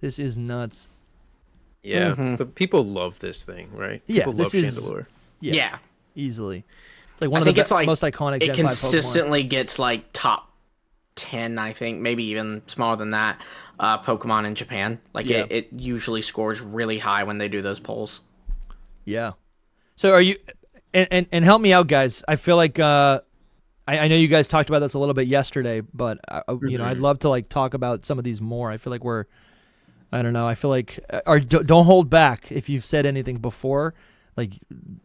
This is nuts. Yeah, but people love this thing, right? Yeah, People love Chandelure. Yeah, easily. Like one of the most iconic Gen 5 Pokemon. It consistently gets like top 10, I think, maybe even smaller than that, Pokemon in Japan. Like it usually scores really high when they do those polls. Yeah. So are you and help me out, guys. I feel like I know you guys talked about this a little bit yesterday, but I'd love to like talk about some of these more. I feel like I don't know. I feel like don't hold back if you've said anything before. Like,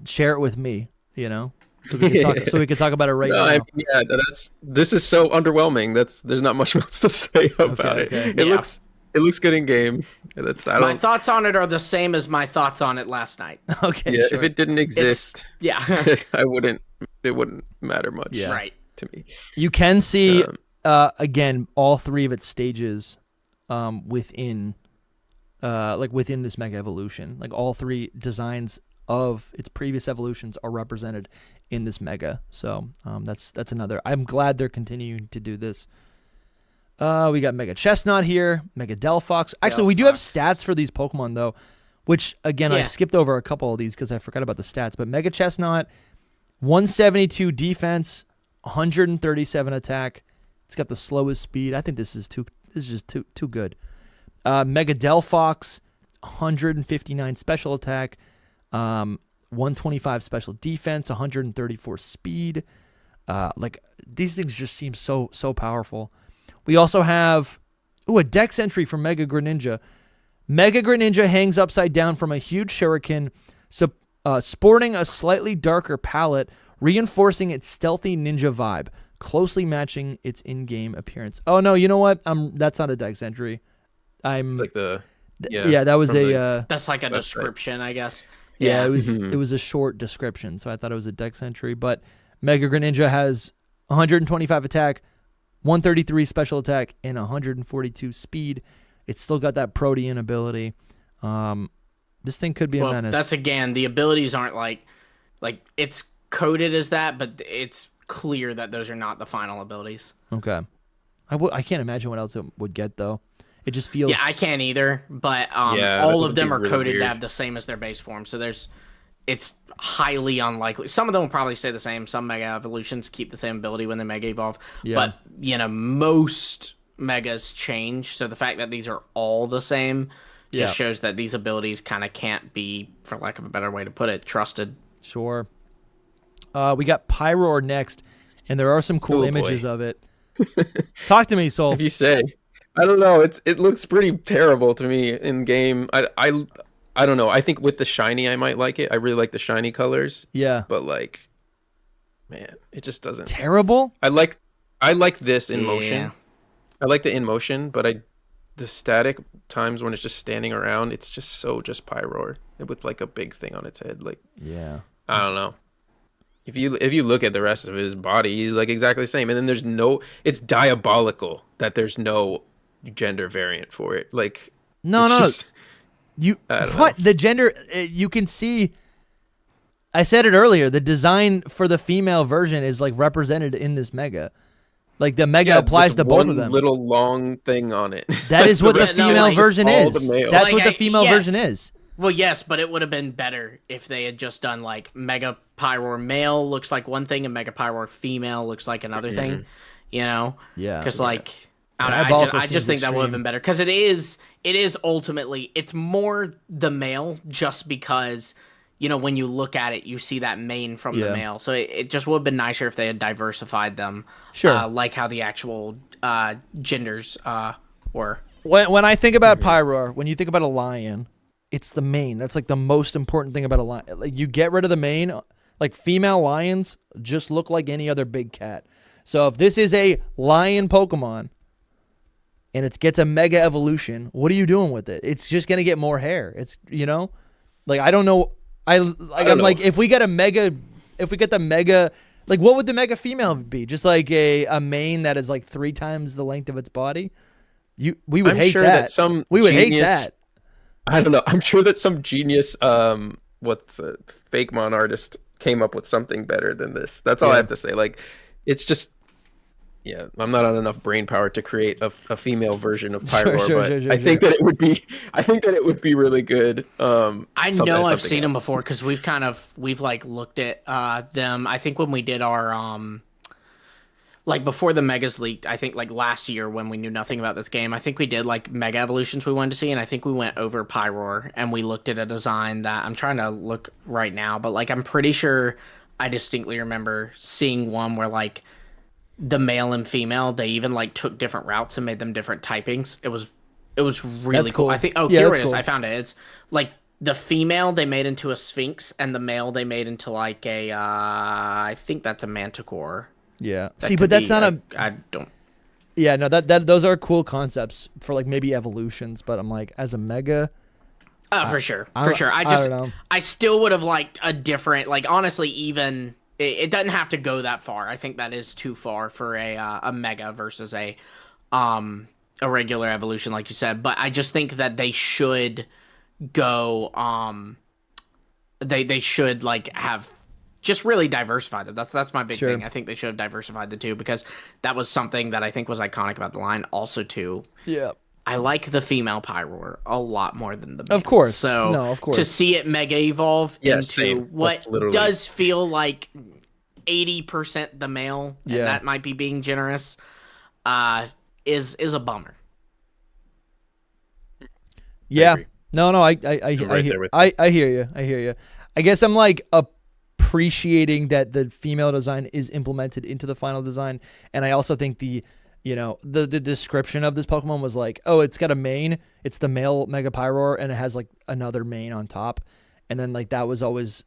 share it with me. So we can talk about it right now. This is so underwhelming. There's not much else to say about it. Okay. It looks good in game. My thoughts on it are the same as my thoughts on it last night. Okay. Yeah, sure. if it didn't exist, it wouldn't matter much. Right. To me. You can see again all three of its stages within this Mega Evolution. Like all three designs of its previous evolutions are represented in this Mega. So that's another. I'm glad they're continuing to do this. We got Mega Chestnut here, Mega Delphox. Actually, we do have stats for these Pokemon though, which again I skipped over a couple of these because I forgot about the stats. But Mega Chestnut, 172 defense, 137 attack. It's got the slowest speed. I think this is just too good. Mega Delphox, 159 special attack, 125 special defense, 134 speed. Like these things just seem so powerful. We also have a dex entry from Mega Greninja. Mega Greninja hangs upside down from a huge shuriken, sporting a slightly darker palette, reinforcing its stealthy ninja vibe, closely matching its in-game appearance. Oh no, you know what? That's not a dex entry. That's like a description, I guess. Yeah, Yeah. it was a short description, so I thought it was a dex entry. But Mega Greninja has 125 attack, 133 special attack, and 142 speed. It's still got that Protean ability. This thing could be a menace. That's again, the abilities aren't like it's coded as that, but it's clear that those are not the final abilities. Okay. I can't imagine what else it would get, though. It just feels... Yeah, I can't either, but Yeah, all that of them would are be really coded weird. to have the same as their base form, so it's highly unlikely. Some of them will probably stay the same. Some Mega Evolutions keep the same ability when they Mega Evolve, but, most Megas change, so the fact that these are all the same just shows that these abilities kind of can't be, for lack of a better way to put it, trusted. Sure. We got Pyroar next, and there are some cool images of it. Talk to me, Soul. If you say, I don't know. It looks pretty terrible to me in game. I don't know. I think with the shiny, I might like it. I really like the shiny colors. Yeah. But like, man, it just doesn't. Terrible? I like this in motion. I like the in motion, but the static times when it's just standing around, it's just Pyroar with like a big thing on its head. Like, yeah. I don't know. If you look at the rest of his body, he's like exactly the same. And then it's diabolical that there's no gender variant for it. Like, no. The gender, you can see, I said it earlier, the design for the female version is like represented in this Mega. Like the Mega applies to both of them. Little long thing on it. That is what the female version is. That's what the female version is. Well, yes, but it would have been better if they had just done like Mega Pyroar male looks like one thing and Mega Pyroar female looks like another thing, Yeah. Because I just think that would have been better because it is ultimately it's more the male just because when you look at it you see that mane from the male, so it just would have been nicer if they had diversified them, like how the actual genders were. When I think about Pyroar, when you think about a lion, it's the mane. That's like the most important thing about a lion. Like you get rid of the mane, like female lions just look like any other big cat. So if this is a lion Pokemon and it gets a Mega Evolution, what are you doing with it? It's just gonna get more hair. It's like I don't know. Like if we get the Mega, like what would the Mega female be? Just like a mane that is like 3 times the length of its body. We would hate that. We would hate that. I don't know. I'm sure that some genius, Fakemon artist came up with something better than this. That's all I have to say. Like, it's just, I'm not on enough brain power to create a female version of Pyroar, I think that it would be really good. I know I've seen them before because we've like looked at them. I think when we did our like before the Megas leaked, I think like last year when we knew nothing about this game, I think we did like Mega Evolutions we wanted to see, and I think we went over Pyroar and we looked at a design that I'm trying to look right now, but like I'm pretty sure I distinctly remember seeing one where like the male and female, they even like took different routes and made them different typings. It was really cool. I think here it is. Cool. I found it. It's like the female they made into a Sphinx and the male they made into like a I think that's a Manticore. Yeah. See, but that's not I don't. Yeah, no, that those are cool concepts for like maybe evolutions, but I'm like as a Mega. For sure. I still would have liked a different, like honestly, even it doesn't have to go that far. I think that is too far for a Mega versus a regular evolution, like you said. But I just think that they should go. They should like have. Just really diversify them. That's my big thing. I think they should have diversified the two because that was something that I think was iconic about the line. Also, too, I like the female Pyroar a lot more than the male. Of course. So of course. To see it Mega Evolve into what does feel like 80% the male, and that might be being generous, is a bummer. Yeah. I hear you. I guess I'm like appreciating that the female design is implemented into the final design, and I also think the description of this Pokemon was like, oh, it's got a mane, it's the male Mega Pyroar, and it has like another mane on top, and then like that was always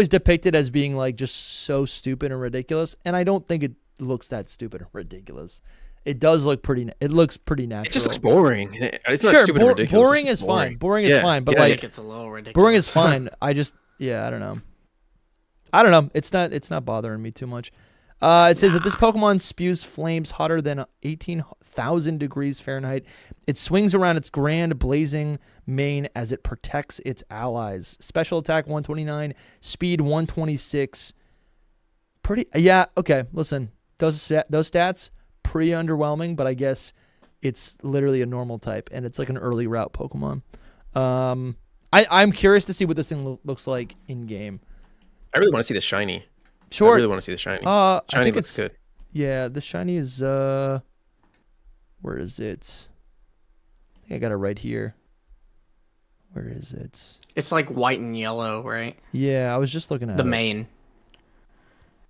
depicted as being like just so stupid and ridiculous, and I don't think it looks that stupid or ridiculous. It does look pretty. It looks pretty natural. It just looks boring. It's not Sure, stupid and ridiculous. boring it's is boring. fine. Boring is fine, but I like think it's a little ridiculous. boring is fine. I don't know. I don't know. It's not bothering me too much. It says that this Pokemon spews flames hotter than 18,000 degrees Fahrenheit. It swings around its grand blazing mane as it protects its allies. Special attack 129, speed 126. Okay, listen. Those stats, pretty underwhelming, but I guess it's literally a normal type, and it's like an early route Pokemon. I'm curious to see what this thing looks like in-game. I really want to see the shiny. Sure. I really want to see the shiny. Shiny looks good. Yeah, the shiny is where is it? I think I got it right here. Where is it? It's like white and yellow, right? Yeah, I was just looking at the it. mane.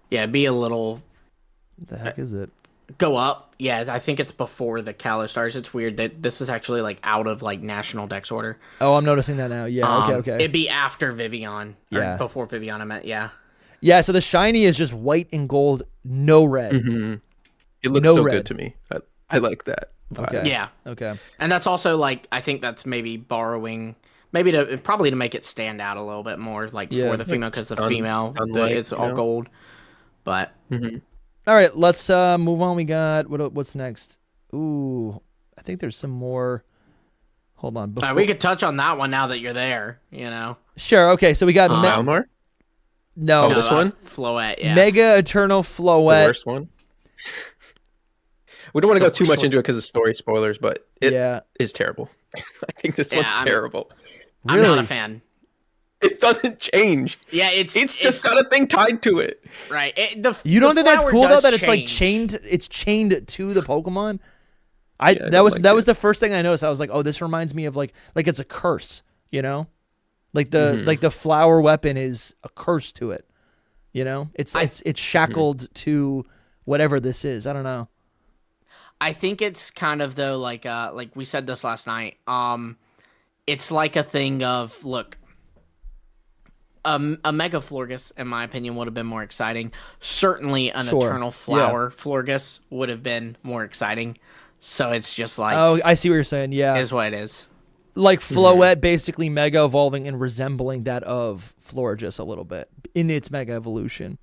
Yeah, it'd be a little. What the heck is it? Go up. Yeah, I think it's before the Kalos stars. It's weird that this is actually like out of like national dex order. Oh, I'm noticing that now. Yeah, okay. It'd be after Vivian. Yeah. Before Vivian, I meant, yeah. Yeah, so the shiny is just white and gold, no red. Mm-hmm. It looks so good to me. I like that vibe. Okay. Yeah. Okay. And that's also like, I think that's maybe borrowing, probably to make it stand out a little bit more, like for the female, because the female, it's all gold. But. Mm-hmm. All right, let's move on. We got, what's next? Ooh, I think there's some more. Hold on. We could touch on that one now that you're there, you know? Sure, okay, so we got... Malmar? No, this one? Floette, yeah. Mega Eternal Floette. The worst one? We don't want to go too much into it because of story spoilers, but it is terrible. I think this one's terrible. Really? I'm not a fan. It doesn't change. Yeah, it's just got a thing tied to it. Right. You don't think that's cool though that it's like chained? It's chained to the Pokemon. That was the first thing I noticed. I was like, oh, this reminds me of like it's a curse, you know, like the flower weapon is a curse to it, you know. It's shackled to whatever this is. I don't know. I think it's kind of though like we said this last night. It's like a thing of look. A Mega Florges, in my opinion, would have been more exciting. Certainly, an Eternal Flower Florges would have been more exciting. So it's just like, oh, I see what you're saying. Yeah, is what it is. Like Floette, basically Mega evolving and resembling that of Florges a little bit in its Mega evolution.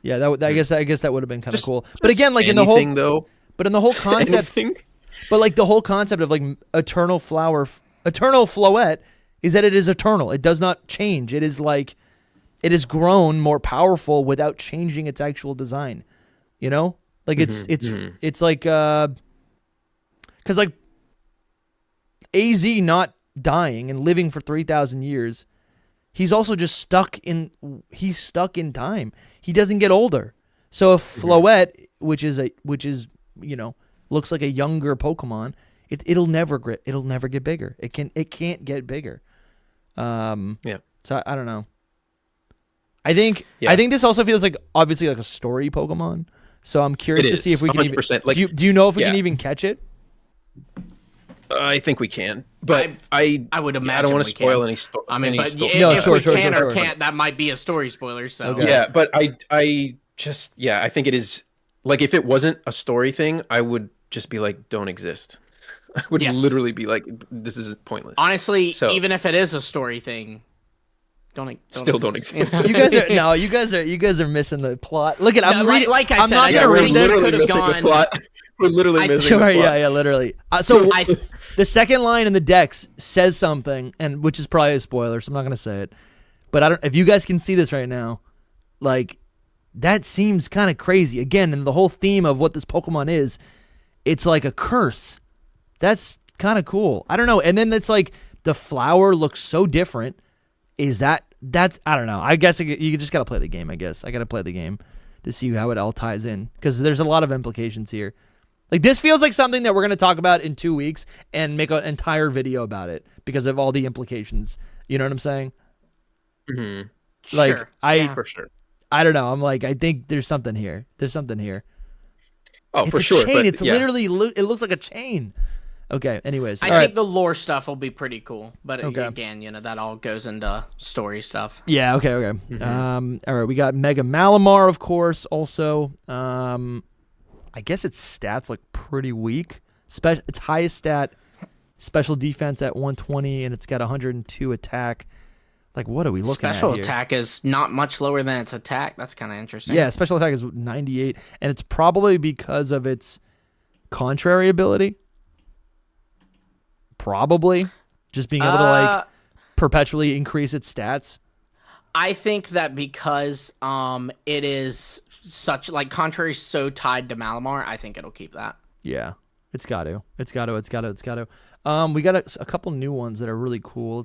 Yeah, I guess that would have been kind of cool. But again, like in the whole concept, but like the whole concept of like Eternal Floette. Is that it is eternal. It does not change. It is like, it has grown more powerful without changing its actual design. You know? Like it's like, cause like AZ not dying and living for 3,000 years, he's also just stuck in time. He doesn't get older. So if Floette, which is, you know, looks like a younger Pokemon, it'll never get bigger. It can't get bigger. So I don't know. I think this also feels like obviously like a story Pokemon. So I'm curious to see if we can even. Like, do you know if we can even catch it? I think we can, but I would imagine I don't want to spoil any story. I mean, but if we can or can't, that might be a story spoiler. So yeah, but I think it is like if it wasn't a story thing, I would just be like, don't exist. I would literally be like, this is pointless. Honestly, even if it is a story thing, don't exist. You guys are missing the plot. Look at I'm reading. Like I said, we're literally missing the plot. We're literally missing the plot. Yeah, literally. So the second line in the Dex says something, and which is probably a spoiler, so I'm not gonna say it. But I don't. If you guys can see this right now, like that seems kind of crazy. Again, and the whole theme of what this Pokemon is, it's like a curse. That's kind of cool. I don't know. And then it's like the flower looks so different. That's I don't know. I guess you just got to play the game, I guess. I got to play the game to see how it all ties in because there's a lot of implications here. Like this feels like something that we're going to talk about in 2 weeks and make an entire video about it because of all the implications. You know what I'm saying? Mm-hmm. Like sure. For sure. I don't know. I'm like, I think there's something here. Oh, it's for sure. Chain. It's literally, it looks like a chain. Okay, anyways. I think the lore stuff will be pretty cool. But again, you know, that all goes into story stuff. Yeah, okay. Mm-hmm. All right, we got Mega Malamar, of course, also. I guess its stats look pretty weak. Its highest stat, special defense at 120, and it's got 102 attack. Like, what are we looking at Special here? attack is not much lower than its attack. That's kind of interesting. Yeah, special attack is 98, and it's probably because of its contrary ability. Probably. Just being able to, like, perpetually increase its stats. I think that because it is such, like, contrary is so tied to Malamar, I think it'll keep that. Yeah, it's got to. It's got to. We got a couple new ones that are really cool.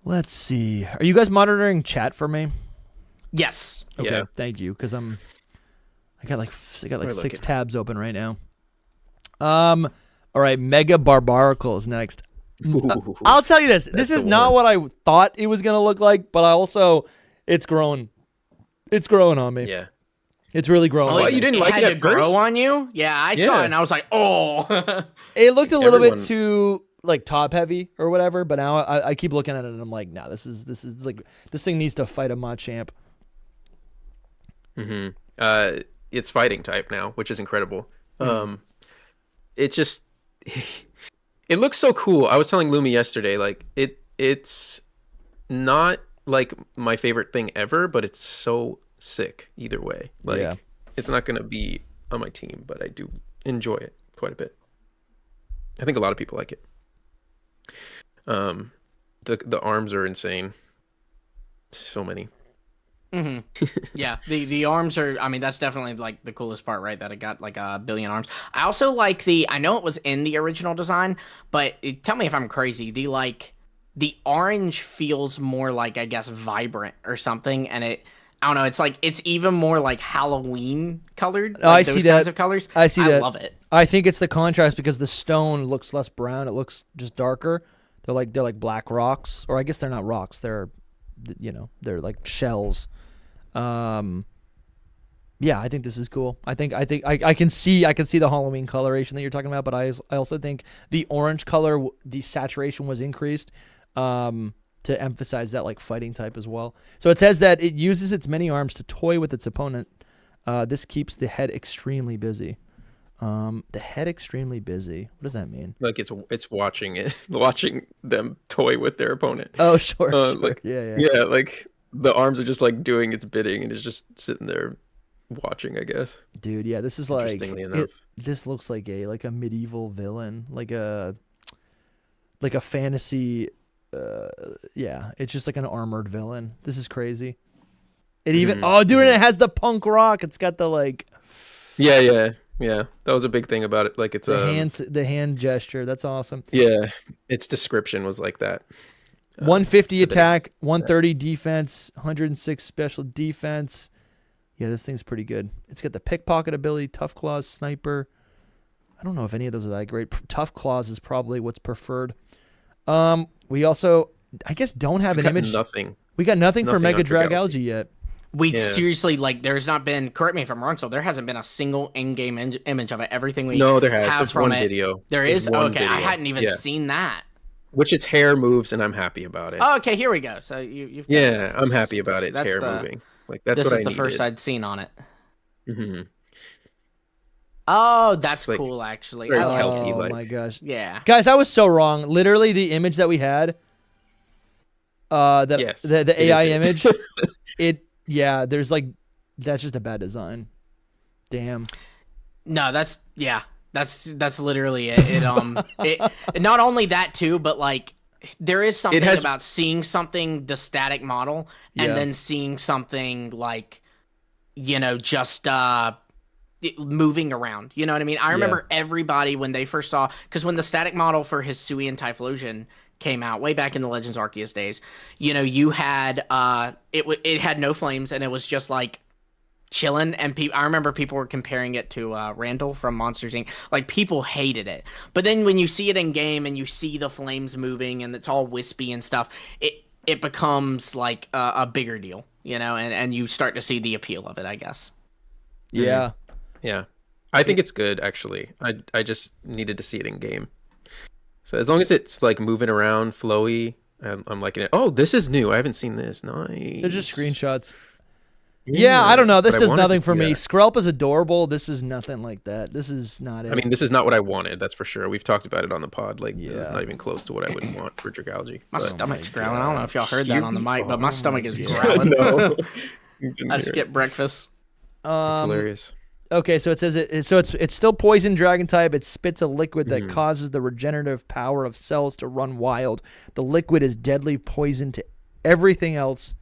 Let's see. Are you guys monitoring chat for me? Yes. Okay, Yeah. thank you. Because I got like We're 6 looking. tabs open right now. All right, Mega Barbaracle is next. Ooh, I'll tell you this. This the is not one. what I thought it was gonna look like, but it's growing. It's growing on me. yeah. It's really growing. Oh, on me. you didn't like had it to at grow first? on you? Yeah, I saw Yeah. it and I was like, oh. It looked a little bit Everyone- too like top heavy or whatever, but now I keep looking at it and I'm like, nah, this is like this thing needs to fight a Machamp. Mm-hmm. It's fighting type now, which is incredible. It just it looks so cool. I was telling Lumi yesterday, like it's not like my favorite thing ever, but it's so sick either way. Like Yeah. it's not gonna be on my team, but I do enjoy it quite a bit. I think a lot of people like it. The arms are insane. So many. Yeah, the arms are, I mean, that's definitely like the coolest part, right? That it got like a billion arms. I also like I know it was in the original design, but tell me if I'm crazy. The orange feels more like, I guess, vibrant or something, and I don't know, it's even more like Halloween colored. Oh, Like I those see kinds that. of colors. I see that. I love it. I think it's the contrast because the stone looks less brown. It looks just darker. They're like black rocks, or I guess they're not rocks. They're like shells. Yeah, I think this is cool. I can see the Halloween coloration that you're talking about, but I also think the orange color, the saturation was increased to emphasize that like fighting type as well. So it says that it uses its many arms to toy with its opponent. This keeps the head extremely busy. The head extremely busy. What does that mean? Like it's watching them toy with their opponent. Oh, sure. Like, yeah. Yeah, like the arms are just like doing its bidding and it's just sitting there watching, I guess. Dude, yeah, this is like Interestingly enough. this looks like a medieval villain, like a fantasy. Yeah, it's just like an armored villain. This is crazy. It even and it has the punk rock. It's got the like Yeah. That was a big thing about it. Like it's the hand gesture. That's awesome. yeah, its description was like that. 150 attack, 130 defense, 106 special defense. Yeah, this thing's pretty good. It's got the pickpocket ability, tough claws, sniper. I don't know if any of those are that great. Tough claws is probably what's preferred. We also, I guess, don't have an Got image. Nothing. We got nothing for Nothing Mega on Drag Dragalge. Algae yet. We Yeah. seriously, like, there's not been, correct me if I'm wrong, so there hasn't been a single in-game image of it. Everything we No, there has. have There's from one it, video. There There's is? one Okay, I video. hadn't even Yeah. seen that. Which its hair moves, and I'm happy about it. Oh, okay, here we go. So you've got Yeah, I'm happy about it. Its That's hair the- moving. Like that's This what is I the needed. first I'd seen on it. hmm Oh, that's It's like cool, actually. very I like healthy, it. Oh like- my gosh, Yeah. guys, I was so wrong. Literally, the image that we had, Yes, the it AI is it. image, that's just a bad design. Damn. No, that's literally it. It not only that too, but like there is something has- about seeing something, the static model, and Yeah. then seeing something like, just moving around. You know what I mean? I remember everybody when they first saw, because when the static model for Hisui and Typhlosion came out way back in the Legends Arceus days, you had it had no flames and it was just like chilling, and I remember people were comparing it to Randall from Monsters Inc. Like people hated it, but then when you see it in game and you see the flames moving and it's all wispy and stuff, it becomes like a bigger deal, and you start to see the appeal of it, I guess. Yeah. Yeah, I think it's good actually. I just needed to see it in game. So as long as it's like moving around, flowy, I'm liking it. Oh, this is new. I haven't seen this. Nice. They're just screenshots. Yeah, I don't know. This But I does wanted nothing to for see me. that. Skrelp is adorable. This is nothing like that. This is not it. I mean, this is not what I wanted. That's for sure. We've talked about it on the pod. Like, this is Yeah. not even close to what I would want for Dragalge. My but- stomach's my growling. I don't know if y'all heard that on the mic, but my Oh stomach my is God. growling. No. I skipped breakfast. It's hilarious. Okay, so it says it's still poison dragon type. It spits a liquid that Mhm. causes the regenerative power of cells to run wild. The liquid is deadly poison to everything else,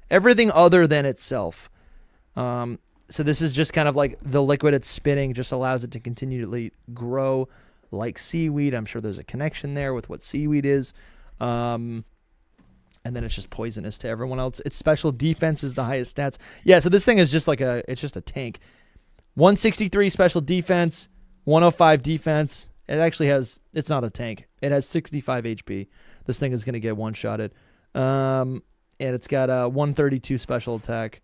everything other than itself. So this is just kind of like the liquid it's spitting just allows it to continually grow like seaweed. I'm sure there's a connection there with what seaweed is. And then it's just poisonous to everyone else. Its special defense is the highest stats. Yeah, so this thing is just it's just a tank. 163 special defense, 105 defense. It's not a tank. It has 65 HP. This thing is going to get one-shotted. And it's got a 132 special attack.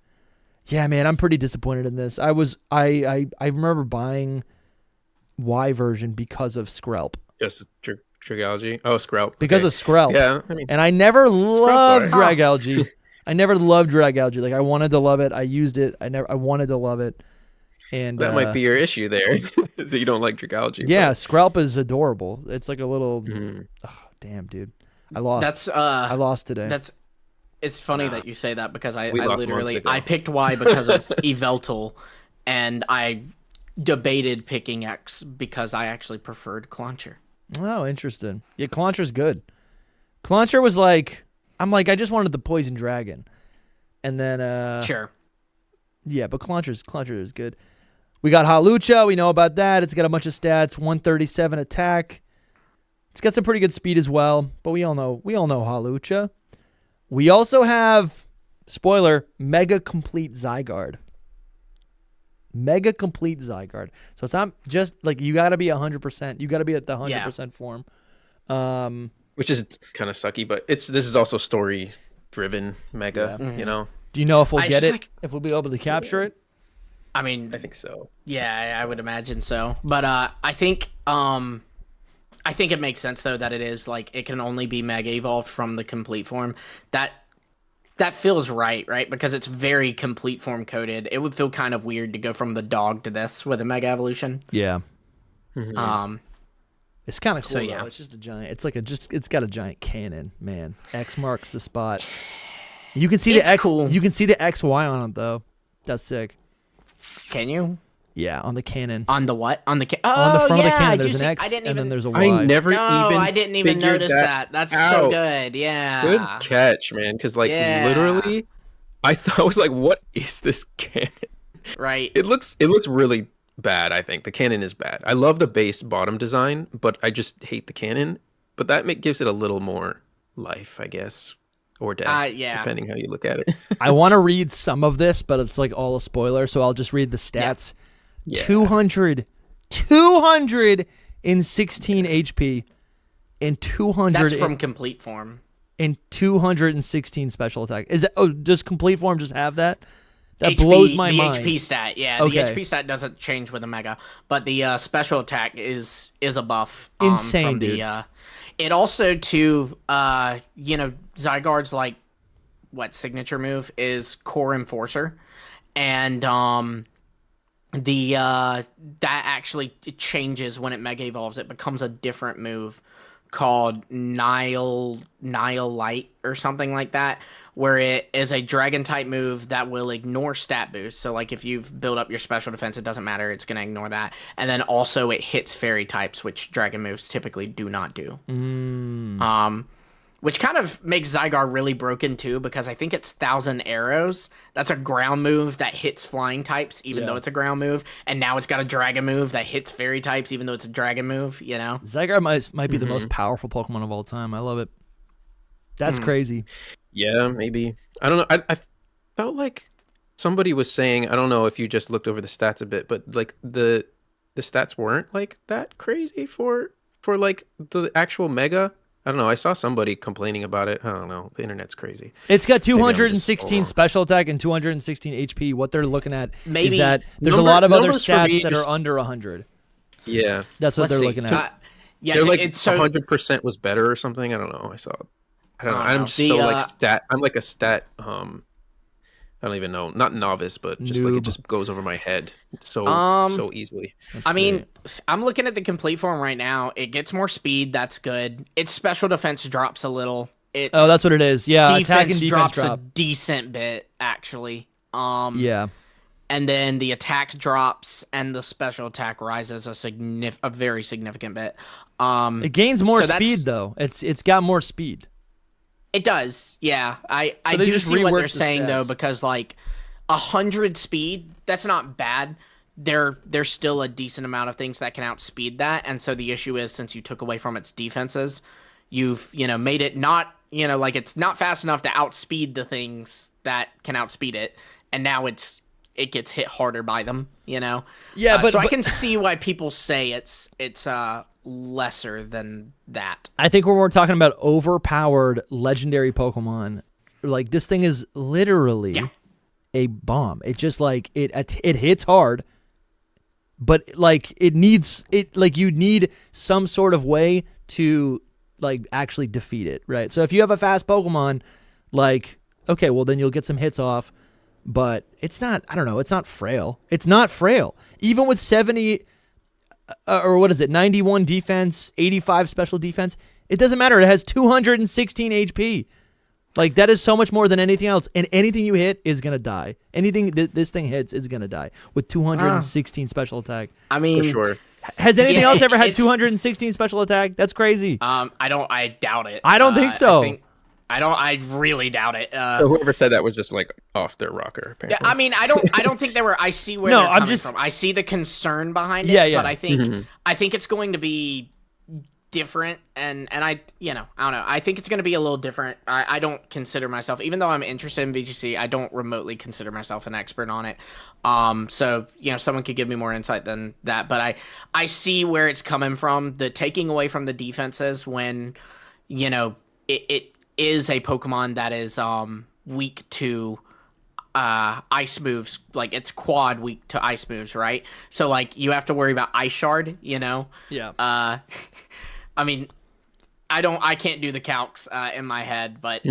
Yeah, man, I'm pretty disappointed in this. I remember buying Y version because of Skrelp. Just Dragalge. Oh, Skrelp. Because of Skrelp. Yeah, I mean, And I never loved alright. Dragalge. I never loved Dragalge. Like I wanted to love it. I used it. I wanted to love it. And that might be your issue there. Is that you don't like Dragalge. Yeah, Skrelp is adorable. It's like a little Mhm. oh, damn, dude. I lost. That's I lost today. It's funny that you say that because I We lost literally months ago. I picked Y because of Yveltal, and I debated picking X because I actually preferred Clauncher. Oh, interesting. Yeah, Clauncher's good. Clauncher was like I just wanted the poison dragon. And then Sure. yeah, but Clauncher is good. We got Halucha, we know about that. It's got a bunch of stats, 137 attack. It's got some pretty good speed as well, but we all know Halucha. We also have, spoiler, Mega Complete Zygarde. Mega Complete Zygarde. So it's not just like you got to be 100%. You got to be at the 100% form. Which is kind of sucky, but this is also story driven mega, Yeah. you know. Do you know if we'll I get just it? If we'll be able to capture it? I mean, I think so. yeah, I would imagine so. But I think it makes sense though that it is like it can only be Mega Evolved from the complete form. That feels right? Because it's very complete form coded. It would feel kind of weird to go from the dog to this with a Mega Evolution. Yeah. Mhm. It's kind of cool So, though. yeah. It's just a giant. It's got a giant cannon, man. X marks the spot. You can see the It's X. cool. You can see the XY on it though. That's sick. Can you? Yeah, on the cannon. On the what? On the On the front yeah, of the I cannon, do there's an see- X, I didn't and then even. there's a Y. I never No, even I didn't even figured notice that. That's so out. good. Yeah. Good catch, man. Because Yeah. literally, I was like, "What is this cannon?" Right. It looks really bad. I think the cannon is bad. I love the base bottom design, but I just hate the cannon. But that gives it a little more life, I guess, or death, Yeah. depending how you look at it. I want to read some of this, but it's like all a spoiler, so I'll just read the stats. Yeah. 216 HP and 200 That's from complete form. and 216 special attack. Is that? Oh, does complete form just have that? That HP, blows my the mind. HP stat, yeah. Okay. The HP stat doesn't change with a Mega, but the special attack is a buff. Insane, from dude. It also Zygarde's like signature move is Core Enforcer, and that actually changes when it Mega Evolves. It becomes a different move called Nile Light or something like that, where it is a dragon type move that will ignore stat boost. So like if you've built up your special defense, it doesn't matter, it's going to ignore that. And then also it hits fairy types, which dragon moves typically do not do. Which kind of makes Zygarde really broken too, because I think it's 1,000 Arrows. That's a ground move that hits flying types, even though it's a ground move. And now it's got a dragon move that hits fairy types, even though it's a dragon move, you know? Zygarde might be the most powerful Pokemon of all time. I love it. That's crazy. Yeah, maybe. I don't know. I felt like somebody was saying, I don't know if you just looked over the stats a bit, but like the stats weren't like that crazy for like the actual Mega. I don't know. I saw somebody complaining about it. I don't know. The internet's crazy. It's got Maybe I'm just 216 wrong. special attack and 216 HP. What they're looking at Maybe is that there's a lot of other numbers for stats me that just- are under 100. Yeah. That's what Let's they're see. looking at. Yeah, They're like it's so 100% was better or something. I don't know. I don't know. I don't I'm know. just The, so like stat. I'm like a stat I don't even know. Not novice, but just like Noob. it just goes over my head so easily. I mean, I'm looking at the complete form right now. It gets more speed. That's good. Its special defense drops a little. It's that's what it is. Yeah, attack and defense drops drop. a decent bit, actually. Yeah. And then the attack drops and the special attack rises a very significant bit. It gains more speed though. It's got more speed. It does, yeah. I they do just see what reworked they're the saying though, stats. because like 100 speed, that's not bad. There's still a decent amount of things that can outspeed that, and so the issue is since you took away from its defenses, you've made it not like it's not fast enough to outspeed the things that can outspeed it, and now it gets hit harder by them. Yeah, but I can see why people say it's lesser than that. I think when we're talking about overpowered legendary Pokemon, like this thing is literally a bomb. It just like it hits hard, but like you need some sort of way to like actually defeat it, right? So if you have a fast Pokemon, like okay, well then you'll get some hits off, but it's not. I don't know. It's not frail. It's not frail. Even with 70. Or what is it? 91 defense, 85 special defense. It doesn't matter. It has 216 HP. Like that is so much more than anything else. And anything you hit is gonna die. Anything this thing hits is gonna die with 216 special attack. I mean, for sure. Has anything else ever had 216 special attack? That's crazy. I doubt it. I don't think so. I really doubt it. So whoever said that was just like off their rocker. Apparently. Yeah, I mean, I don't think they were. I see where they're coming from. I see the concern behind it. Yeah. But I think it's going to be different, and I don't know. I think it's going to be a little different. I don't consider myself, even though I'm interested in VGC, I don't remotely consider myself an expert on it. So someone could give me more insight than that. But I see where it's coming from. The taking away from the defenses when it is a Pokemon that is weak to ice moves. Like it's quad weak to ice moves, right? So like you have to worry about Ice Shard, Yeah. I mean, I can't do the calcs in my head, but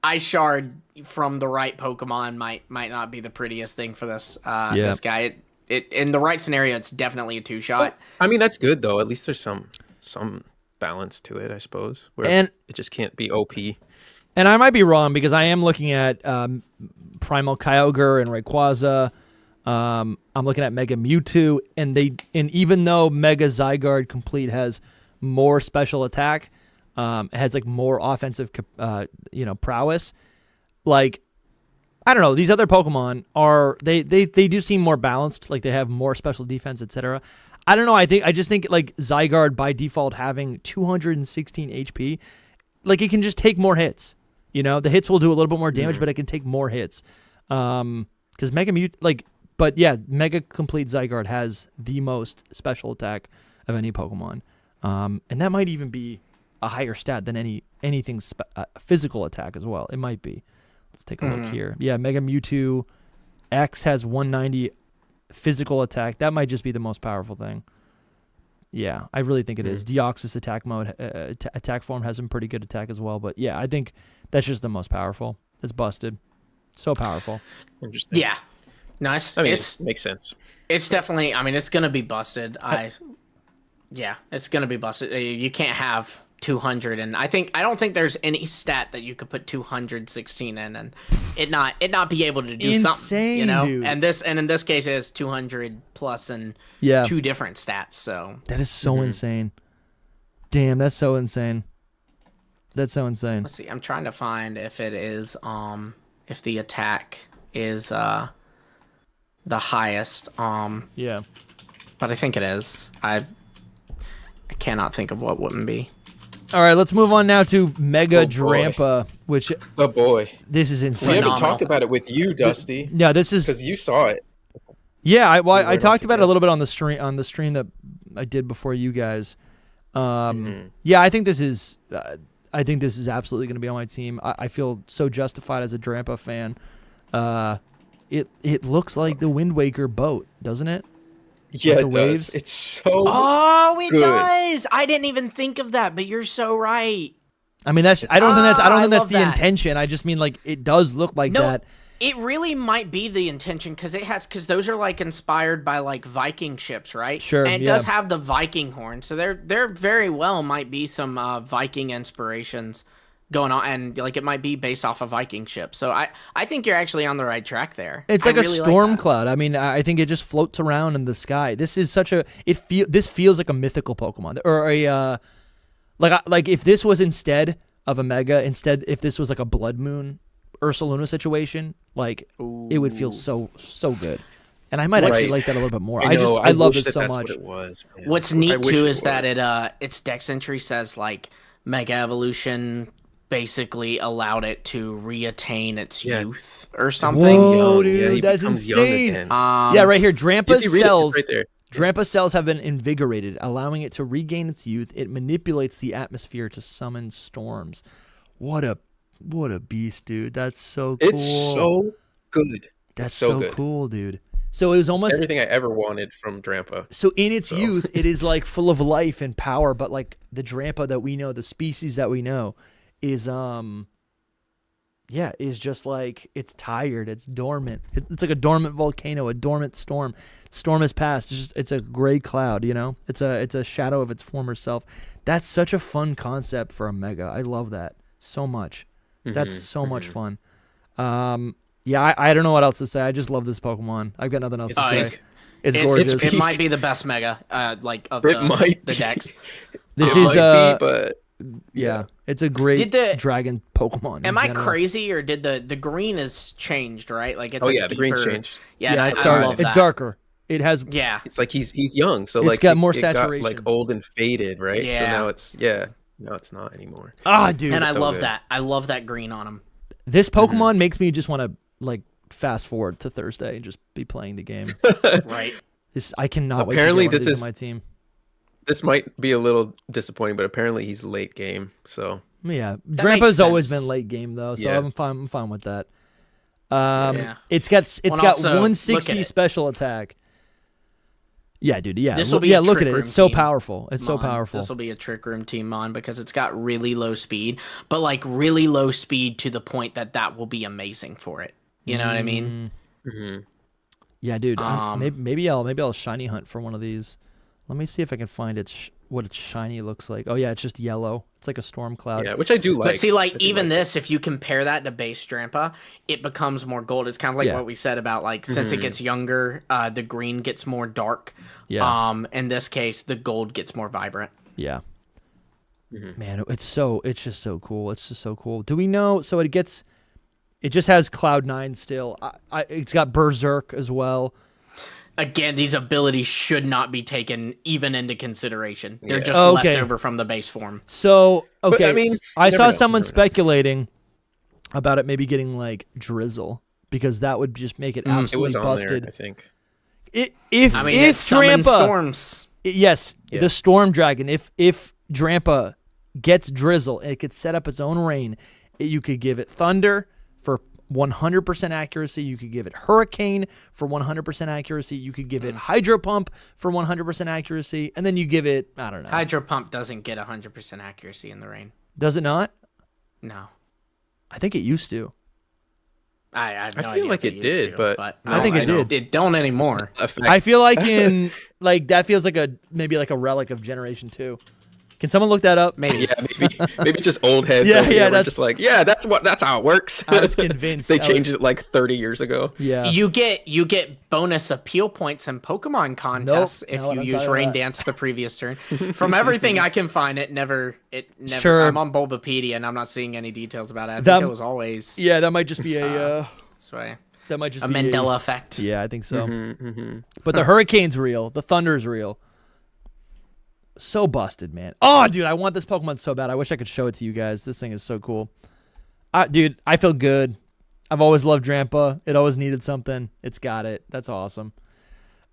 Ice Shard from the right Pokemon might not be the prettiest thing for this this guy. It in the right scenario, it's definitely a 2-shot. Well, I mean, that's good though. At least there's some balance to it, I suppose. Where it just can't be OP. And I might be wrong because I am looking at Primal Kyogre and Rayquaza. I'm looking at Mega Mewtwo, and even though Mega Zygarde Complete has more special attack, it has like more offensive, prowess. Like, I don't know. These other Pokemon they do seem more balanced. Like they have more special defense, etc. I don't know. I just think like Zygarde by default having 216 HP, like it can just take more hits. The hits will do a little bit more damage, but it can take more hits. Because Mega Complete Zygarde has the most special attack of any Pokemon, and that might even be a higher stat than anything physical attack as well. It might be. Let's take a look here. Yeah, Mega Mewtwo X has 190 physical attack. That might just be the most powerful thing. Yeah, I really think it is. Deoxys attack mode, attack form has some pretty good attack as well. But yeah, I think that's just the most powerful. It's busted. So powerful. Interesting. Yeah. Nice. I mean, it makes sense. It's definitely, it's going to be busted. It's going to be busted. You can't have 200, and I don't think there's any stat that you could put 216 in and it not be able to do something, dude. And in this case it is 200 plus and two different stats. So that is so insane. Damn, that's so insane. That's so insane. Let's see. I'm trying to find if it is if the attack is the highest. Yeah. But I think it is. I cannot think of what wouldn't be. All right, let's move on now to Mega Drampa, which this is insane. We haven't talked about it with you, Dusty. Yeah, this is because you saw it. Yeah, I talked about it a little bit on the stream that I did before you guys. Yeah, I think this is absolutely going to be on my team. I feel so justified as a Drampa fan. It looks like the Wind Waker boat, doesn't it? Yeah, like it waves. Does. It's so it good. does. I didn't even think of that, but you're so right. I mean, I don't think that's the that. intention. I just mean like it does look like that. It really might be the intention because those are like inspired by like Viking ships, right? Sure, and it does have the Viking horn, so there very well might be some Viking inspirations going on, and like it might be based off a Viking ship. So I think you're actually on the right track there. It's like a storm cloud. I mean, I think it just floats around in the sky. This is this feels like a mythical Pokemon, or a like if this was instead of a Mega, if this was like a Blood Moon Ursaluna situation, like it would feel so good. And I might actually like that a little bit more. I love this so much. What it was, man. What's neat too is that its dex entry says like Mega Evolution basically allowed it to reattain its youth or something. Whoa, dude, that's insane. Yeah, right here, Drampa's cells. Right there. Drampa cells have been invigorated, allowing it to regain its youth. It manipulates the atmosphere to summon storms. What a beast, dude. That's so cool. It's so good. That's so good. Cool, dude. So it was almost everything I ever wanted from Drampa. So in its youth, it is like full of life and power, but like the Drampa that we know, the species that we know, is is just like it's tired, it's dormant. It's like a dormant volcano, a dormant storm. Storm has passed. It's a gray cloud, you know? It's a shadow of its former self. That's such a fun concept for a Mega. I love that so much. That's so much fun. Yeah, I don't know what else to say. I just love this Pokemon. I've got nothing else to say. It's gorgeous. It might be the best Mega, like of the decks. This is but yeah, it's a great dragon Pokemon. Am I crazy, or did the green is changed, right? Like it's the green's changed. Yeah, it's dark. It's darker. It has It's like he's young, so it's like got more saturation. Got, like old and faded, right? Yeah. So now it's not anymore. Dude. And I love that. I love that green on him. This Pokemon makes me just want to like fast forward to Thursday and just be playing the game. Right. I cannot apparently wait to get one of these on my team. This might be a little disappointing, but apparently he's late game. So yeah, Drampa's always been late game though, so I'm fine with that. It's got 160 special attack. Yeah, dude. Yeah, look at it. It's so powerful. It's so powerful. This will be a Trick Room team Mon because it's got really low speed, but like really low speed to the point that will be amazing for it. You know what I mean? Mm-hmm. Yeah, dude. Maybe I'll shiny hunt for one of these. Let me see if I can find what its shiny looks like. Oh yeah, it's just yellow. It's like a storm cloud. Yeah, which I do like. But see, like even this, if you compare that to base Drampa, it becomes more gold. It's kind of like what we said about like since it gets younger, the green gets more dark. Yeah. In this case, the gold gets more vibrant. Yeah. Man, it's just so cool. It's just so cool. Do we know? So it just has Cloud9 still. It's got Berserk as well. Again, these abilities should not be taken even into consideration. They're just left over from the base form. So, okay. But, I mean, I saw someone speculating about it maybe getting like Drizzle because that would just make it absolutely busted. There, I think. If Drampa storms. Yes, the Storm Dragon. If Drampa gets Drizzle, it could set up its own rain. You could give it Thunder for 100% accuracy. You could give it Hurricane for 100% accuracy. You could give it Hydro Pump for 100% accuracy, and then you give it, I don't know. Hydro Pump doesn't get 100% accuracy in the rain. Does it not? No. I think it used to. I feel like it did, but no, I think it did. It don't anymore. I feel like that feels like maybe a relic of Generation 2. Can someone look that up? Maybe. Yeah, maybe it's just old heads. That's just like, that's how it works. I was convinced. They changed it like 30 years ago. Yeah. You get bonus appeal points in Pokemon contests if you use Rain Dance the previous turn. From everything I can find, it never. Sure. I'm on Bulbapedia and I'm not seeing any details about it. I think it was always. Yeah, that might just be a. That might just be a Mandela effect. Yeah, I think so. But the Hurricane's real. The Thunder's real. So busted, man. Oh, dude, I want this Pokemon so bad. I wish I could show it to you guys. This thing is so cool. Dude, I feel good. I've always loved Drampa. It always needed something. It's got it. That's awesome.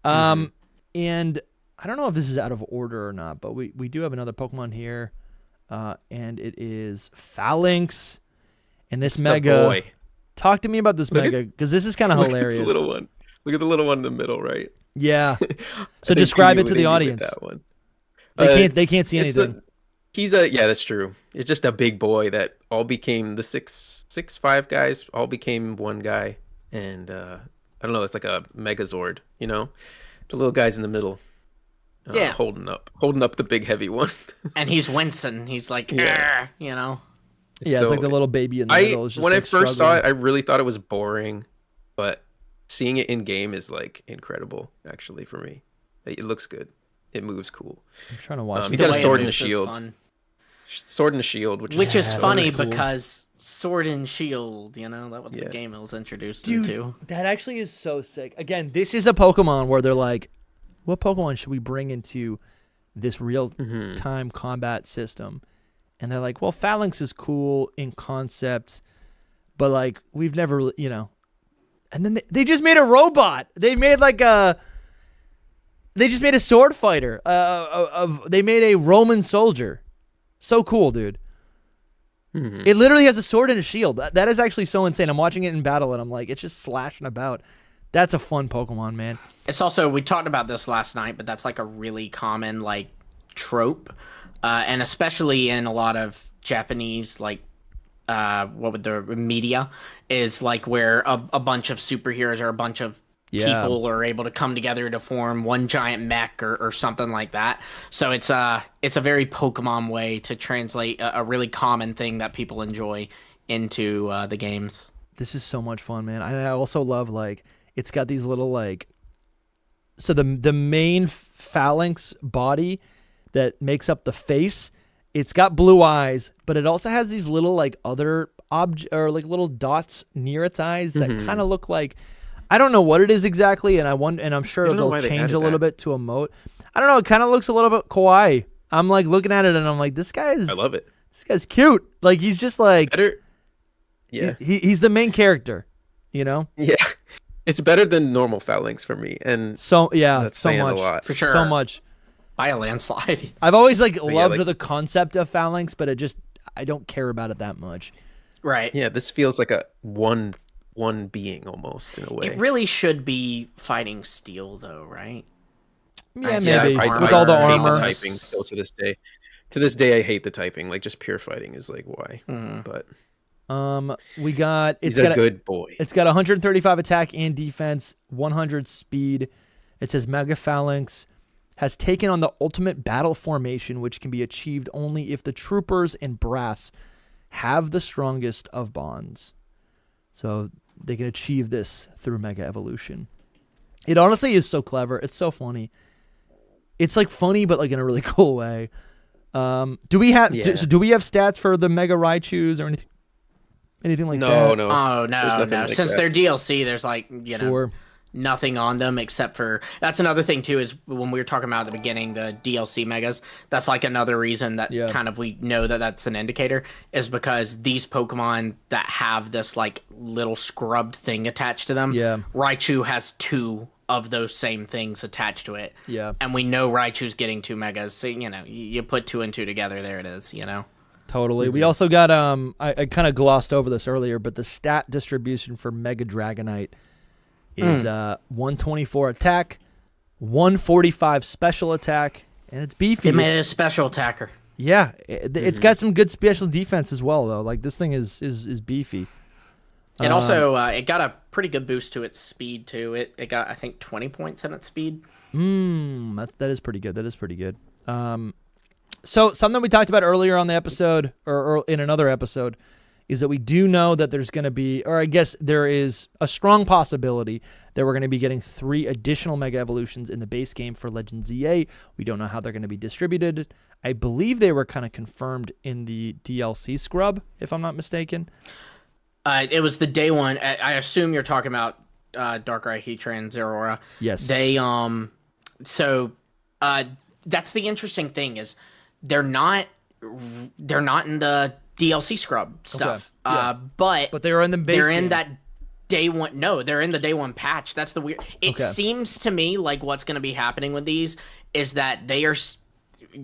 And I don't know if this is out of order or not, but we do have another Pokemon here. And it is Phalanx. And this Mega. Boy. Talk to me about this Mega, because this is kind of hilarious. Look at the little one. Look at the little one in the middle, right? Yeah. So describe it to the audience. That one. They can't see anything. Yeah, that's true. It's just a big boy that all became the 6'5" guys, all became one guy. And I don't know, it's like a Megazord, you know? The little guys in the middle. Yeah. Holding up the big heavy one. And he's wincing. He's like, Yeah. you know. It's like the little baby in the middle. Is just when I like first struggling. saw it, I really thought it was boring, but seeing it in game is like incredible, actually, for me. It looks good. It moves cool. I'm trying to watch. He The got a way it sword and a moves is shield. fun. Sword and a shield, Which is Yeah, funny that was cool. because Sword and Shield, you know, that was the Yeah. game it was introduced Dude, into. that actually is so sick. Again, this is a Pokemon where they're like, what Pokemon should we bring into this real-time combat system? And they're like, well, Phalanx is cool in concept, but like we've never, you know. And then they just made a robot. They made like they just made a sword fighter. They made a Roman soldier. So cool, dude. It literally has a sword and a shield. That is actually so insane. I'm watching it in battle and I'm like, it's just slashing about. That's a fun Pokemon, man. It's also, we talked about this last night, but that's like a really common like trope, and especially in a lot of Japanese like what would the media is like, where a bunch of superheroes or a bunch of people are able to come together to form one giant mech or something like that. So it's a very Pokemon way to translate a really common thing that people enjoy into the games. This is so much fun, man. I also love like it's got these little like, so the main Phalanx body that makes up the face, it's got blue eyes, but it also has these little like other or like little dots near its eyes that kind of look like, I don't know what it is exactly, and I'm sure they'll change a little bit to emote. I don't know. It kind of looks a little bit kawaii. I'm like looking at it and I'm like, I love it. This guy's cute. Like he's just like Better. Yeah. He's the main character, you know? Yeah. It's better than normal Phalanx for me. And so that's so saying much. a lot. For sure. So much. By a landslide. I've always like yeah, loved like- the concept of Phalanx, but I don't care about it that much. Right. Yeah, this feels like a one being almost in a way. It really should be fighting steel, though, right? Yeah, Yeah, maybe. I With all the hate armor. typing still to this day. To this day, I hate the typing. Like just pure fighting is like why. But We got he's a good boy. It's got 135 attack and defense, 100 speed. It says Mega Phalanx has taken on the ultimate battle formation, which can be achieved only if the troopers and brass have the strongest of bonds. So they can achieve this through Mega Evolution. It honestly is so clever. It's so funny. It's like funny, but like in a really cool way. Do we have stats for the Mega Raichus or anything like that? No. Oh, There's no, nothing no. like Since that. they're DLC, there's like, you know, Sure. nothing on them except for, that's another thing too, is when we were talking about at the beginning, the DLC megas, that's like another reason that kind of we know that that's an indicator, is because these Pokemon that have this like little scrubbed thing attached to them, Raichu has 2 of those same things attached to it. Yeah. And we know Raichu's getting 2 megas, so, you know, you put 2 and 2 together, there it is, you know? Totally. We also got I kind of glossed over this earlier, but the stat distribution for Mega Dragonite is 124 attack, 145 special attack, and it's beefy. They made it a special attacker. Yeah, it's got some good special defense as well, though. Like this thing is beefy. It also it got a pretty good boost to its speed too. It got, I think, 20 points in its speed. That is pretty good. That is pretty good. So something we talked about earlier on the episode, or in another episode, is that we do know that there's going to be, or I guess there is a strong possibility that we're going to be getting 3 additional Mega Evolutions in the base game for Legends EA. We don't know how they're going to be distributed. I believe they were kind of confirmed in the DLC scrub, if I'm not mistaken. It was the day one. I assume you're talking about Darkrai, Heatran, Zeraora. Yes. They so that's the interesting thing, is they're not in the DLC scrub stuff. Okay. Yeah. But they're in the base They're in game. that day one. No, they're in the day one patch. That's the weird. It seems to me like what's going to be happening with these is that they are.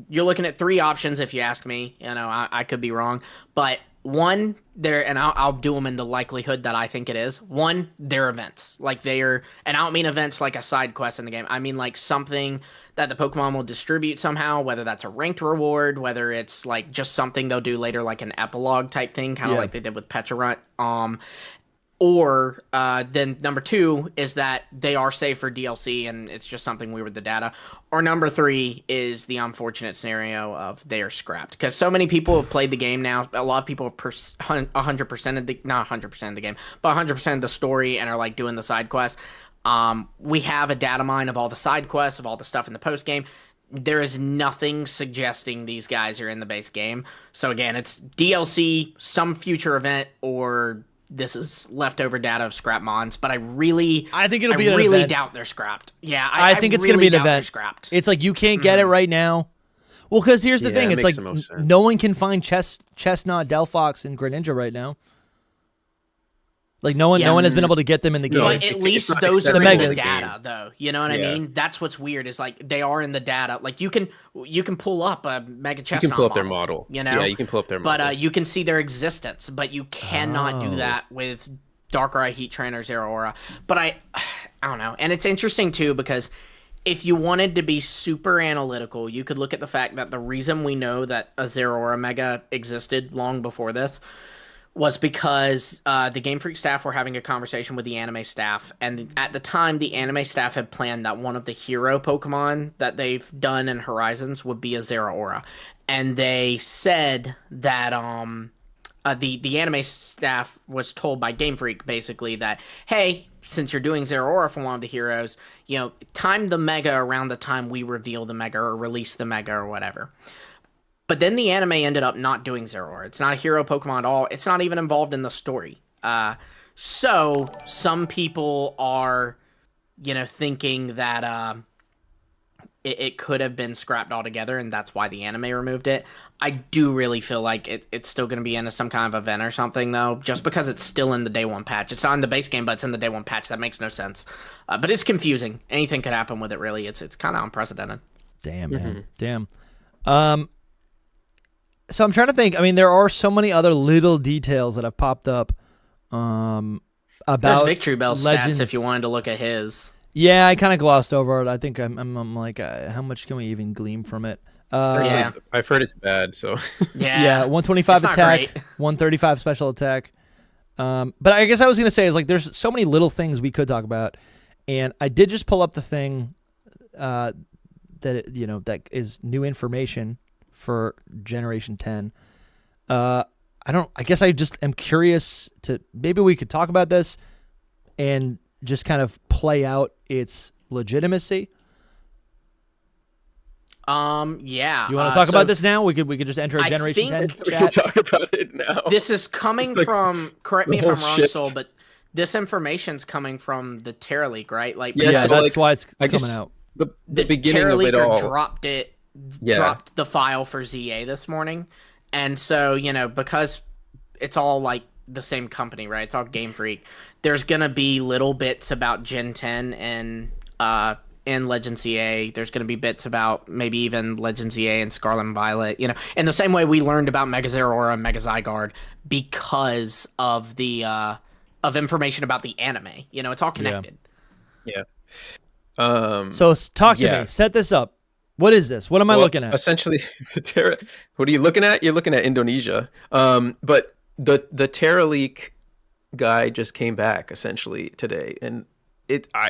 You're looking at 3 options, if you ask me. You know, I could be wrong, but One, they're, and I'll do them in the likelihood that I think it is. One, they're events. Like they are, and I don't mean events like a side quest in the game. I mean like something that the Pokemon will distribute somehow, whether that's a ranked reward, whether it's like just something they'll do later, like an epilogue type thing, kind of like they did with Pecharunt. Or then number two is that they are saved for DLC and it's just something weird with the data. Or number three is the unfortunate scenario of they are scrapped. Because so many people have played the game now. A lot of people have 100% of the, not 100% of the game, but 100% of the story and are like doing the side quests. We have a data mine of all the side quests, of all the stuff in the post game. There is nothing suggesting these guys are in the base game. So again, it's DLC, some future event, or this is leftover data of scrap mons, but I think it'll be an event. Doubt they're scrapped. Yeah, I think it's really going to be an event. Scrapped. It's like you can't get it right now. Well, because here's the thing. It's like no one can find Chestnut, Delphox, and Greninja right now. Like no one has been able to get them in the game. But at least those are in the data, though. You know what I mean? That's what's weird is like they are in the data. Like you can pull up a Mega Chestnut. You can pull up their model. You know? Yeah, you can pull up their model. But you can see their existence, but you cannot do that with Darkrai, Heat Trainer, Zero Aura. But I don't know. And it's interesting too because if you wanted to be super analytical, you could look at the fact that the reason we know that a Zero Aura Mega existed long before this was because the Game Freak staff were having a conversation with the anime staff, and at the time, the anime staff had planned that one of the hero Pokemon that they've done in Horizons would be a Zero Aura, and they said that the anime staff was told by Game Freak basically that, hey, since you're doing Zero Aura for one of the heroes, you know, time the Mega around the time we reveal the Mega or release the Mega or whatever. But then the anime ended up not doing Zero Aura. It's not a hero Pokemon at all. It's not even involved in the story. So some people are, you know, thinking that it could have been scrapped altogether, and that's why the anime removed it. I do really feel like it's still going to be in some kind of event or something, though, just because it's still in the day one patch. It's not in the base game, but it's in the day one patch. That makes no sense. But it's confusing. Anything could happen with it, really. It's kind of unprecedented. Damn, man. Damn. So I'm trying to think. I mean, there are so many other little details that have popped up about There's Victory Bell Legends. stats if you wanted to look at his. Yeah, I kind of glossed over it. I think I'm like, how much can we even glean from it? Yeah. I've heard it's bad. So yeah, 125 attack, 135 special attack. But I guess I was gonna say is like there's so many little things we could talk about, and I did just pull up the thing that that is new information for Generation 10. I guess I just am curious to, maybe we could talk about this and just kind of play out its legitimacy. Yeah. Do you want to talk about this now? We could just enter a Generation 10 chat. We can talk about it now. This is coming from, correct me if I'm wrong, Soul, but this information's coming from the Teraleak, right? Like, yeah, so that's why it's coming out. The beginning of it all. dropped the file for ZA this morning. And so, because it's all like the same company, right? It's all Game Freak. There's going to be little bits about Gen 10 and in Legend ZA. There's going to be bits about maybe even Legend ZA and Scarlet and Violet, in the same way we learned about Mega Zero Aura and Mega Zygarde because of the of information about the anime. It's all connected. Yeah. So talk to me. Set this up. What is this? What am I looking at? Essentially, what are you looking at? You're looking at Indonesia. But the Teraleak guy just came back essentially today, and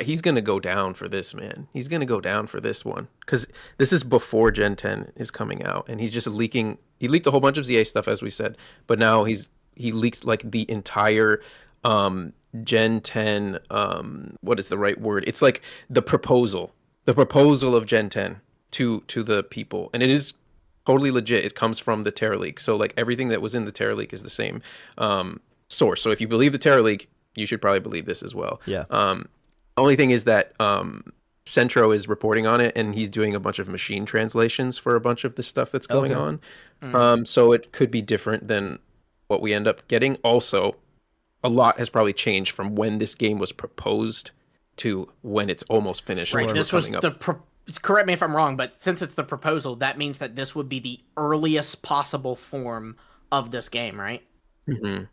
he's gonna go down for this, man. He's gonna go down for this one because this is before Gen 10 is coming out, and he's just leaking. He leaked a whole bunch of ZA stuff, as we said, but now he leaked like the entire Gen 10. What is the right word? It's like the proposal of Gen 10 to the people, and it is totally legit. It comes from the Teraleak, so like everything that was in the Teraleak is the same source. So if you believe the Teraleak, you should probably believe this as well. Yeah. Only thing is that Centro is reporting on it, and he's doing a bunch of machine translations for a bunch of the stuff that's going on. So it could be different than what we end up getting. Also, a lot has probably changed from when this game was proposed to when it's almost finished. Right. This was correct me if I'm wrong, but since it's the proposal, that means that this would be the earliest possible form of this game, right? Mhm.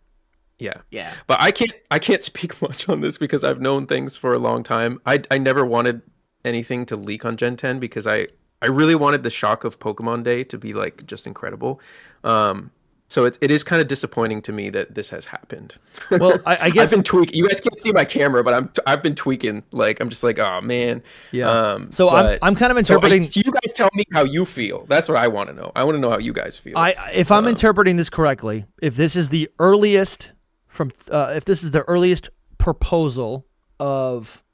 Yeah. Yeah. But I can't speak much on this because I've known things for a long time. I never wanted anything to leak on Gen 10 because I really wanted the shock of Pokemon Day to be like just incredible. So it is kind of disappointing to me that this has happened. Well, I guess I've been tweaking. You guys can't see my camera, but I've been tweaking. Like I'm just like, oh man. yeah. So I'm kind of interpreting. So you guys tell me how you feel. That's what I want to know. I want to know how you guys feel. If I'm interpreting this correctly, if this is the earliest proposal of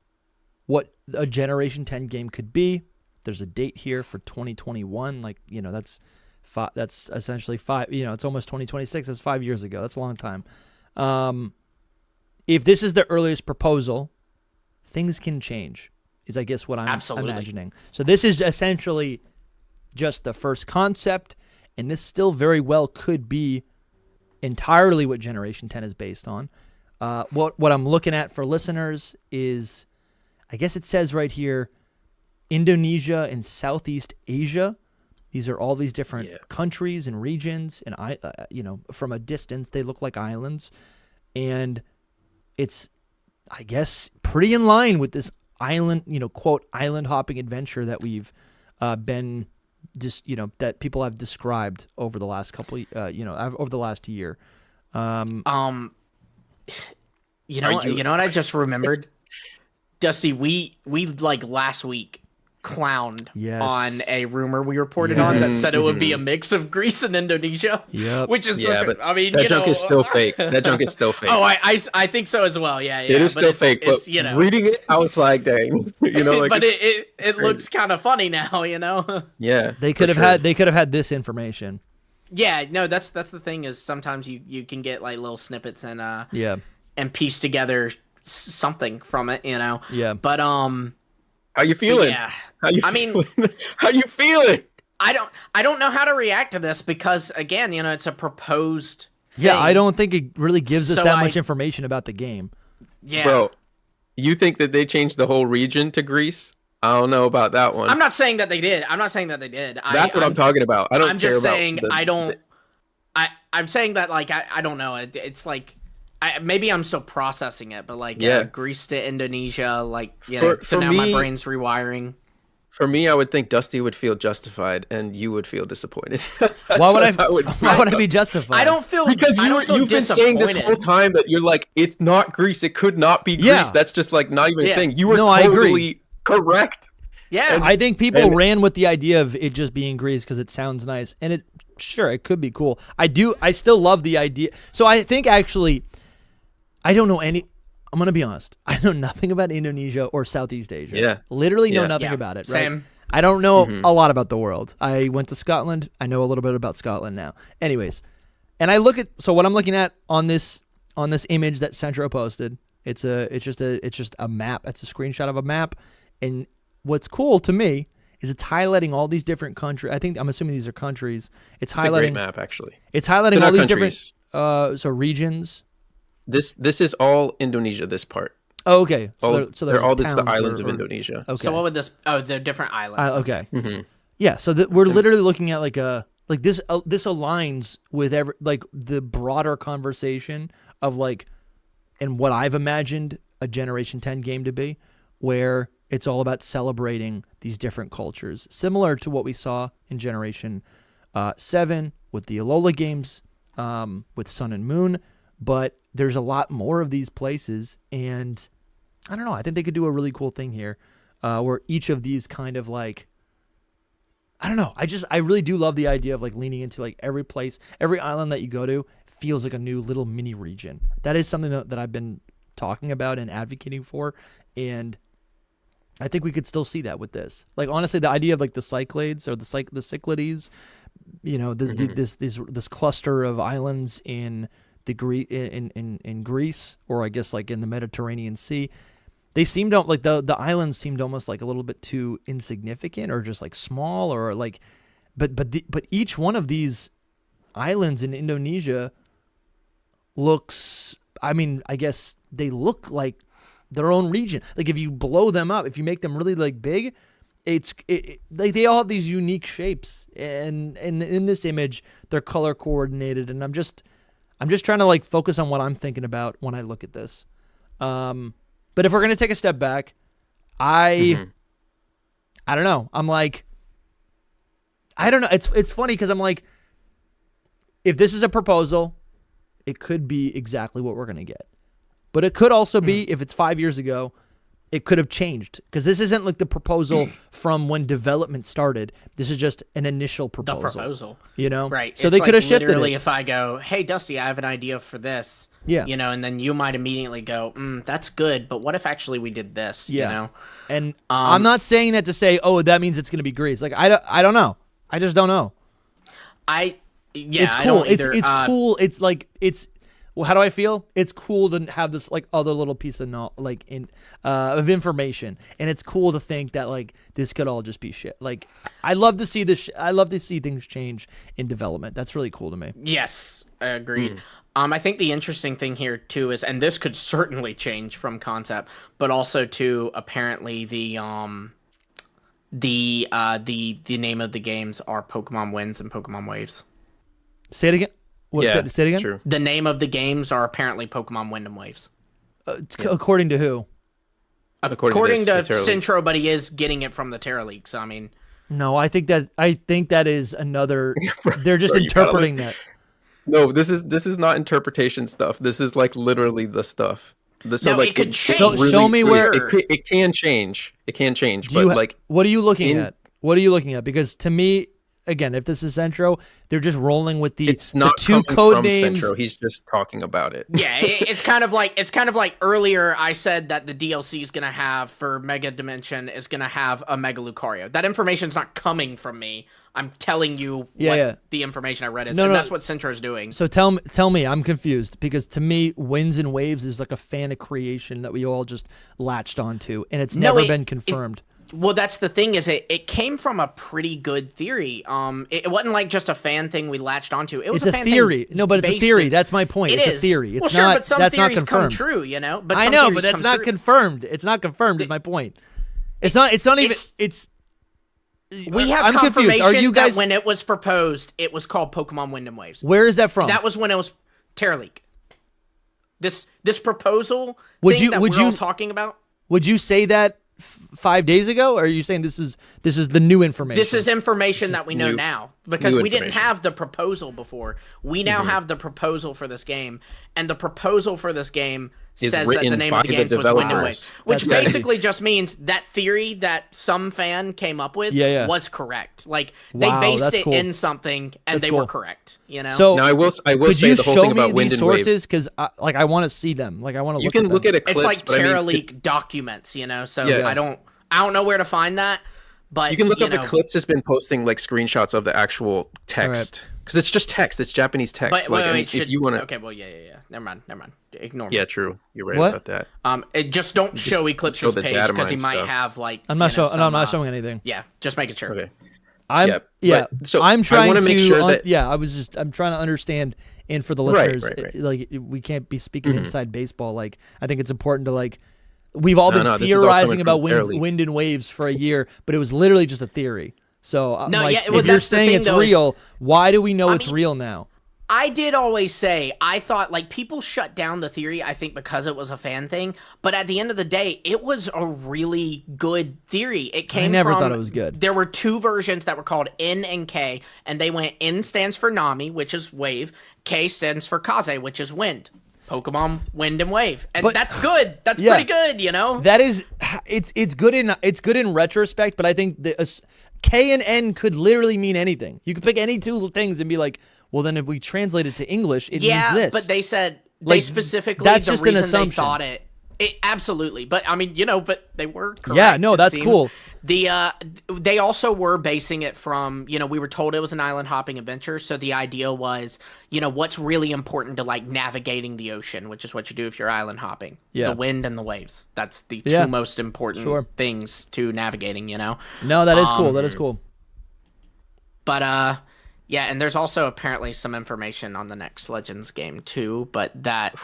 what a Generation 10 game could be, there's a date here for 2021. Like, that's essentially it's almost 2026. That's 5 years ago. That's a long time. If this is the earliest proposal, things can change, is I guess what I'm imagining. So this is essentially just the first concept, and this still very well could be entirely what Generation 10 is based on. What I'm looking at for listeners is, I guess it says right here, Indonesia and Southeast Asia. These are all these different countries and regions, and from a distance they look like islands, and it's, I guess, pretty in line with this island, quote, island hopping adventure that we've been just, that people have described over the last couple, over the last year. You know what I just remembered? Dusty, we like last week clowned on a rumor we reported on that said it would be a mix of Greece and Indonesia. Yep. Which is that junk is still fake. That junk is still fake. Oh, I think so as well. Yeah. It is still fake. But reading it, I was like, dang. But it looks kind of funny now. Yeah. They could have had this information. Yeah. No, that's the thing is sometimes you can get like little snippets and and piece together something from it. Yeah. But how you feeling? Yeah. How you feeling? I don't know how to react to this because again, it's a proposed thing. Yeah, I don't think it really gives us that much information about the game. Yeah. Bro, you think that they changed the whole region to Greece? I don't know about that one. I'm not saying that they did. That's what I'm talking about. I'm just saying I'm saying that like I don't know. It's like maybe I'm still processing it, but like Greece to Indonesia, like so now my brain's rewiring. For me, I would think Dusty would feel justified, and you would feel disappointed. Why would I be justified? I don't feel because you've been saying this whole time that you're like, it's not Greece. It could not be Greece. Yeah. That's just like not even a thing. You were totally correct. Yeah, I think people ran with the idea of it just being Greece because it sounds nice, and it could be cool. I still love the idea. So I think actually, I don't know any. I'm going to be honest. I know nothing about Indonesia or Southeast Asia. Yeah. Literally know nothing about it. Right? Same. I don't know a lot about the world. I went to Scotland. I know a little bit about Scotland now. Anyways, and I look at, so what I'm looking at on this image that Centro posted, it's just a map. It's a screenshot of a map. And what's cool to me is it's highlighting all these different countries. I'm assuming these are countries. It's highlighting a great map, actually. It's highlighting all these different regions. This is all Indonesia, this part. Oh, okay. They're all just the islands of Indonesia. Okay. So what would this? Oh, they're different islands. Okay. Mm-hmm. Yeah. So we're literally looking at this aligns with the broader conversation of and what I've imagined a Generation 10 game to be, where it's all about celebrating these different cultures, similar to what we saw in Generation 7 with the Alola games, with Sun and Moon, but there's a lot more of these places, and I don't know. I think they could do a really cool thing here, where each of these kind of I don't know. I really do love the idea of leaning into every place, every island that you go to feels like a new little mini region. That is something that I've been talking about and advocating for, and I think we could still see that with this. Honestly, the idea of the Cyclades or the Cyclades, this cluster of islands in in Greece, or I guess in the Mediterranean Sea, they seemed the islands seemed almost a little bit too insignificant or just small or but each one of these islands in Indonesia looks, I guess they look like their own region. If you blow them up, if you make them really big, they all have these unique shapes, and in this image they're color coordinated, and I'm just trying to like focus on what I'm thinking about when I look at this. But if we're gonna take a step back, I don't know. I'm like, I don't know. It's funny because I'm like, if this is a proposal, it could be exactly what we're gonna get, but it could also be if it's 5 years ago. It could have changed because this isn't like the proposal from when development started. This is just an initial proposal. The proposal, you know, right? So it's they could have like shifted literally it. If I go, hey Dusty, I have an idea for this, Yeah, you know, and then you might immediately go, that's good, but what if actually we did this? Yeah. You know, and I'm not saying that to say, oh, that means it's going to be great. It's like I don't know. I just don't know. It's cool. I don't either. It's cool. It's like Well, how do I feel? It's cool to have this like other little piece of of information, and it's cool to think that like this could all just be shit. Like I love to see this. I love to see things change in development. That's really cool to me. Yes, I agreed. I think the interesting thing here too is, and this could certainly change from concept, but also too apparently the name of the games are Pokemon Winds and Pokemon Waves. Say it again. Say it again. True. The name of the games are apparently Pokemon Wind and Waves. According to who? According to Centro, but he is getting it from the Teraleak. So I mean, no, I think that is another. They're just interpreting that. No, this is not interpretation stuff. This is like literally the stuff. It could change. Show me where it can change. It can change. What are you looking at? What are you looking at? Because to me, again, if this is Centro, they're just rolling with the two code names. Centro. He's just talking about it. Yeah, it's kind of like earlier I said that the DLC is gonna have for Mega Dimension is gonna have a Mega Lucario. That information's not coming from me. I'm telling you what the information I read is, and that's what Centro's doing. So tell me, I'm confused because to me, Winds and Waves is like a fan of creation that we all just latched onto, and it's never been confirmed. Well, that's the thing is it came from a pretty good theory. It wasn't like just a fan thing we latched onto. It was a fan theory. Thing No, but it's a theory. That's my point. It's a theory. It's not. But some that's theories not confirmed. come true, you know. But I know, but that's not confirmed. It's not confirmed. Is my point. It's not even. We have confirmation Are you guys... that when it was proposed, it was called Pokemon Wind and Waves. Where is that from? That was when it was Teraleak. This proposal that we're all talking about. Would you say that 5 days ago, or are you saying this is the new information? This is information that we know now because we didn't have the proposal before. We now have the proposal for this game, and the proposal for this game says that the name of the game was Wind and Waves, which basically just means that theory that some fan came up with was correct. Like they based it in something, and they were correct. You know. So now I will say the whole thing about Wind and Waves. Could you show me these sources? Because I want to see them. Like I want to. You can look at it. It's like Teraleak documents, you know. So I don't know where to find that. But you can look up Eclipse has been posting like screenshots of the actual text because it's just text. It's Japanese text. But if you want to, okay, well, yeah. Never mind. Ignore me. Yeah, true. You're right about that. Just don't show Eclipse's page because he might have like. I'm not showing. I'm not showing anything. Yeah, just making sure. Okay. So I'm trying to make sure that I'm trying to understand, and for the listeners, like we can't be speaking inside baseball. Like I think it's important to like. We've all been theorizing about wind and waves for a year, but it was literally just a theory. So if you're saying it's real, why do we know it's real now? I did always say, I thought, like, people shut down the theory, I think, because it was a fan thing. But at the end of the day, it was a really good theory. It came I never thought it was good. There were two versions that were called N and K, and they went N stands for Nami, which is wave. K stands for Kaze, which is wind. Pokemon Wind and Wave, and that's good. That's pretty good, you know. That is, it's good in retrospect, but I think the K and N could literally mean anything. You could pick any two things and be like, well, then if we translate it to English, it means this. But they said they specifically that's the just reason an assumption. They thought it absolutely. But I mean, you know, but they were correct. Yeah, no, that's cool. They also were basing it from, you know, we were told it was an island hopping adventure, so the idea was, you know, what's really important to like navigating the ocean, which is what you do if you're island hopping. The wind and the waves. That's the two most important things to navigating, you know. No, that is cool. That is cool. But and there's also apparently some information on the next Legends game too, but that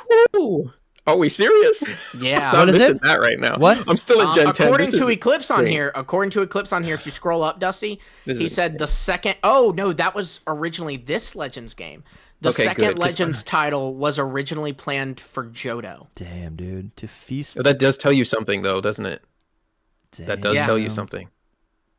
Are we serious? Yeah. I'm missing that right now. What? I'm still in Gen 10. According to Eclipse on here, if you scroll up, Dusty, he said the second... Oh, no, that was originally this Legends game. The Okay, second good, 'cause- Legends title was originally planned for Johto. Damn, dude. To feast. That does tell you something, though, doesn't it? That does Yeah. tell you something.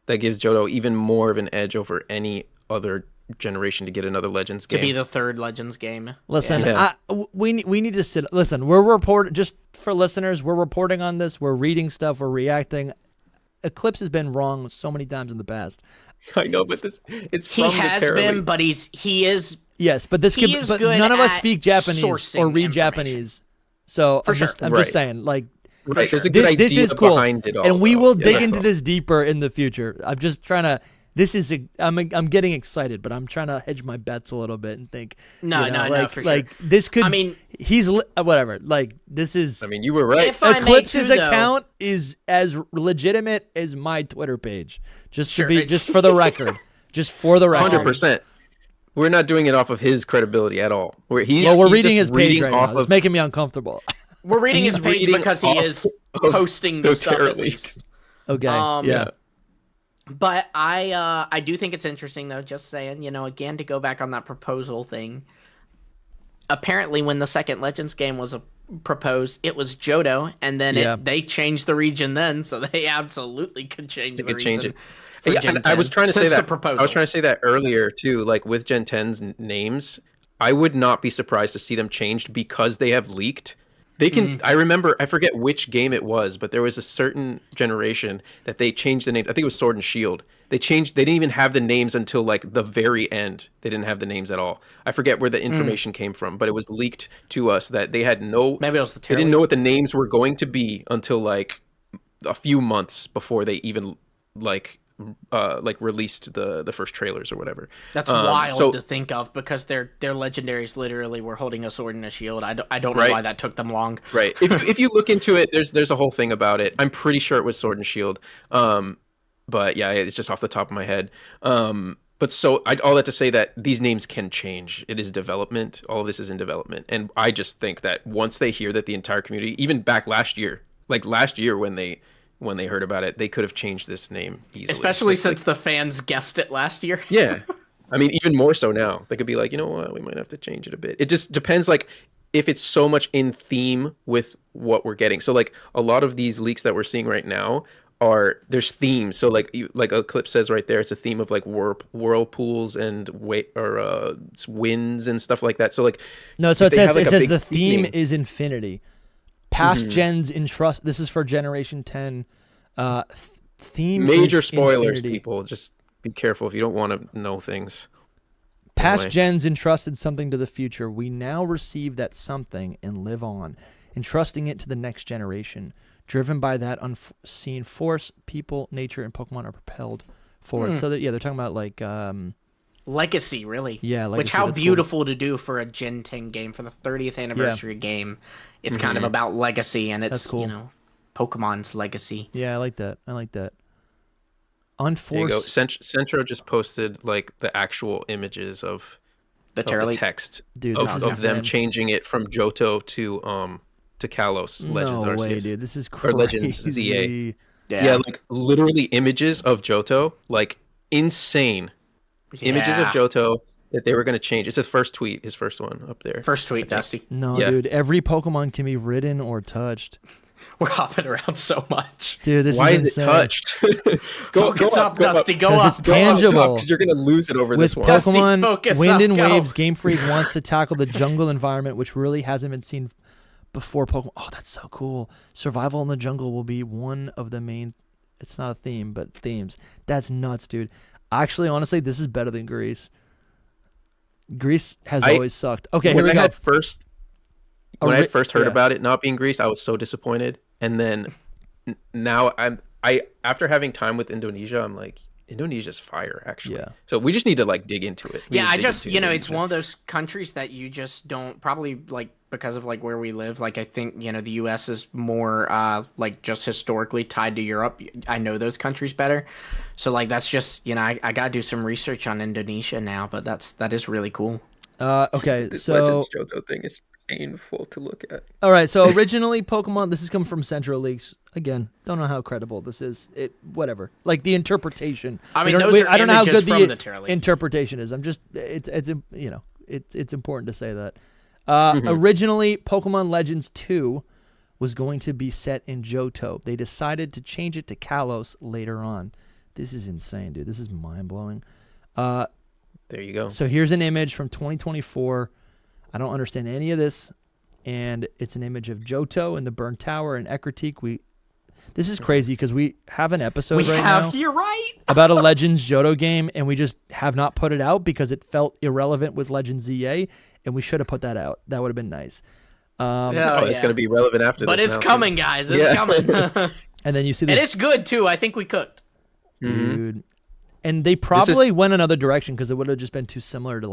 That gives Johto even more of an edge over any other generation to get another Legends game. To be the third Legends game. Listen, Yeah. we need to sit. Listen, we're reporting, just for listeners, we're reporting on this. We're reading stuff. We're reacting. Eclipse has been wrong so many times in the past. I know, but it's He from has the been, Teraleak. but he is. Yes, but this He could. is But good none of us at speak Japanese sourcing or read information. Japanese. So I'm sure. just Right. saying, like, Right, sure. there's a good this idea is cool, behind it all, and we though. will Yeah, dig that's into all. this deeper in the future. I'm just trying to. This is. I'm getting excited, but I'm trying to hedge my bets a little bit and think. No, you know, no, like, for sure. like this could. I mean, he's whatever. Like this is. I mean, you were right. If I may Eclipse's too, though- account is as legitimate as my Twitter page. Just Sure. to be, just for the record, just for the record. 100%. We're not doing it off of his credibility at all. We're We're he's reading his just page reading right off now. It's of making me uncomfortable. We're reading his He's page reading because he off is of posting the the stuff at Teraleak. least. Okay. Um, yeah. But I do think it's interesting though. Just saying, again to go back on that proposal thing. Apparently, when the second Legends game was proposed, it was Johto, and then Yeah. they changed the region then, so they absolutely could change They the could change region. it. for Yeah, Gen and I was 10 trying to say since that. the proposal. I was trying to say that earlier too. Like with Gen 10's names, I would not be surprised to see them changed because they have leaked. They can. I remember. I forget which game it was, but there was a certain generation that they changed the names. I think it was Sword and Shield. They changed. They didn't even have the names until like the very end. They didn't have the names at all. I forget where the information came from, but it was leaked to us that they had no. Maybe it was the They didn't Teraleak. know what the names were going to be until like a few months before they even like released the first trailers or whatever. That's wild so- to think of because their legendaries literally were holding a sword and a shield. I don't know Right. why that took them long. Right. If you look into it, there's a whole thing about it. I'm pretty sure it was Sword and Shield. But yeah, it's just off the top of my head. But so all that to say that these names can change. It is development. All of this is in development. And I just think that once they hear that the entire community, even back last year when they heard about it, they could have changed this name easily. Especially It's since the fans guessed it last year. yeah. I mean, even more so now. They could be like, you know what, we might have to change it a bit. It just depends, like, if it's so much in theme with what we're getting. So, like, a lot of these leaks that we're seeing right now there's themes. So, like Eclipse says right there, it's a theme of, like, whirlpools and winds and stuff like that. So, like... No, so if it they says have, like, it a says big the theme theme- is infinity. Past gens entrust. This is for Generation 10. Theme Major is spoilers, infinity. people. Just be careful if you don't want to know things. Past Anyway. gens entrusted something to the future. We now receive that something and live on, entrusting it to the next generation. Driven by that unseen force, people, nature, and Pokemon are propelled forward. So that they're talking about like Legacy, really. Yeah, Which Legacy, how that's cool. beautiful to do for a Gen 10 game for the 30th anniversary game. It's kind of about legacy, and it's That's cool. Pokemon's legacy. yeah, I like that. I like that. There you go. Unforced. Centro just posted, like, the actual images of The the Teraleak. text Dude, this is of them insane. changing it from Johto to Kalos Legends No Arceus. way, dude. This is Or crazy. Legends ZA. Yeah. Yeah, like literally images of Johto, like insane images of Yeah. Johto that they were going to change. It's his first tweet, his first one up there. First tweet, Dusty. No, Yeah. dude. Every Pokemon can be ridden or touched. We're hopping around so much. Dude, this Why is is it insane. touched? Focus up, Dusty. Go 'Cause up. it's tangible. Because you're going to lose it over With this one. Dusty, Pokemon focus Wind up, and go. Waves, Game Freak wants to tackle the jungle environment, which really hasn't been seen before Pokemon. Oh, that's so cool. Survival in the jungle will be one of the main, it's not a theme, but themes. That's nuts, dude. Actually, honestly, this is better than Greece. Greece has always sucked. Okay, when here we I go. had first when I first heard yeah. about it not being Greece, I was so disappointed. And then now I after having time with Indonesia, I'm like, Indonesia's fire, actually. Yeah. So we just need to like dig into it. We Yeah, need I to dig just, into it's Indonesia. one of those countries that you just don't, probably like because of like where we live. Like I think, the US is more like just historically tied to Europe. I know those countries better. So like that's just, I got to do some research on Indonesia now, but that is really cool. Okay, This so Legends Johto thing is painful to look at. all right, so originally Pokemon, this is coming from Central Leaks. Again, don't know how credible this is. Whatever. Like the interpretation. I mean, We don't- those we- are I don't know how images good from the the Teraleak. interpretation is. I'm just, it's it's important to say that. Originally, Pokemon Legends 2 was going to be set in Johto. They decided to change it to Kalos later on. This is insane, dude. This is mind-blowing. There you go. So here's an image from 2024. I don't understand any of this. And it's an image of Johto and the Burnt Tower and Ekritik. This is crazy because we have an episode now. You're right. About a Legends Johto game, and we just have not put it out because it felt irrelevant with Legends EA, and we should have put that out. That would have been nice. It's going to be relevant after but this. But it's coming, guys. It's coming. And then you see this. And it's good, too. I think we cooked. Dude. And they probably went another direction because it would have just been too similar to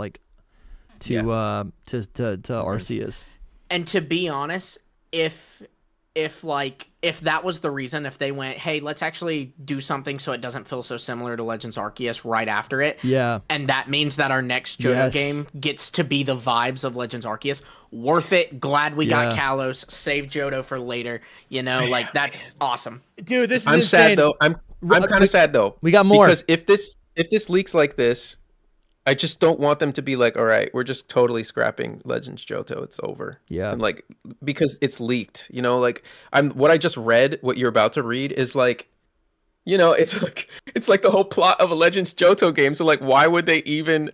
Arceus. And to be honest, if that was the reason, if they went, hey, let's actually do something so it doesn't feel so similar to Legends Arceus right after it. Yeah. And that means that our next Johto game gets to be the vibes of Legends Arceus. Worth it. Glad we got Kalos. Save Johto for later. That's awesome. Dude, this is I'm insane. sad though. I'm kind of sad though. We got more. Because if this leaks like this, I just don't want them to be like, all right, we're just totally scrapping Legends Johto. It's over. Yeah. And because it's leaked, what I just read, what you're about to read is it's like the whole plot of a Legends Johto game. So why would they even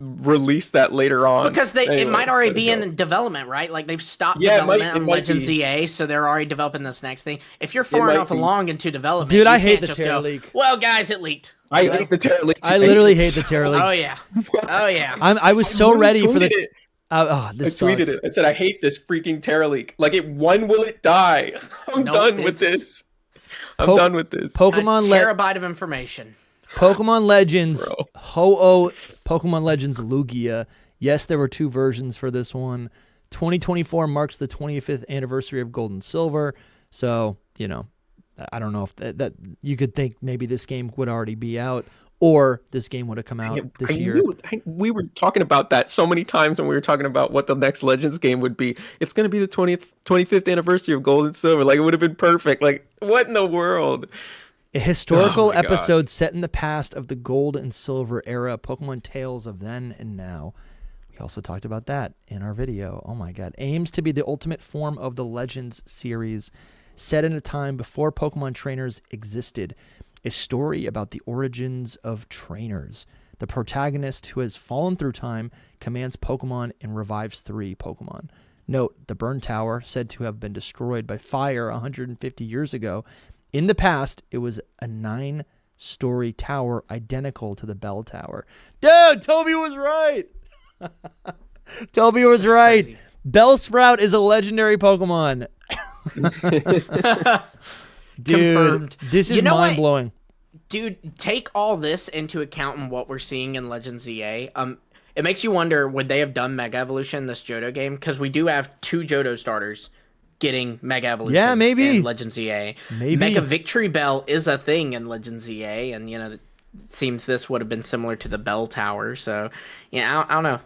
release that later on? Because it might already be in development, right? They've stopped development on Legends EA, so they're already developing this next thing. If you're far enough along into development, dude, I hate the Teraleak. Well, guys, it leaked. I hate the Teraleak. I literally hate the Teraleak. Oh yeah. I was so ready for the. This I tweeted it. I said I hate this freaking Teraleak. When will it die? I'm done with this. I'm done with this. Pokemon terabyte of information. Pokemon Legends Ho-Oh Pokemon Legends Lugia. Yes, there were 2 versions for this one. 2024 marks the 25th anniversary of Gold and Silver. So, I don't know if that you could think maybe this game would already be out, or this game would have come out this year. We were talking about that so many times when we were talking about what the next Legends game would be. It's going to be the 25th anniversary of Gold and Silver. It would have been perfect. What in the world? A historical episode set in the past of the Gold and Silver era, Pokemon Tales of Then and Now. We also talked about that in our video. Oh my god. Aims to be the ultimate form of the Legends series, set in a time before Pokemon trainers existed. A story about the origins of trainers. The protagonist, who has fallen through time, commands Pokemon and revives 3 Pokemon. Note, the Burn Tower, said to have been destroyed by fire 150 years ago. In the past, it was a 9-story tower identical to the Bell Tower. Dude, Toby was right. Toby was right. Crazy. Bellsprout is a legendary Pokemon. Dude, confirmed. This is mind-blowing. Dude, take all this into account in what we're seeing in Legends EA. It makes you wonder, would they have done Mega Evolution in this Johto game? Because we do have 2 Johto starters getting Mega Evolution. Yeah, maybe. In Legends EA. Maybe. Mega Victory Bell is a thing in Legends EA, and it seems this would have been similar to the Bell Tower. So, I don't know.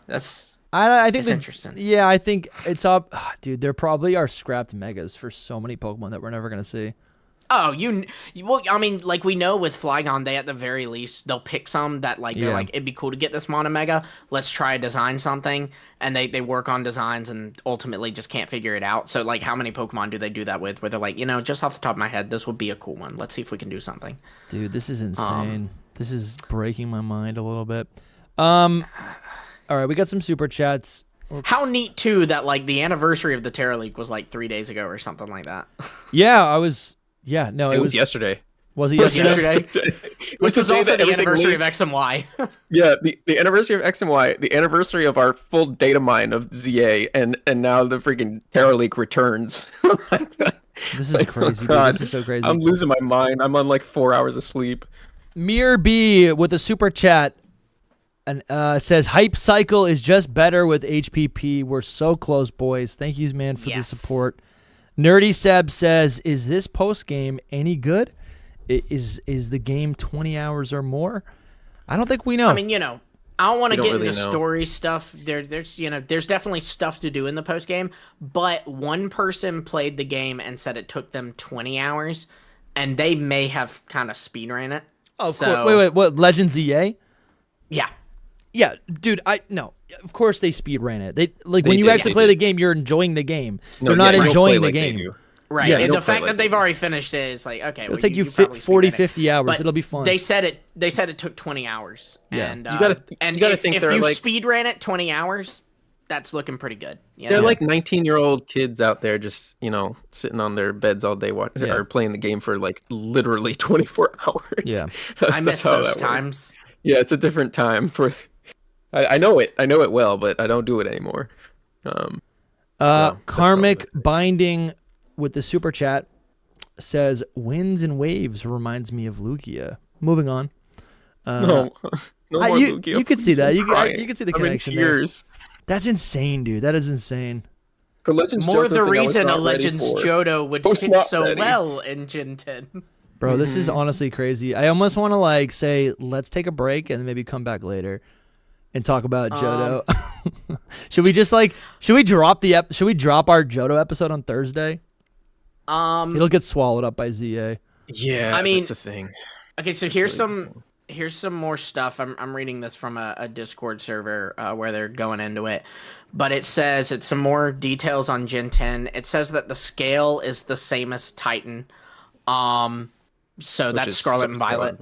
I think that's interesting. Yeah, I think it's up. Dude, there probably are scrapped Megas for so many Pokemon that we're never going to see. Oh, well, I mean, we know with Flygon, they at the very least, they'll pick some that, they're it'd be cool to get this Monomega. Let's try to design something. And they work on designs and ultimately just can't figure it out. So, how many Pokemon do they do that with? Where they're just off the top of my head, this would be a cool one. Let's see if we can do something. Dude, this is insane. This is breaking my mind a little bit. All right, we got some super chats. How neat, too, that, the anniversary of the Teraleak was, 3 days ago or something like that. Yeah, I was... Yeah, no, it was yesterday. Was it yesterday? Which was also the anniversary of X and Y. Yeah, the anniversary of X and Y, the anniversary of our full data mine of ZA, and now the freaking Teraleak returns. This is crazy, dude. This is so crazy. I'm losing my mind. I'm on 4 hours of sleep. Mir B with a super chat and says, Hype Cycle is just better with HPP. We're so close, boys. Thank you, man, for the support. Nerdy Seb says, is this post game any good? Is the game 20 hours or more? I don't think we know. I mean, I don't want to get into story stuff. There's definitely stuff to do in the post game, but one person played the game and said it took them 20 hours, and they may have kind of speedran it. Oh, so, cool. Wait, what? Legends EA? Yeah. Yeah, dude, no. Of course they speed ran it. They when you did, actually play the game, you're enjoying the game. No, You're not you don't play enjoying the like they game. do. Right. Yeah, and don't the play fact like that they've they do. already finished it, it's like, okay, It'll well, take you probably 40, speedran it. 50 hours. But It'll be fun. They said it took 20 hours. Yeah. And You gotta if think if they're you like- speed ran it 20 hours, that's looking pretty good. You They're know? like 19-year-old kids out there just, sitting on their beds all day Yeah. or playing the game for like literally 24 hours. Yeah. I miss how those that works. times. Yeah, it's a different time for I know it. I know it well, but I don't do it anymore. So, that's Karmic probably- Binding with the super chat says winds and waves reminds me of Lugia. Moving on. No more you Lugia, could see please, that. I'm You crying. could see the I'm in connection there. tears. That's insane, dude. That is insane. For Legends More Johto the thing, I was reason a not ready Legends for. Johto would I was fit not so ready. well in Gen 10. Bro, this is honestly crazy. I almost want to say, let's take a break and maybe come back later and talk about Johto. Should we just should we drop our Johto episode on Thursday? It'll get swallowed up by ZA. Yeah, I mean- that's the thing. Okay, so here's some more stuff. I'm reading this from a Discord server where they're going into it, but it says it's some more details on Gen 10. It says that the scale is the same as Titan, so Which that's is Scarlet and Violet.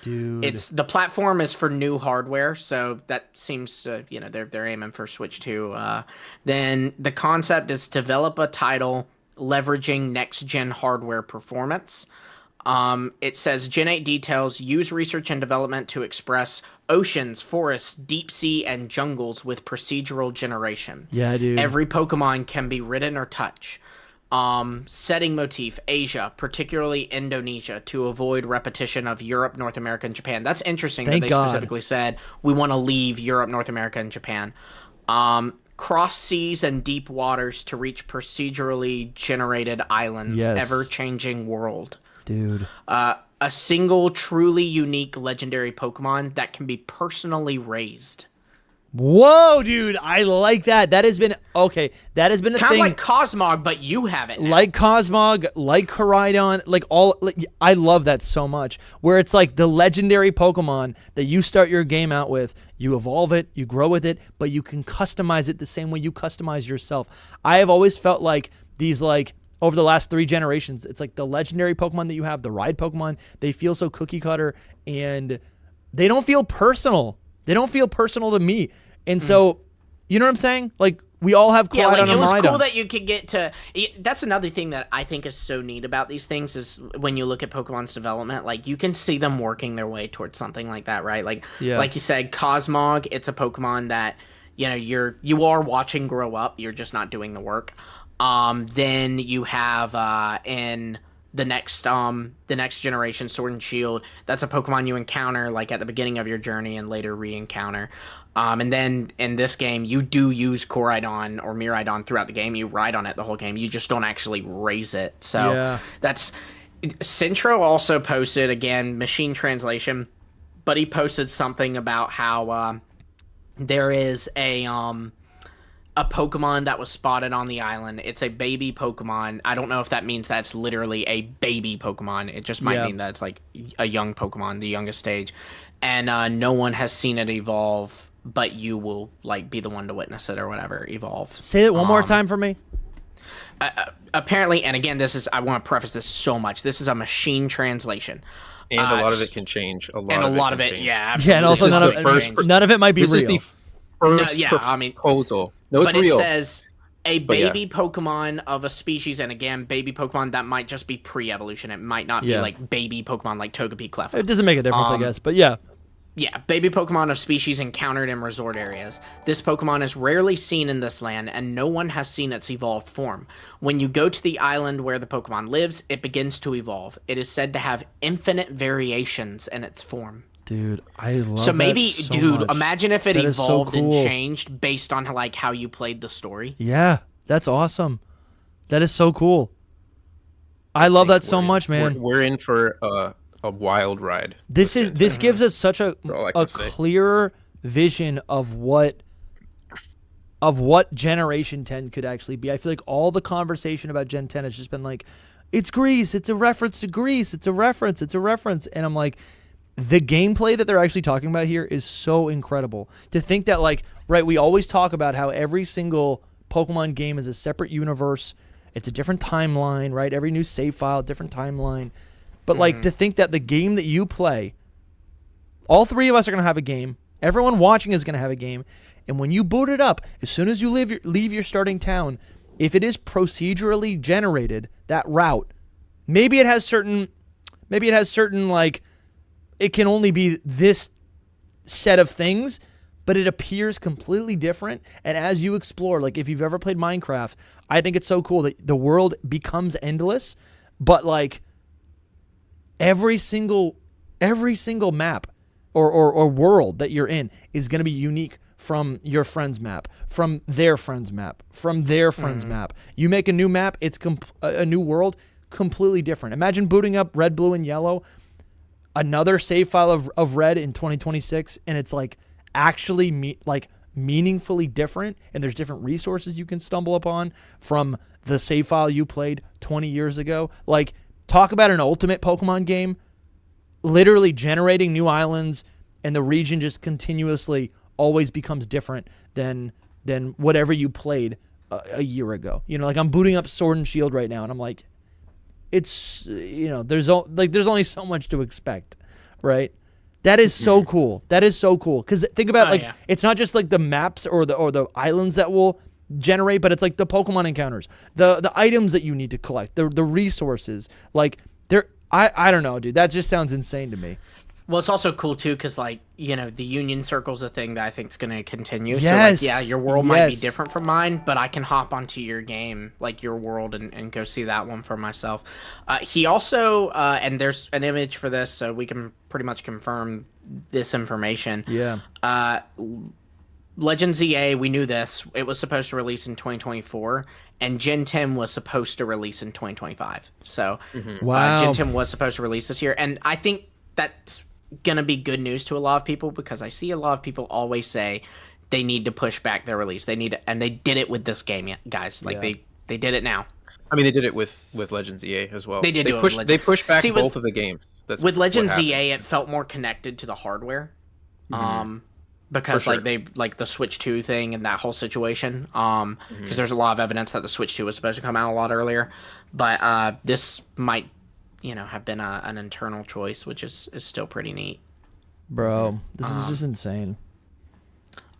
Dude. It's the platform is for new hardware, so that seems they're aiming for Switch 2. Then the concept is to develop a title leveraging next gen hardware performance. It says Gen 8 details use research and development to express oceans, forests, deep sea, and jungles with procedural generation. Yeah, dude. Every Pokemon can be ridden or touch. Setting motif, Asia, particularly Indonesia, to avoid repetition of Europe, North America, and Japan. That's interesting Thank that they God. specifically said we want to leave Europe, North America, and Japan. Cross seas and deep waters to reach procedurally generated islands, Yes. ever-changing world. Dude. A single truly unique legendary Pokemon that can be personally raised. Whoa, dude. I like that. That has been a Kind thing. of like Cosmog, but you have it now. Like Cosmog, like Koraidon, I love that so much. Where it's like the legendary Pokemon that you start your game out with, you evolve it, you grow with it, but you can customize it the same way you customize yourself. I have always felt like these over the last 3 generations, it's like the legendary Pokemon that you have, the ride Pokemon, they feel so cookie cutter and they don't feel personal. They don't feel personal to me. And so, you know what I'm saying? We all have Koraidon Yeah, and it was Miraidon. cool that you could get to. That's another thing that I think is so neat about these things is when you look at Pokemon's development, you can see them working their way towards something like that, right? Like you said, Cosmog, it's a Pokemon that you are watching grow up. You're just not doing the work. Then you have in the next generation, Sword and Shield. That's a Pokemon you encounter at the beginning of your journey and later re-encounter. And then in this game, you do use Koraidon or Miraidon throughout the game. You ride on it the whole game. You just don't actually raise it. So that's Centro also posted, again, machine translation, but he posted something about how there is a Pokemon that was spotted on the island. It's a baby Pokemon. I don't know if that means that's literally a baby Pokemon. It just might mean that it's a young Pokemon, the youngest stage. And no one has seen it evolve, but you will be the one to witness it or whatever evolve. Say it one more time for me. Apparently, and again, I want to preface this so much. This is a machine translation. And a lot of it can change. A lot of it, yeah, absolutely. Yeah, and also none of it might be This real. is the first proposal. No, it's but real. It says a baby Pokemon of a species, and again, baby Pokemon that might just be pre-evolution. It might not be baby Pokemon like Togepi, Clefairy. It doesn't make a difference, I guess, but yeah. Yeah, baby Pokemon of species encountered in resort areas. This Pokemon is rarely seen in this land, and no one has seen its evolved form. When you go to the island where the Pokemon lives, it begins to evolve. It is said to have infinite variations in its form. Dude, I love so maybe, that so dude, much. imagine if it That is so evolved and cool. changed based on how you played the story. Yeah, that's awesome. That is so cool. I love that so much, man. We're in for a wild ride. This gives us such a all I can say. clearer vision of what Generation 10 could actually be. I feel like all the conversation about Gen 10 has just been it's Greece, it's a reference to Greece, it's a reference, and I'm like, the gameplay that they're actually talking about here is so incredible. To think that, like, right, we always talk about how every single Pokemon game is a separate universe. It's a different timeline, right? Every new save file, different timeline. But, like, to think that the game that you play, all three of us are going to have a game. Everyone watching is going to have a game. And when you boot it up, as soon as you leave your starting town, if it is procedurally generated, that route, maybe it has certain, like, it can only be this set of things, but it appears completely different. And as you explore, like if you've ever played Minecraft, I think it's so cool that the world becomes endless, but like every single map or world that you're in is going to be unique from your friend's map, from their friend's map, from their friend's map. You make a new map, it's a new world, completely different. Imagine booting up Red, Blue, and Yellow, another save file of Red in 2026, and it's like actually meaningfully different, and there's different resources you can stumble upon from the save file you played 20 years ago. Like, talk about an ultimate Pokemon game, literally generating new islands, and the region just continuously always becomes different than whatever you played a year ago. You know, like I'm booting up Sword and Shield right now, and I'm like, it's, you know, there's only so much to expect, right? That is so cool. That is so cool. Because think about it's not just like the maps or the islands that will generate, but it's like the Pokemon encounters, the items that you need to collect, the resources. Like I don't know, dude. That just sounds insane to me. Well, it's also cool too because, like, you know, the Union Circle's a thing that I think is going to continue. Yes. So, like, yeah, your world might be different from mine, but I can hop onto your game, like your world, and go see that one for myself. He also, and there's an image for this, so we can pretty much confirm this information. Yeah. Legends EA, we knew this. It was supposed to release in 2024, and Gen 10 was supposed to release in 2025. So, Gen 10 was supposed to release this year, and I think that's gonna be good news to a lot of people because I see a lot of people always say they need to push back their release. They need to, and they did it with this game, guys. Like they did it now. I mean, they did it with Legends EA as well. They did do it with Legends. They pushed back both of the games. That's with Legends EA, it felt more connected to the hardware, because like they like the Switch 2 thing and that whole situation. Because there's a lot of evidence that the Switch 2 was supposed to come out a lot earlier, but this might, you know, have been an internal choice, which is still pretty neat. Bro, this is just insane.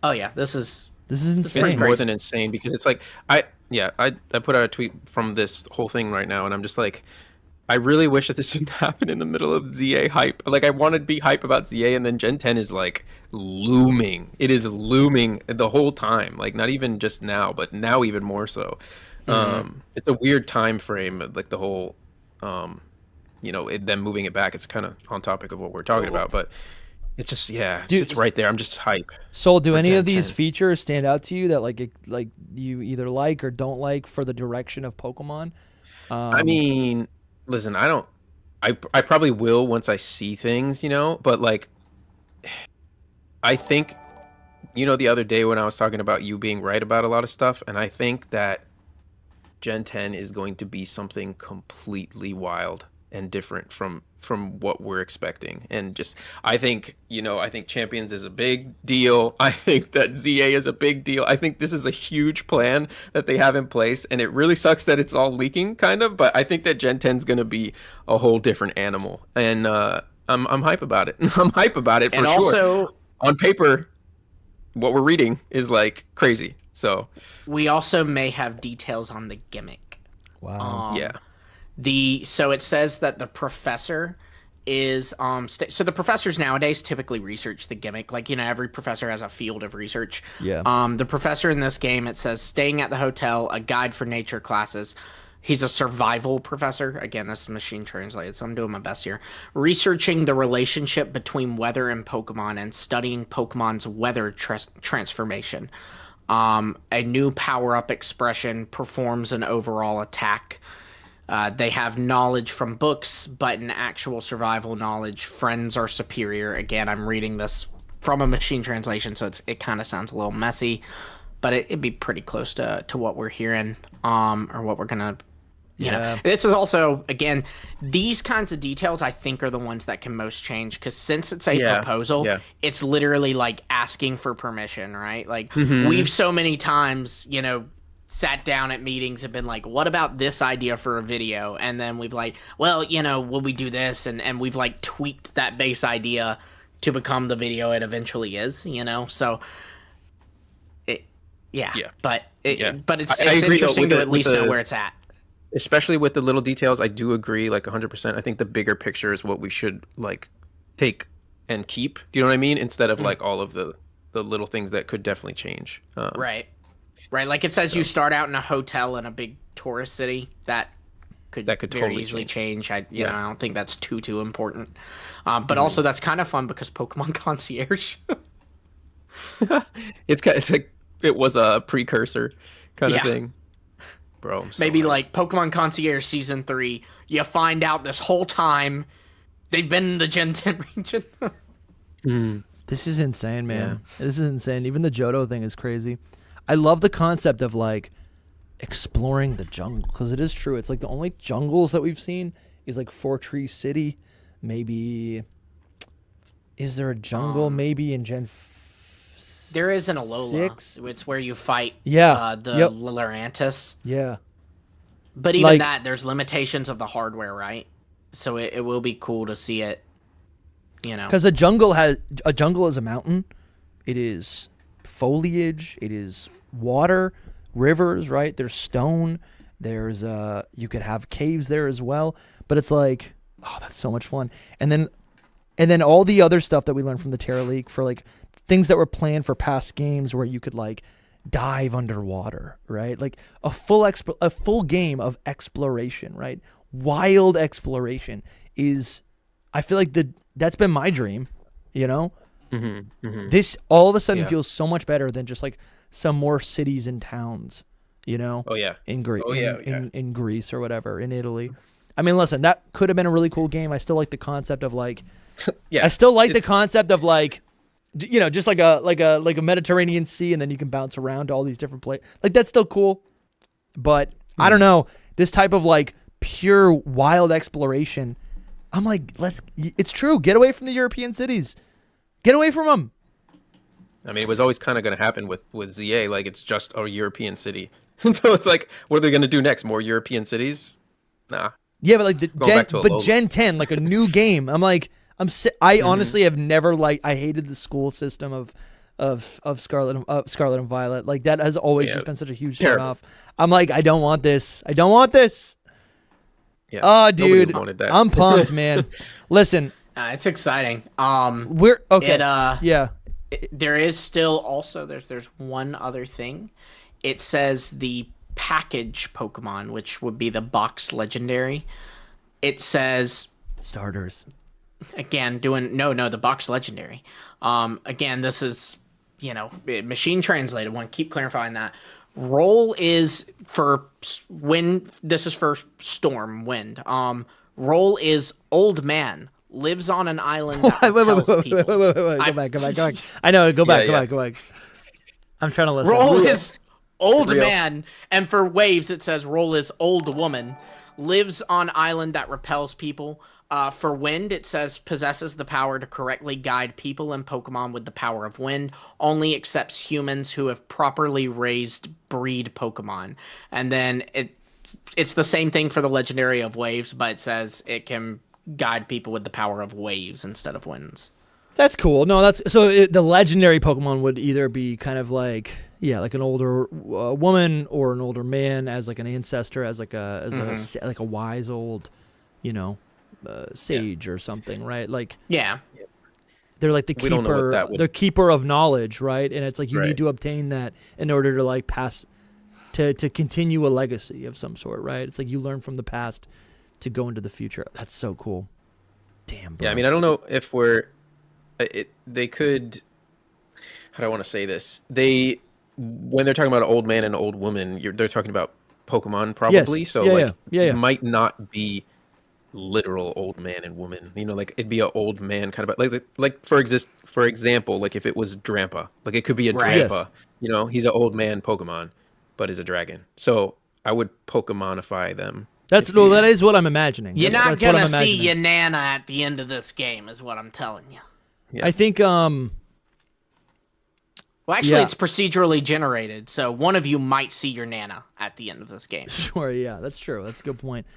Oh yeah, this is insane. It's more than insane because it's like I put out a tweet from this whole thing right now, and I'm just like, I really wish that this didn't happen in the middle of ZA hype. Like, I want to be hype about ZA, and then Gen 10 is like looming. It is looming the whole time. Like, not even just now, but now even more so. It's a weird time frame, like the whole you know, them moving it back. It's kind of on topic of what we're talking about, but it's just, it's right there. I'm just hype. Soul, do any of these features stand out to you that like you either like or don't like for the direction of Pokemon? I mean, listen, I probably will once I see things, you know, but like, I think, you know, the other day when I was talking about you being right about a lot of stuff, and I think that Gen 10 is going to be something completely wild and different from what we're expecting. And just, I think Champions is a big deal. I think that ZA is a big deal. I think this is a huge plan that they have in place, and it really sucks that it's all leaking kind of, but I think that Gen 10 is going to be a whole different animal, and I'm hype about it. I'm hype about it for sure. And also, on paper, what we're reading is like crazy. So we also may have details on the gimmick. Wow. So it says that the professor is so the professors nowadays typically research the gimmick. Like, you know, every professor has a field of research. The professor in this game, it says staying at the hotel, a guide for nature classes. He's a survival professor. Again, this is machine translated, so I'm doing my best here. Researching the relationship between weather and Pokemon and studying Pokemon's weather transformation. A new power-up expression performs an overall attack. They have knowledge from books, but in actual survival knowledge, friends are superior. Again, I'm reading this from a machine translation, so it kind of sounds a little messy, but it'd be pretty close to what we're hearing, or what we're gonna You Yeah. know, this is also, again, these kinds of details I think are the ones that can most change, because since it's a proposal, it's literally like asking for permission, right? Like we've so many times, you know, sat down at meetings and been like, what about this idea for a video? And then we've like, well, you know, will we do this? And we've like tweaked that base idea to become the video it eventually is, you know? So but it's interesting to at least know where it's at. Especially with the little details, I do agree, like 100%. I think the bigger picture is what we should like take and keep. Do you know what I mean? Instead of like all of the little things that could definitely change. Right. Like it says, you start out in a hotel in a big tourist city. That could very totally easily change. I don't think that's too important. But also that's kind of fun because Pokemon Concierge. It's like it was a precursor kind of thing. Bro, maybe like Pokemon Concierge Season 3, you find out this whole time they've been in the Gen 10 region. This is insane, man. Yeah. This is insane. Even the Johto thing is crazy. I love the concept of like exploring the jungle, because it is true. It's like the only jungles that we've seen is like Fortree City. Maybe is there a jungle maybe in Gen there is an Alola. 6? It's where you fight the Lurantis. Yeah. But even that, there's limitations of the hardware, right? So it will be cool to see it, you know. Because a jungle is a mountain. It is foliage. It is water, rivers, right? There's stone. There's you could have caves there as well. But it's like, oh, that's so much fun. And then all the other stuff that we learned from the Teraleak for like things that were planned for past games where you could like dive underwater, right? Like a full game of exploration, right? Wild exploration is, I feel like that's been my dream, you know? This all of a sudden feels so much better than just like some more cities and towns, you know? In Greece or whatever, in Italy. I mean, listen, that could have been a really cool game. I still like the concept of like, I still like the concept of like, you know, just like a Mediterranean Sea, and then you can bounce around to all these different places. Like that's still cool, but I don't know, this type of like pure wild exploration. I'm like, it's true. Get away from the European cities. Get away from them. I mean, it was always kind of going to happen with ZA. Like it's just a European city, and so it's like, what are they going to do next? More European cities? Nah. Yeah, but like Gen 10, like a new game. I'm like. I honestly have never I hated the school system of Scarlet and Violet. Like that has always just been such a huge turn off. I'm like, I don't want this. Yeah. Oh, dude, I'm pumped, man. Listen, it's exciting. We're okay. There is still also there's one other thing. It says the package Pokemon, which would be the box legendary. It says starters. Again, the box legendary. Again, this is, you know, machine translated one. Keep clarifying that. Roll is for wind. This is for storm wind. Roll is old man, lives on an island that repels people. Wait. Go back. I know. Go back. I'm trying to listen. Roll is old man, and for waves it says roll is old woman, lives on island that repels people. For wind, it says possesses the power to correctly guide people and Pokemon with the power of wind, only accepts humans who have properly raised breed Pokemon. And then it's the same thing for the legendary of waves, but it says it can guide people with the power of waves instead of winds. That's cool. No, the legendary Pokemon would either be kind of like, like an older woman or an older man as like an ancestor, as like a wise old, you know, sage or something, right? Like they're like the keeper, the keeper of knowledge, right? And it's like you need to obtain that in order to like pass to continue a legacy of some sort, right? It's like you learn from the past to go into the future. That's so cool. Damn, bro. Yeah, I mean, I don't know if they could, how do I want to say this? When they're talking about an old man and an old woman, they're talking about Pokemon probably. Yes. So it might not be literal old man and woman, you know, like it'd be an old man kind of like for example, like if it was Drampa, like it could be a Drampa, you know, he's an old man Pokemon but is a dragon, so I would Pokemonify them That is what I'm imagining. You're not that's what gonna I'm see imagining. your Nana at the end of this game, is what I'm telling you. Yeah. I think Well, actually, Yeah. it's procedurally generated, so one of you might see your Nana at the end of this game. Sure, yeah, that's true. That's a good point.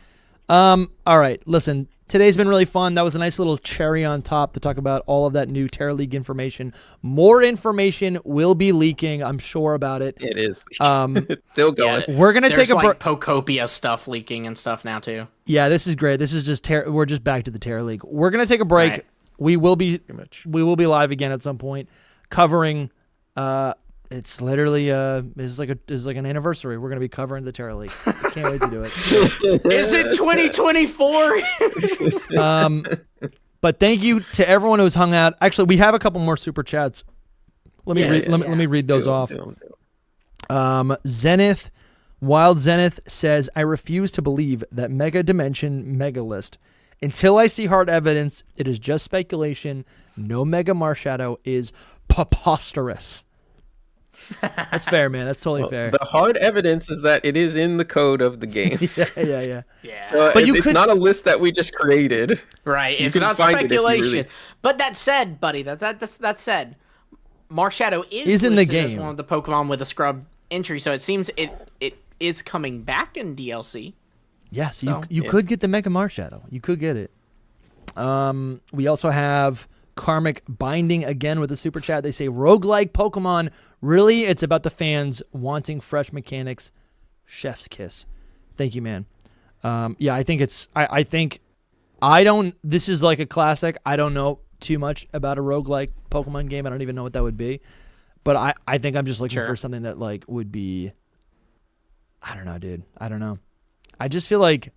All right, listen, today's been really fun. That was a nice little cherry on top to talk about all of that new TeraLeak information. More information will be leaking, I'm sure about it. It is. Still going. We're gonna take a break. Pocopia stuff leaking and stuff now too. Yeah, this is great. This is just we're just back to the TeraLeak. We're gonna take a break. Right. We will be much. we will be live again at some point, covering. It's literally is like an anniversary. We're gonna be covering the TeraLeak. I can't wait to do it. Is it 2024? But thank you to everyone who's hung out. Actually, we have a couple more super chats. Let me read those off. Zenith, Wild Zenith says, I refuse to believe that Mega Dimension Mega List. Until I see hard evidence, it is just speculation. No Mega Marshadow is preposterous. That's fair, man. That's totally fair. The hard evidence is that it is in the code of the game. Yeah. So But it's not a list that we just created. Right. You It's can not find it if you speculation. really- But that said, buddy, that said, Marshadow is in the listed as game. one of the Pokemon with a scrub entry, so it seems it is coming back in DLC. Yes, So, you could get the Mega Marshadow. You could get it. We also have Karmic Binding again with a super chat. They say, roguelike Pokemon. Really, it's about the fans wanting fresh mechanics. Chef's kiss. Thank you, man. Yeah, I think it's... I don't... This is like a classic. I don't know too much about a roguelike Pokemon game. I don't even know what that would be. But I think I'm just looking for something that like would be... I don't know, dude. I don't know. I just feel like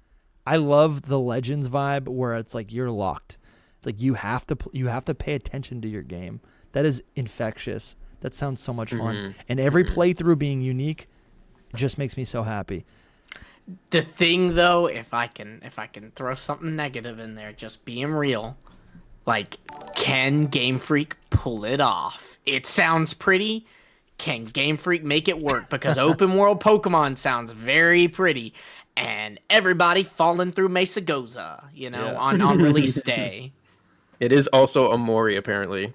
I love the Legends vibe where it's like you're locked. It's like you have to pay attention to your game. That is infectious. That sounds so much fun. And every playthrough being unique just makes me so happy. The thing, though, if I can throw something negative in there, just being real, like, can Game Freak pull it off? It sounds pretty. Can Game Freak make it work? Because open world Pokemon sounds very pretty, and everybody falling through Mesa Goza, on release day. It is also a Mori, apparently.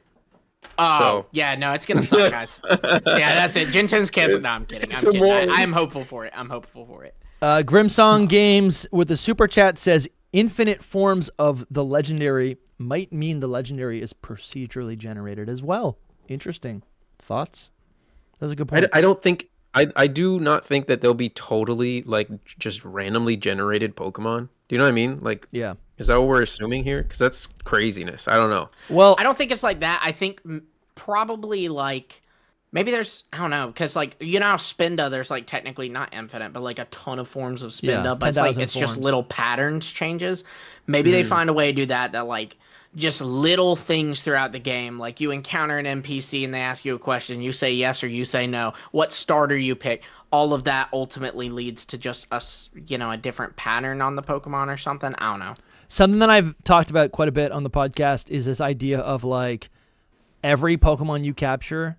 Oh, So- yeah, no, it's gonna suck, guys. Yeah, that's it. Gen 10's canceled. No, I'm kidding. It's a Mori. I'm hopeful for it. Grimsong Games with the super chat says, infinite forms of the legendary might mean the legendary is procedurally generated as well. Interesting. Thoughts? That's a good point. I don't think... I do not think that they'll be totally, like, just randomly generated Pokemon. Do you know what I mean? Like, Yeah. is that what we're assuming here? Because that's craziness. I don't know. Well, I don't think it's like that. I think probably like maybe there's I don't know because like how Spinda there's like technically not infinite but like a ton of forms of Spinda, Yeah, but it's like 10,000 it's just forms. little patterns changes. Maybe they find a way to do that like just little things throughout the game. Like you encounter an NPC and they ask you a question, you say yes or you say no. What starter you pick? All of that ultimately leads to just a different pattern on the Pokemon or something. I don't know. something that I've talked about quite a bit on the podcast is this idea of like every Pokemon you capture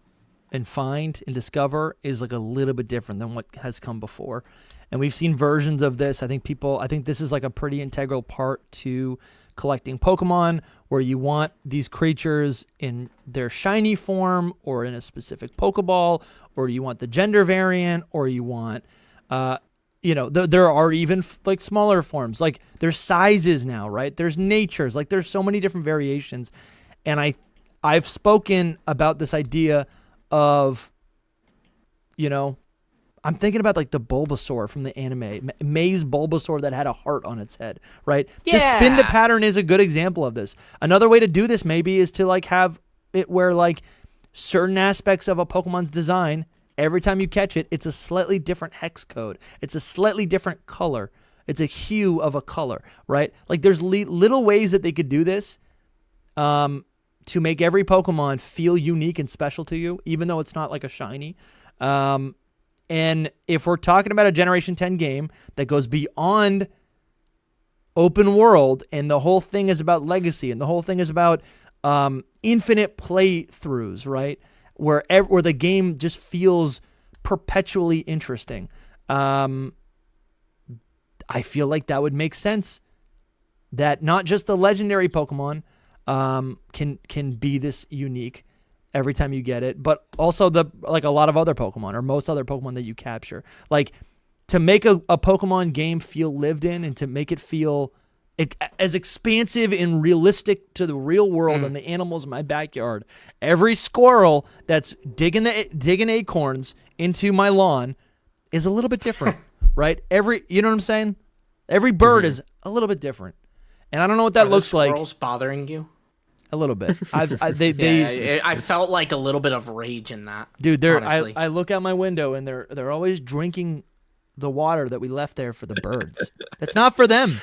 and find and discover is like a little bit different than what has come before. And we've seen versions of this. I think this is like a pretty integral part to collecting Pokemon, where you want these creatures in their shiny form or in a specific Pokeball, or you want the gender variant, or you want, there are even like smaller forms. Like there's sizes now, right? There's natures. Like there's so many different variations. And I've spoken about this idea of, I'm thinking about like the Bulbasaur from the anime, May's Bulbasaur that had a heart on its head, right? Yeah. The Spinda pattern is a good example of this. Another way to do this maybe is to like have it where like certain aspects of a Pokemon's design, every time you catch it, it's a slightly different hex code. It's a slightly different color. It's a hue of a color, right? Like there's little ways that they could do this to make every Pokemon feel unique and special to you, even though it's not like a shiny. And if we're talking about a Generation 10 game that goes beyond open world and the whole thing is about legacy and the whole thing is about infinite playthroughs, right? Where the game just feels perpetually interesting. I I feel like that would make sense. That not just the legendary Pokemon can be this unique every time you get it, but also a lot of other Pokemon or most other Pokemon that you capture. Like, to make a Pokemon game feel lived in and to make it feel as expansive and realistic to the real world and the animals in my backyard. Every squirrel that's digging acorns into my lawn is a little bit different, right? You know what I'm saying? Every bird is a little bit different. And I don't know what that looks like. Squirrels bothering you? A little bit. I felt like a little bit of rage in that. Dude, I look out my window and they're always drinking the water that we left there for the birds. That's not for them.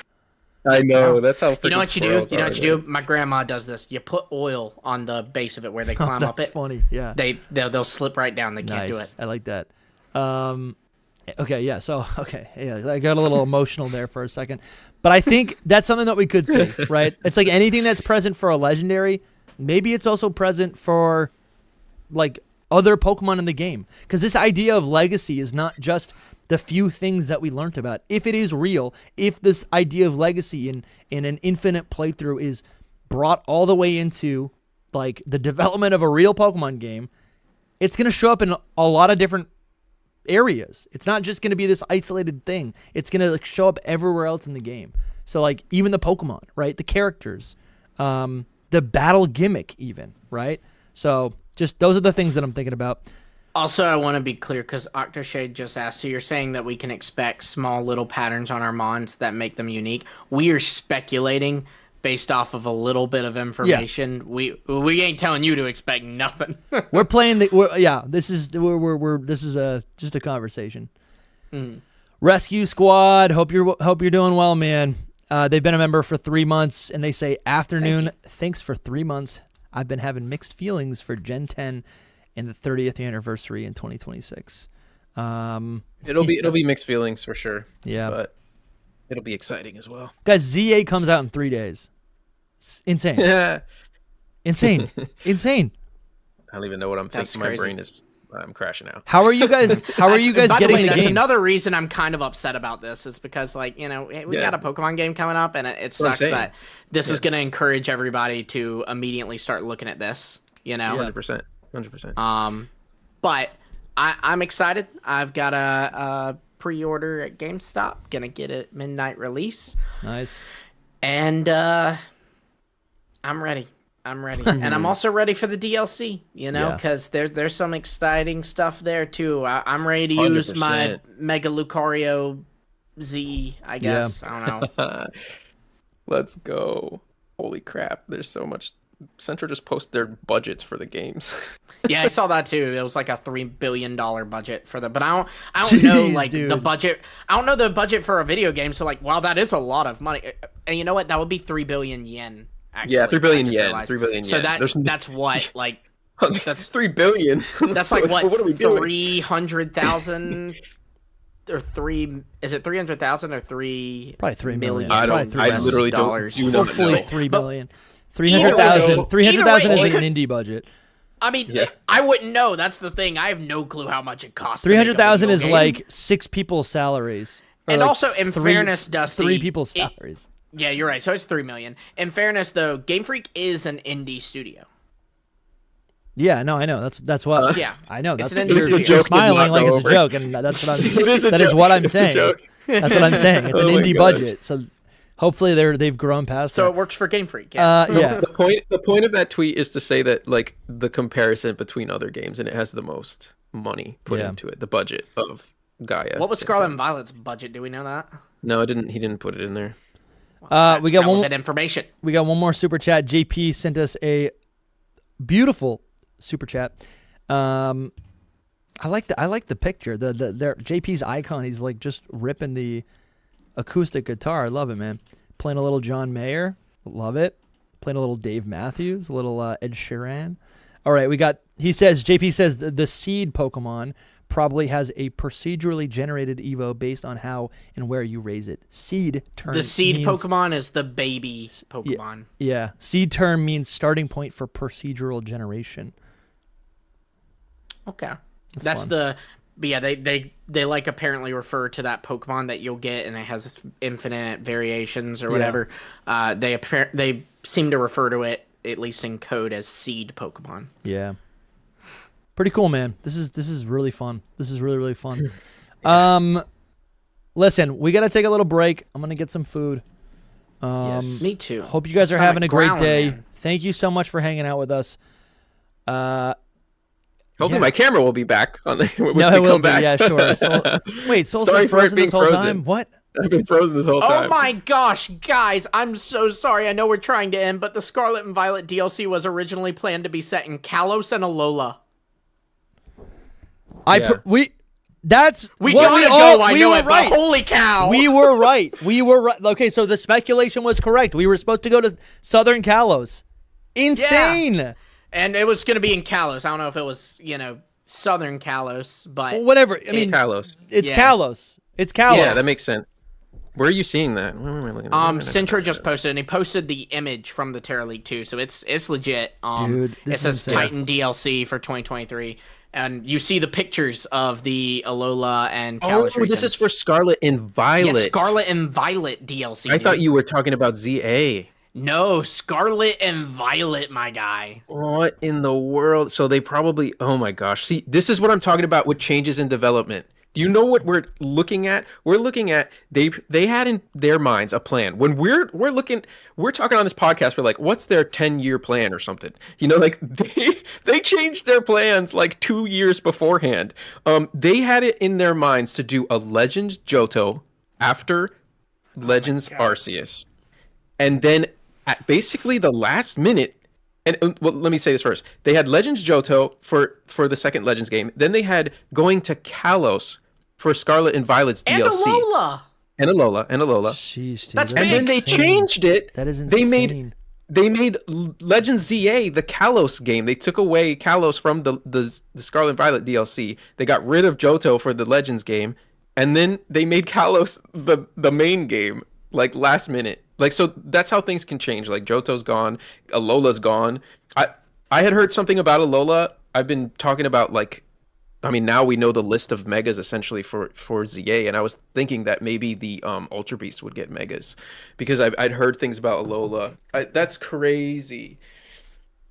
I know. That's how. You know what you do? You know what you do? My grandma does this. You put oil on the base of it where they climb up it. That's funny. Yeah. They'll slip right down. They can't do it. I like that. Okay, yeah. So, I got a little emotional there for a second. But I think that's something that we could see, right? It's like anything that's present for a legendary, maybe it's also present for, like, other Pokemon in the game. Because this idea of legacy is not just the few things that we learned about. If it is real, if this idea of legacy in an infinite playthrough is brought all the way into, like, the development of a real Pokemon game, it's going to show up in a lot of different areas. It's not just going to be this isolated thing. It's going to show up everywhere else in the game. So, like, even the Pokemon, right? The characters, the battle gimmick even, right? So just those are the things that I'm thinking about. Also, I want to be clear because Octoshade just asked, so you're saying that we can expect small little patterns on our mons that make them unique. We are speculating based off of a little bit of information. Yeah. We ain't telling you to expect nothing. We're playing this is just a conversation. Rescue Squad, hope you're doing well, man. They've been a member for 3 months and they say, afternoon, thanks for 3 months. I've been having mixed feelings for Gen 10 and the 30th anniversary in 2026. It'll be mixed feelings for sure. Yeah. But it'll be exciting as well. Guys, Z8 comes out in 3 days. Insane. Insane. I don't even know what I'm thinking. My brain is I'm crashing out. How are you guys getting the game? That's another reason I'm kind of upset about this is because, like, we got a Pokemon game coming up and it sucks that this is going to encourage everybody to immediately start looking at this, 100%. But I'm excited. I've got a pre-order at GameStop. Gonna get it midnight release. Nice. And I'm ready. And I'm also ready for the DLC, because there's some exciting stuff there too. I'm ready to use 100%. My Mega Lucario Z, I guess. Yeah. I don't know. Let's go. Holy crap. There's so much. Central just posted their budgets for the games. Yeah, I saw that too. It was like a $3 billion budget for but I don't know, like, dude. The budget. I don't know the budget for a video game. So, like, wow, that is a lot of money. And you know what? That would be 3 billion yen. Actually, yeah, 3 billion yen. 3 billion yen. So that's what, like, that's 3 billion. That's like what are we doing? 300,000 or three? Is it 300,000 or 3? Probably 3 million. I literally dollars. Don't. Hopefully 3 billion. 300,000. 300,000 is an indie budget. I mean, I wouldn't know. That's the thing. I have no clue how much it costs. 300,000 is like 6 people's salaries. And like also, in fairness, Dusty, 3 people's salaries. Yeah, you're right. So it's 3 million. In fairness, though, Game Freak is an indie studio. Yeah, no, I know. That's what. Yeah, I know. That's you're smiling like it's a joke, and that's what I'm. That is what I'm saying. That's what I'm saying. It's an indie budget, so hopefully they've grown past. So it works for Game Freak. Yeah. Yeah. The point of that tweet is to say that, like, the comparison between other games, and it has the most money put into it. The budget of Gaia. What was Scarlet and Violet's budget? Do we know that? No, it didn't. He didn't put it in there. Well, we got one information. We got one more super chat. JP sent us a beautiful super chat. I like the picture. The JP's icon. He's like just ripping the acoustic guitar. I love it, man. Playing a little John Mayer. Love it. Playing a little Dave Matthews. A little Ed Sheeran. All right, JP says the seed Pokemon probably has a procedurally generated Evo based on how and where you raise it. Seed term. The seed Pokemon is the baby Pokemon. Yeah. Seed term means starting point for procedural generation. Okay. That's the But yeah, they like apparently refer to that Pokemon that you'll get, and it has infinite variations or whatever. They seem to refer to it, at least in code, as seed Pokemon. Yeah. Pretty cool, man. This is really fun. This is really, really fun. Listen, we got to take a little break. I'm going to get some food. Yes. Me too. Hope you guys are having a great day. Man. Thank you so much for hanging out with us. Hopefully my camera will be back on the when no, we it will come be. back. Yeah, sure. Wait, Soul's Sorry been for it frozen being this whole frozen. time? What? I've been frozen this whole time. Oh my gosh, guys, I'm so sorry. I know we're trying to end, but the Scarlet and Violet DLC was originally planned to be set in Kalos and Alola. We gotta we go. I know were it, right. but holy cow! We were right. We were right. Okay, so the speculation was correct. We were supposed to go to Southern Kalos. Insane. Yeah. And it was gonna be in Kalos. I don't know if it was, Southern Kalos, but Well, whatever. I mean, Kalos. it's Yeah. Kalos. It's Kalos. Yeah, that makes sense. Where are you seeing that? Where am I looking at? Centro just posted, and he posted the image from the Teraleak too, so it's legit. Dude, this it is says insane. Titan DLC for 2023, and you see the pictures of the Alola and Kalos Oh, this is for Scarlet and Violet. Yeah, Scarlet and Violet DLC. I thought you were talking about ZA. No, Scarlet and Violet, my guy. What in the world? So they probably, oh my gosh. See, this is what I'm talking about with changes in development. Do you know what we're looking at? We're looking at they had in their minds a plan. When we're talking on this podcast, we're like, what's their 10-year plan or something? Like they changed their plans like 2 years beforehand. They had it in their minds to do a Legends Johto after Legends Arceus. And then at basically the last minute, and well, let me say this first. They had Legends Johto for the second Legends game. Then they had going to Kalos for Scarlet and Violet's And DLC. Alola. And Alola. Sheesh, dude. That's And then they insane. changed it. That is insane. They made Legends ZA the Kalos game. They took away Kalos from the Scarlet and Violet DLC. They got rid of Johto for the Legends game. And then they made Kalos the main game, like last minute. Like, so that's how things can change. Like, Johto's gone, Alola's gone. I had heard something about Alola. I've been talking about, like, I mean, now we know the list of megas essentially for ZA, and I was thinking that maybe the Ultra Beast would get megas because I'd heard things about Alola. That's crazy.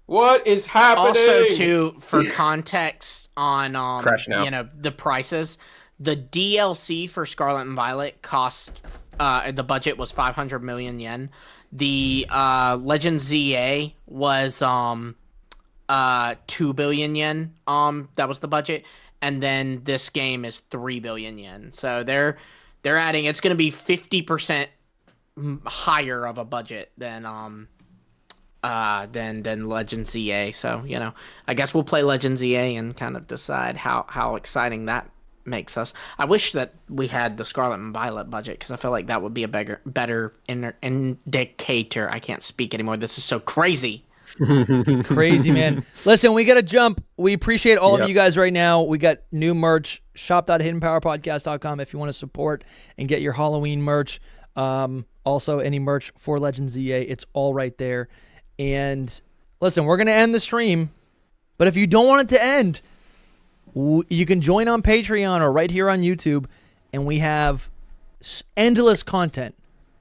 What is happening? Also, too, for context on Crashing out. The prices, the DLC for Scarlet and Violet cost the budget was 500 million yen. The Legend ZA was 2 billion yen. That was the budget, and then this game is 3 billion yen. So they're adding. It's going to be 50% higher of a budget than Legend ZA. So I guess we'll play Legend ZA and kind of decide how exciting that makes us. I wish that we had the Scarlet and Violet budget because I feel like that would be a better indicator. I can't speak anymore. This is so crazy. Crazy, man. Listen, we got to jump. We appreciate all of you guys right now. We got new merch, shop.hiddenpowerpodcast.com if you want to support and get your Halloween merch. Also, any merch for Legend ZA, it's all right there. And listen, we're going to end the stream, but if you don't want it to end, you can join on Patreon or right here on YouTube, and we have endless content.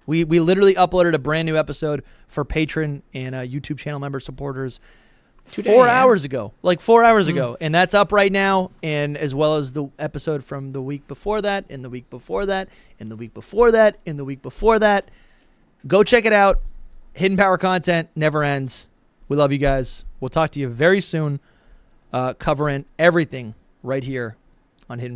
We literally uploaded a brand new episode for patron and YouTube channel member supporters 4 hours ago, like 4 hours ago. And that's up right now, and as well as the episode from the week before that, and the week before that, and the week before that, and the week before that. Go check it out. Hidden Power content never ends. We love you guys. We'll talk to you very soon, covering everything right here on Hidden Power.